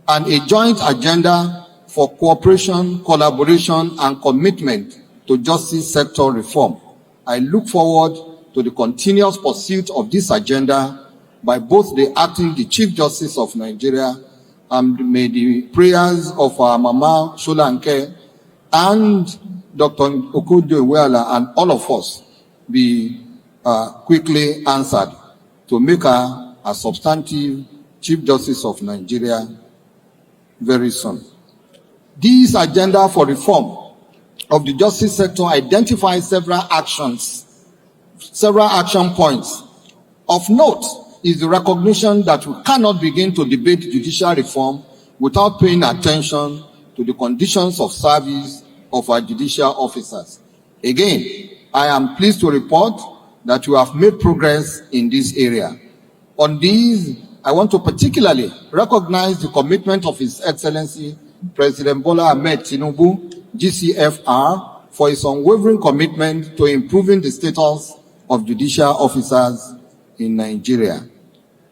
J: and a joint agenda for cooperation, collaboration, and commitment to justice sector reform. I look forward to the continuous pursuit of this agenda by both the acting the Chief Justice of Nigeria, and may the prayers of our Mama Sholanke and Dr. Okojo-Iweala and all of us be quickly answered to make her a substantive Chief Justice of Nigeria very soon. This agenda for reform of the justice sector identifies several action points. Of note is the recognition that we cannot begin to debate judicial reform without paying attention to the conditions of service of our judicial officers. Again, I am pleased to report that we have made progress in this area. On these, I want to particularly recognize the commitment of His Excellency President Bola Ahmed Tinubu, GCFR, for his unwavering commitment to improving the status of judicial officers in Nigeria.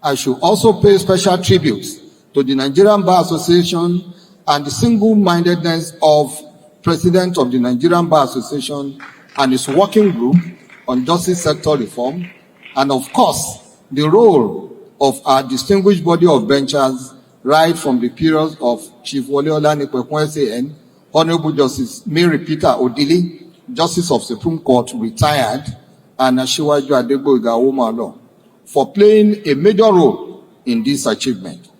J: I should also pay special tribute to the Nigerian Bar Association and the single-mindedness of President of the Nigerian Bar Association and his working group on justice sector reform, and of course, the role of our distinguished body of benchers right from the period of Chief Wole Olanipekun, Honorable Justice Mary Peter Odili, Justice of Supreme Court, retired, and Asiwaju Adegboyega Omalo, for playing a major role in this achievement.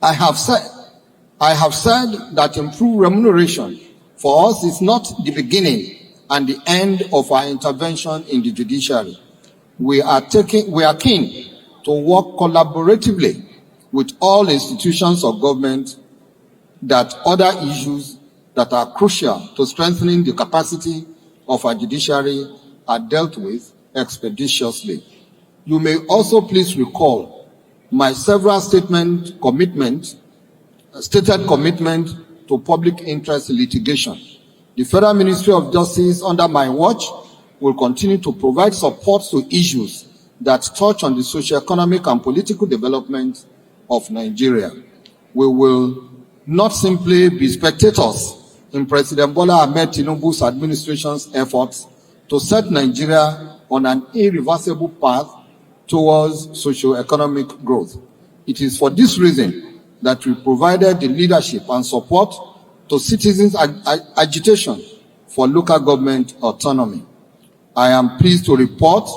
J: I have said that improved remuneration for us is not the beginning and the end of our intervention in the judiciary. We are keen to work collaboratively with all institutions of government that other issues that are crucial to strengthening the capacity of our judiciary are dealt with expeditiously. You may also please recall my several stated commitment to public interest litigation. The Federal Ministry of Justice under my watch will continue to provide support to issues that touch on the socio-economic and political development of Nigeria. We will not simply be spectators in President Bola Ahmed Tinubu's administration's efforts to set Nigeria on an irreversible path towards socio-economic growth. It is for this reason that we provided the leadership and support to citizens' agitation for local government autonomy. I am pleased to report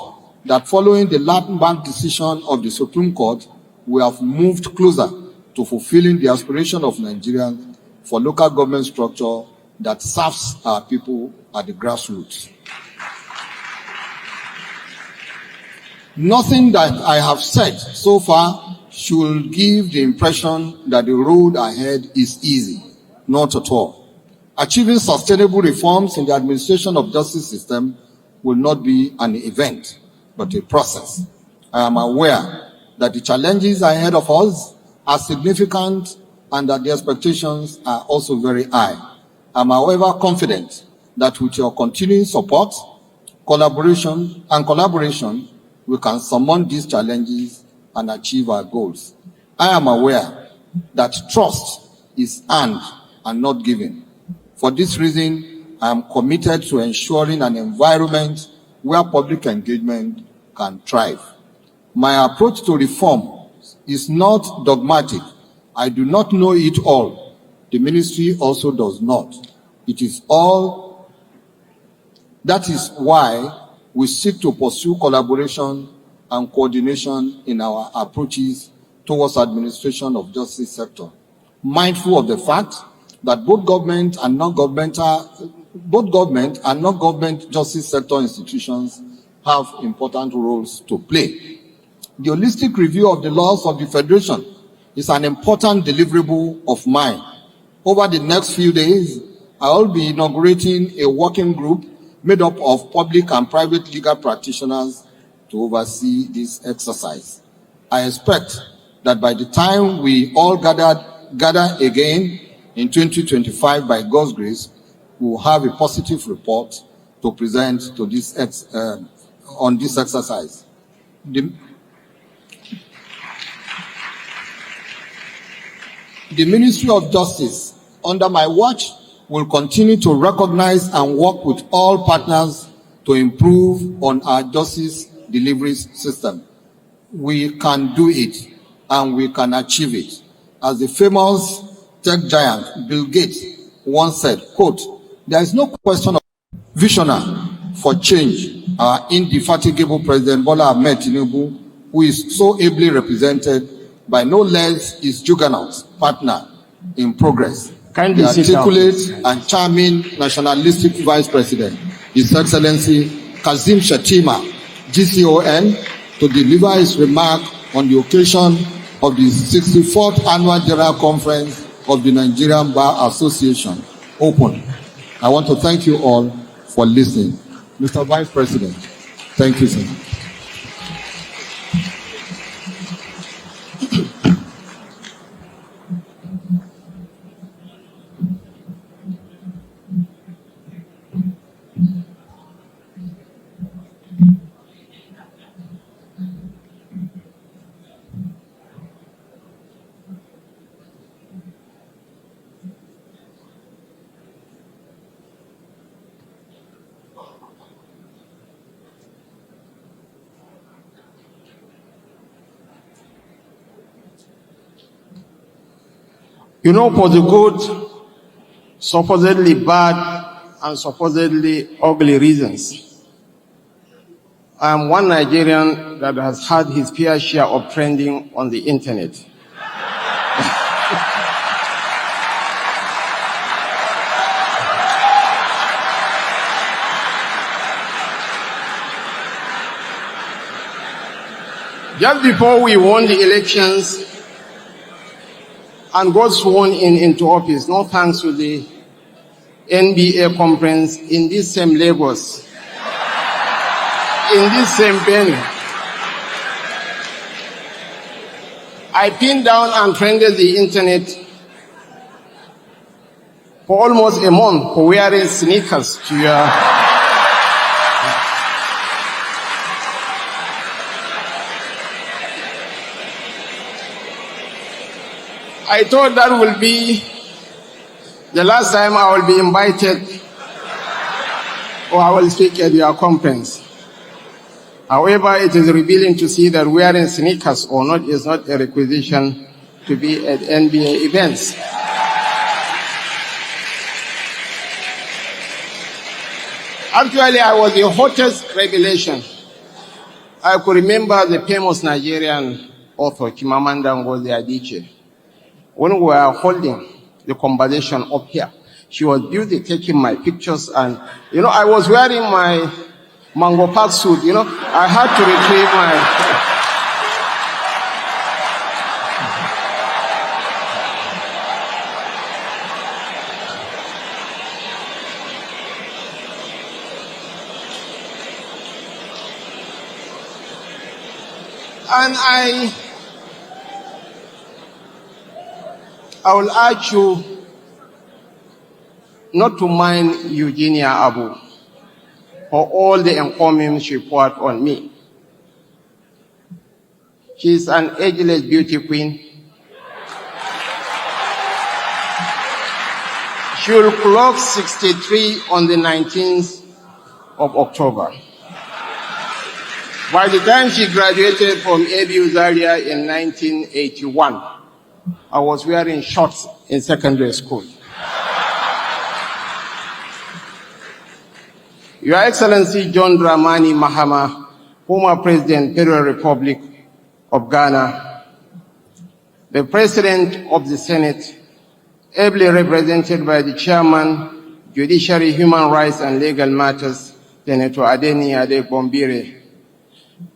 J: that following the landmark decision of the Supreme Court, we have moved closer to fulfilling the aspiration of Nigerians for local government structure that serves our people at the grassroots. Nothing that I have said so far should give the impression that the road ahead is easy. Not at all. Achieving sustainable reforms in the administration of justice system will not be an event, but a process. I am aware that the challenges ahead of us are significant and that the expectations are also very high. I am, however, confident that with your continuing support, collaboration, we can surmount these challenges and achieve our goals. I am aware that trust is earned and not given. For this reason, I am committed to ensuring an environment where public engagement can thrive. My approach to reform is not dogmatic. I do not know it all. The ministry also does not. It is all. That is why we seek to pursue collaboration and coordination in our approaches towards administration of justice sector. mindful of the fact that both government and non-government justice sector institutions have important roles to play. The holistic review of the laws of the Federation is an important deliverable of mine. Over the next few days, I will be inaugurating a working group made up of public and private legal practitioners to oversee this exercise. I expect that by the time we all gather again in 2025, by God's grace, we will have a positive report to present to this on this exercise. The Ministry of Justice, under my watch, will continue to recognize and work with all partners to improve on our justice delivery system. We can do it, and we can achieve it. As the famous tech giant Bill Gates once said, quote, "There is no question of visionary for change. Our indefatigable President Bola Ahmed Tinubu, who is so ably represented by no less his juggernaut partner in progress, the articulate and charming nationalistic Vice President, His Excellency Kazim Shettima, GCON, to deliver his remark on the occasion of the 64th Annual General Conference of the Nigerian Bar Association open. I want to thank you all for listening. Mr. Vice President, thank you, sir.
K: You know, for the good, supposedly bad, and supposedly ugly reasons, I am one Nigerian that has had his fair share of trending on the internet. Just before we won the elections and got sworn into office, no thanks to the NBA conference in this same Lagos, in this same venue, I pinned down and trended the internet for almost a month for wearing sneakers to your... I thought that will be the last time I will be invited or I will speak at your conference. However, it is revealing to see that wearing sneakers or not is not a requisition to be at NBA events. Actually, I was the hottest revelation. I could remember the famous Nigerian author, Chimamanda Ngozi Adichie. When we were holding the conversation up here, she was busy taking my pictures, and, you know, I was wearing my Mango Park suit, you know, I had to retrieve my... And I will urge you not to mind Eugenia Abu for all the encomiums she poured on me. She is an ageless beauty queen. She will clock 63 on the 19th of October. By the time she graduated from ABU Zaria in 1981, I was wearing shorts in secondary school. Your Excellency John Dramani Mahama, former President, Federal Republic of Ghana, the President of the Senate, ably represented by the Chairman, Judiciary, Human Rights and Legal Matters, Senator Adeni Adebombire.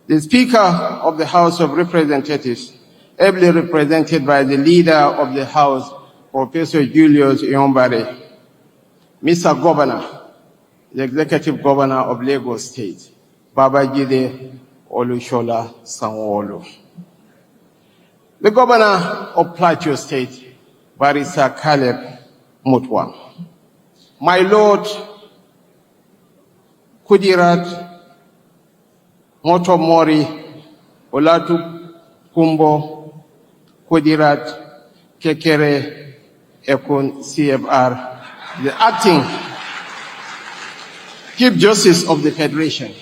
K: The Speaker of the House of Representatives, ably represented by the Leader of the House, Professor Julius Iombare. Mr. Governor, the Executive Governor of Lagos State, Babajide Olushola Sanwo-Olu. The Governor of Plateau State, Barrister Caleb Mutwa. My Lord Kudirat Motomori Olatu Kumbo Kudirat Kekere Ekun CFR, the acting Chief Justice of the Federation,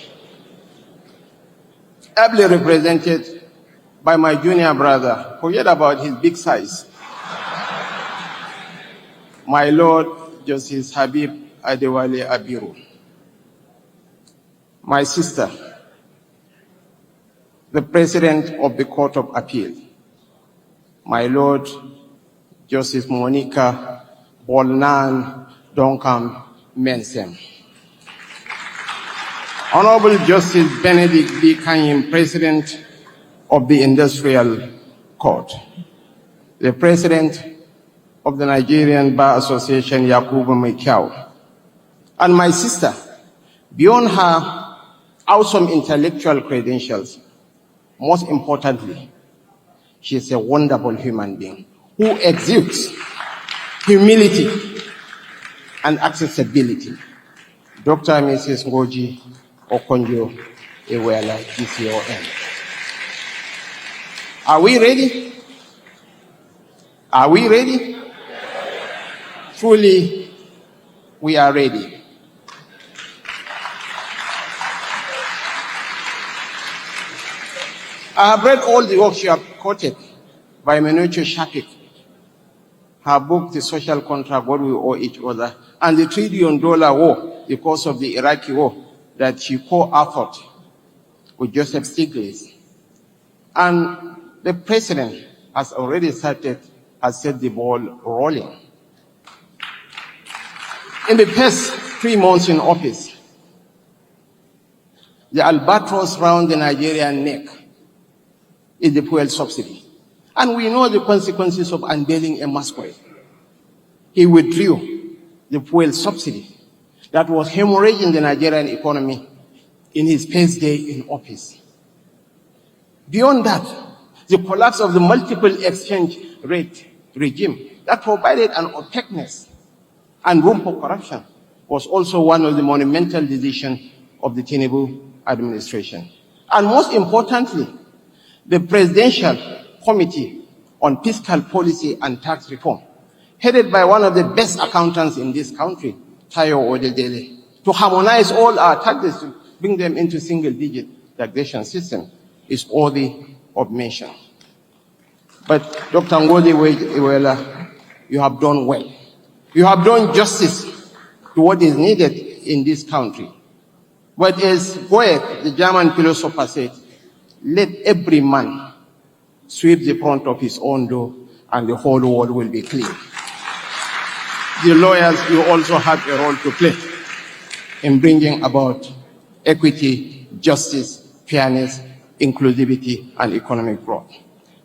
K: ably represented by my junior brother, forget about his big size, my Lord Justice Habib Adewale Abiru. My sister, the President of the Court of Appeal, my Lord Justice Monica Bolnan Donkam Mensem. Honorable Justice Benedict B. Kanyim, President of the Industrial Court, the President of the Nigerian Bar Association, Yakubu Mekiao, and my sister, beyond her awesome intellectual credentials, most importantly, she is a wonderful human being who exudes humility and accessibility. Dr. and Mrs. Ngoji Okonjo Iweala, DCON. Are we ready? Are we ready? Truly, we are ready. I have read all the works you have quoted by Menucho Shafik. Her book, The Social Contract, What We Owe Each Other, and the $1 trillion war because of the Iraqi war that she co-authored with Joseph Stiglitz. And the president has already set the ball rolling. In the past 3 months in office, the albatross round the Nigerian neck is the fuel subsidy. And we know the consequences of unveiling a masquerade. He withdrew the fuel subsidy that was hemorrhaging the Nigerian economy in his first day in office. Beyond that, the collapse of the multiple exchange rate regime that provided an opaqueness and room for corruption was also one of the monumental decisions of the Tinubu administration. And most importantly, the Presidential Committee on Fiscal Policy and Tax Reform, headed by one of the best accountants in this country, Tayo Odedele, to harmonize all our taxes to bring them into single-digit taxation system, is worthy of mention. But Dr. Ngozi Iweala, you have done well. You have done justice to what is needed in this country. But as Goethe, the German philosopher, said, let every man sweep the front of his own door and the whole world will be clean. The lawyers, you also have a role to play in bringing about equity, justice, fairness, inclusivity, and economic growth.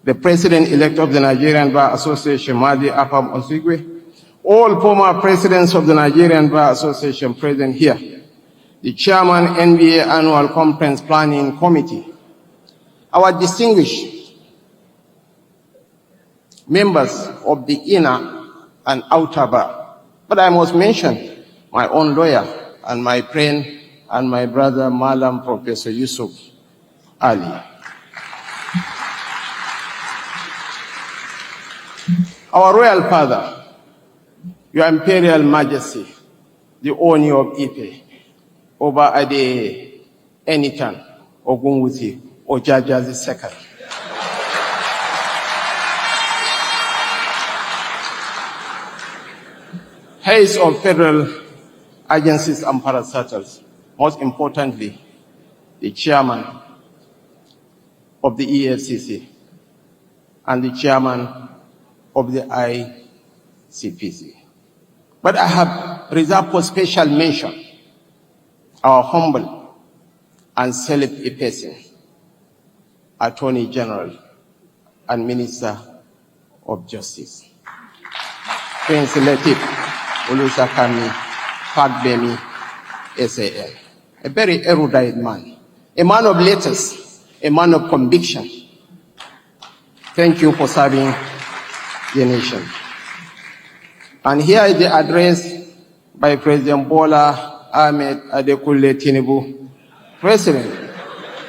K: The President-elect of the Nigerian Bar Association, Mahdi Afam Osigwe, all former presidents of the Nigerian Bar Association present here, the Chairman, NBA Annual Conference Planning Committee, our distinguished members of the inner and outer bar. But I must mention my own lawyer and my friend and my brother, Malam Professor Yusuf Ali. Our Royal Father, Your Imperial Majesty, the Oni of Ife, Oba Ade Enitan Ogunwusi Ojaja II. Heads of federal agencies and parastatals, most importantly, the chairman of the EFCC and the chairman of the CPC. But I have reserved for special mention our humble and self-effacing Attorney General and Minister of Justice, Prince Latif Olusakami Fagbemi SAN, a very erudite man, a man of letters, a man of conviction. Thank you for serving the nation. And here is the address by President Bola Ahmed Adekunle Tinubu, President,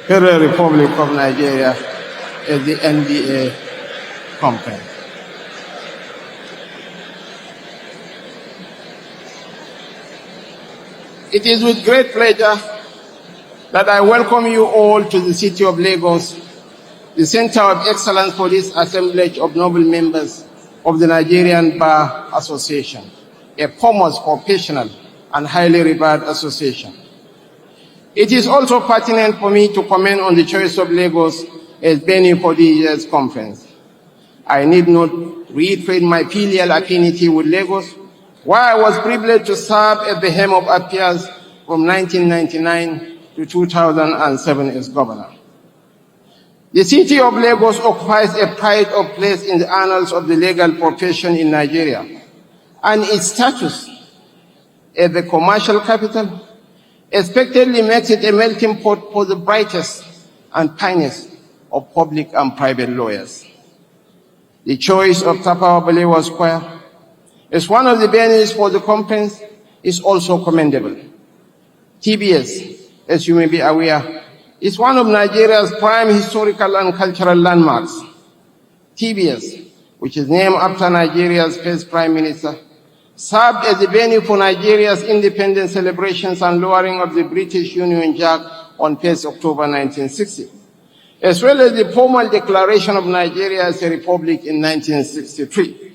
K: Federal Republic of Nigeria, at the NDA conference. It is with great pleasure that I welcome you all to the city of Lagos, the center of excellence for this assemblage of noble members of the Nigerian Bar Association, a foremost professional and highly revered association. It is also pertinent for me to comment on the choice of Lagos as venue for this year's conference. I need not reiterate my filial affinity with Lagos, where I was privileged to serve at the helm of affairs from 1999 to 2007 as governor. The city of Lagos occupies a pride of place in the annals of the legal profession in Nigeria, and its status as the commercial capital expectedly makes it a melting pot for the brightest and finest of public and private lawyers. The choice of Tafawa Balewa Square as one of the venues for the conference is also commendable. TBS, as you may be aware, is one of Nigeria's prime historical and cultural landmarks. TBS, which is named after Nigeria's first prime minister, served as the venue for Nigeria's independence celebrations and lowering of the British Union Jack on 1st October 1960, as well as the formal declaration of Nigeria as a republic in 1963.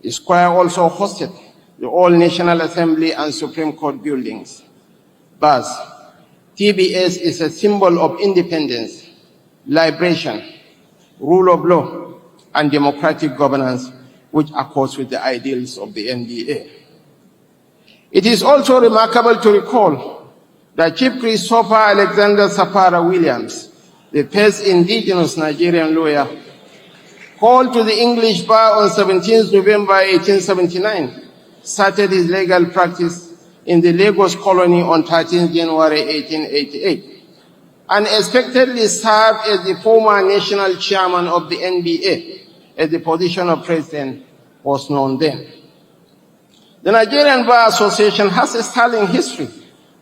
K: The square also hosted the All-National Assembly and Supreme Court buildings. Thus, TBS is a symbol of independence, liberation, rule of law, and democratic governance, which accords with the ideals of the NDA. It is also remarkable to recall that Chief Christopher Alexander Sapara Williams, the first indigenous Nigerian lawyer, called to the English bar on 17 November 1879, started his legal practice in the Lagos colony on 13 January 1888, and expectedly served as the former national chairman of the NBA, as the position of president was known then. The Nigerian Bar Association has a sterling history,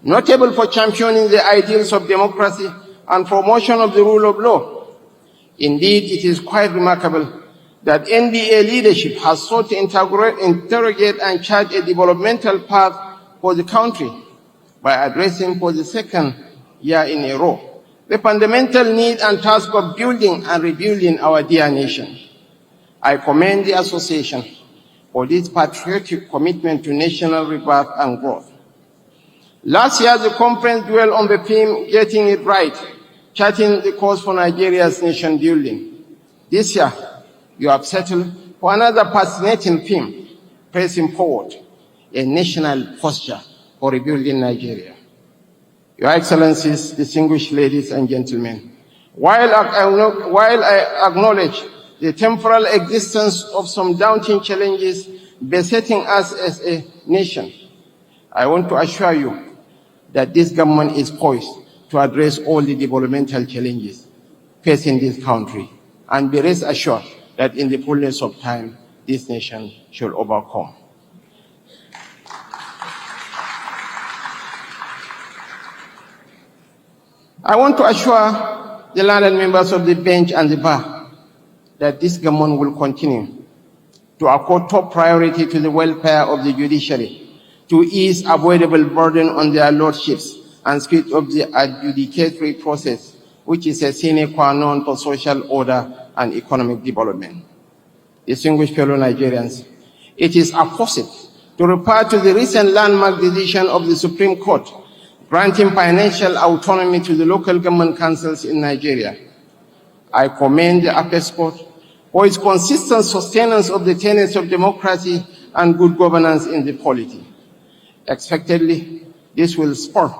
K: notable for championing the ideals of democracy and promotion of the rule of law. Indeed, it is quite remarkable that NDA leadership has sought to interrogate and chart a developmental path for the country by addressing for the second year in a row the fundamental need and task of building and rebuilding our dear nation. I commend the association for this patriotic commitment to national rebirth and growth. Last year, the conference dwelled on the theme, Getting It Right, charting the course for Nigeria's nation building. This year, you have settled for another fascinating theme, pressing forward, a national posture for rebuilding Nigeria. Your Excellencies, distinguished ladies and gentlemen, while I acknowledge the temporal existence of some daunting challenges besetting us as a nation, I want to assure you that this government is poised to address all the developmental challenges facing this country, and be rest assured that in the fullness of time, this nation shall overcome. I want to assure the learned members of the bench and the bar that this government will continue to accord top priority to the welfare of the judiciary, to ease avoidable burden on their lordships and speed up the adjudicatory process, which is a sine qua non for social order and economic development. Distinguished fellow Nigerians, it is apposite to refer to the recent landmark decision of the Supreme Court granting financial autonomy to the local government councils in Nigeria. I commend the Apex Court for its consistent sustenance of the tenets of democracy and good governance in the polity. Expectedly, this will spur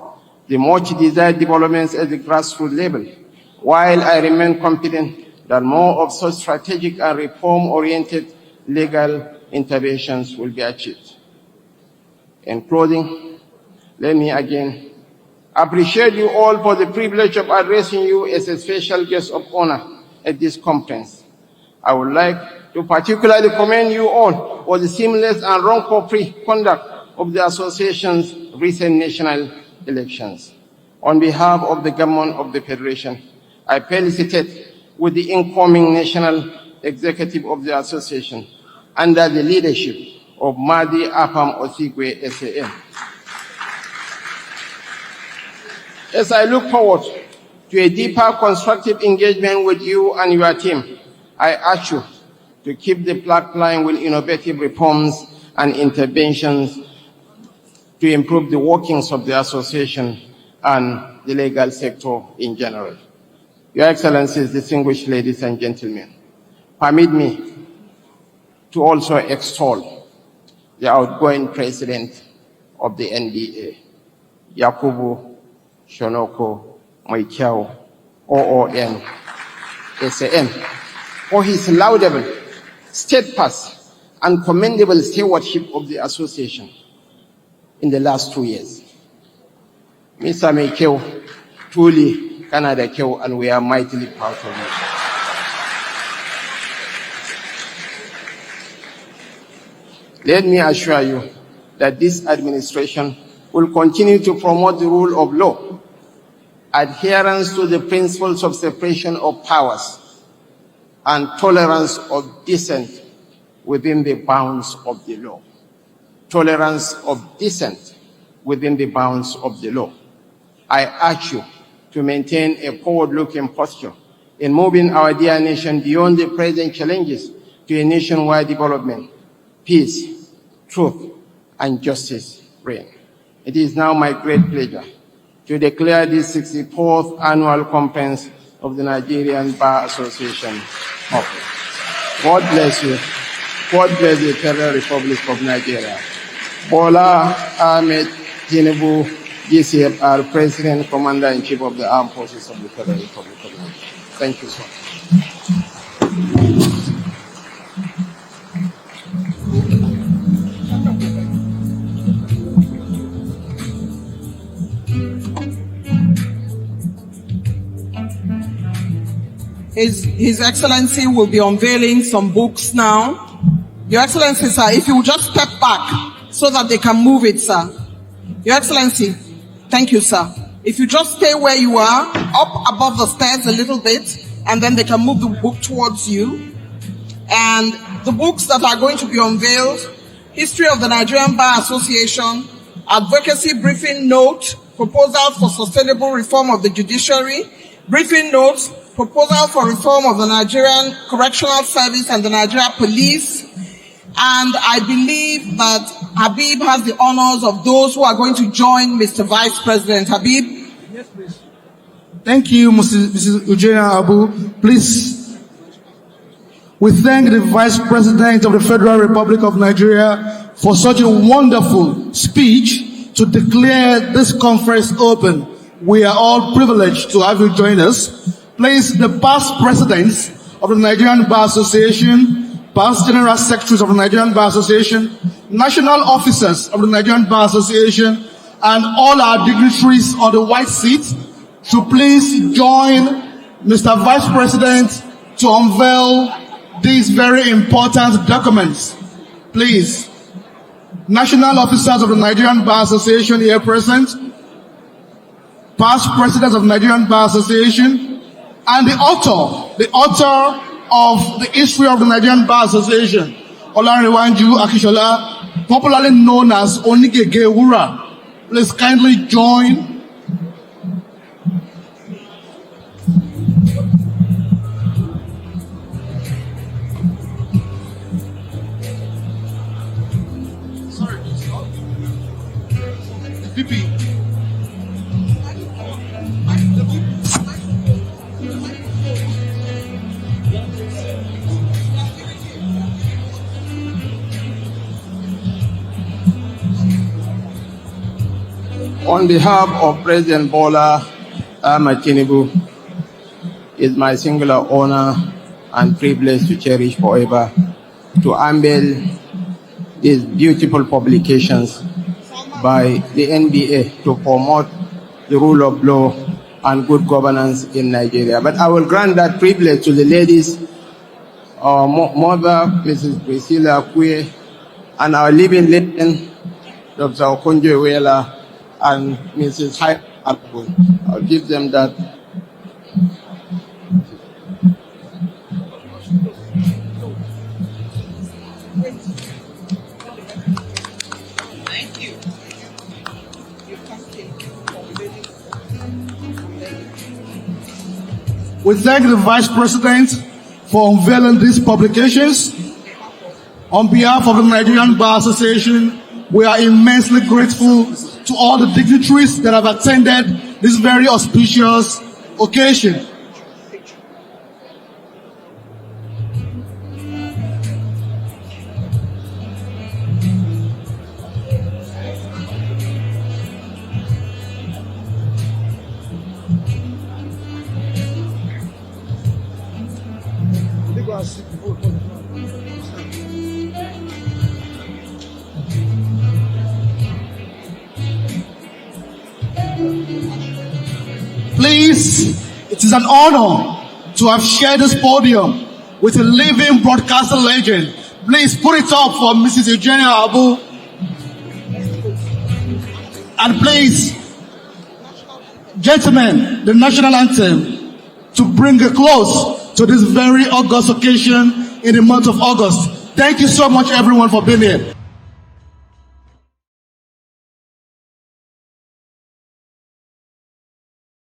K: the much desired developments at the grassroots level, while I remain confident that more of such strategic and reform-oriented legal interventions will be achieved. In closing, let me again appreciate you all for the privilege of addressing you as a special guest of honor at this conference. I would like to particularly commend you all for the seamless and wrongful-free conduct of the association's recent national elections. On behalf of the government of the Federation, I felicitate with the incoming national executive of the association under the leadership of Madi Apam Osigwe SAM. As I look forward to a deeper constructive engagement with you and your team, I ask you to keep the flag flying with innovative reforms and interventions to improve the workings of the association and the legal sector in general. Your Excellencies, distinguished ladies and gentlemen, permit me to also extol the outgoing president of the NBA, Yakubu Shonoko Moikiao, OON, SAM, for his laudable, steadfast, and commendable stewardship of the association in the last 2 years. Mr. Moikiao, truly Canada Kyo, and we are mightily proud of you. Let me assure you that this administration will continue to promote the rule of law, adherence to the principles of separation of powers, and tolerance of dissent within the bounds of the law. Tolerance of dissent within the bounds of the law. I urge you to maintain a forward-looking posture in moving our dear nation beyond the present challenges to a nationwide development, peace, truth, and justice reign. It is now my great pleasure to declare this 64th annual conference of the Nigerian Bar Association open. God bless you. God bless the Federal Republic of Nigeria. Bola Ahmed Tinubu, GCFR, President, Commander-in-Chief of the Armed Forces of the Federal Republic of Nigeria. Thank you so much.
B: His Excellency will be unveiling some books now. Your Excellency, sir, if you will just step back so that they can move it, sir. Your Excellency, thank you, sir. If you just stay where you are, up above the stairs a little bit, and then they can move the book towards you. And the books that are going to be unveiled: History of the Nigerian Bar Association, Advocacy Briefing Note, Proposal for Sustainable Reform of the Judiciary, Briefing Notes, Proposal for Reform of the Nigerian Correctional Service and the Nigeria Police. And I believe that Habib has the honors of those who are going to join Mr. Vice President. Habib?
C: Yes, please. Thank you, Mrs. Eugenia Abu. Please, we thank the Vice President of the Federal Republic of Nigeria for such a wonderful speech to declare this conference open. We are all privileged to have you join us. Please, the past presidents of the Nigerian Bar Association, past general secretaries of the Nigerian Bar Association, national officers of the Nigerian Bar Association, and all our dignitaries on the white seat to please join Mr. Vice President to unveil these very important documents. Please, national officers of the Nigerian Bar Association here present, past presidents of the Nigerian Bar Association, and the author of the history of the Nigerian Bar Association, Olanrewanju Akishola, popularly known as Onigege Wura. Please kindly join. Sorry, VP.
K: On behalf of President Bola Ahmed Tinubu, it's my singular honor and privilege to cherish forever to unveil these beautiful publications by the NBA to promote the rule of law and good governance in Nigeria. But I will grant that privilege to the ladies, our mother, Mrs. Priscilla Kwe, and our living legend, Dr. Okonjo Iweala, and Mrs. Hyde. I'll give them that.
B: Thank you.
C: We thank the Vice President for unveiling these publications. On behalf of the Nigerian Bar Association, we are immensely grateful to all the dignitaries that have attended this very auspicious occasion. Please, it is an honor to have shared this podium with a living broadcaster legend. Please put it up for Mrs. Eugenia Abu. And please, gentlemen, the national anthem to bring a close to this very august occasion in the month of August. Thank you so much, everyone, for being here.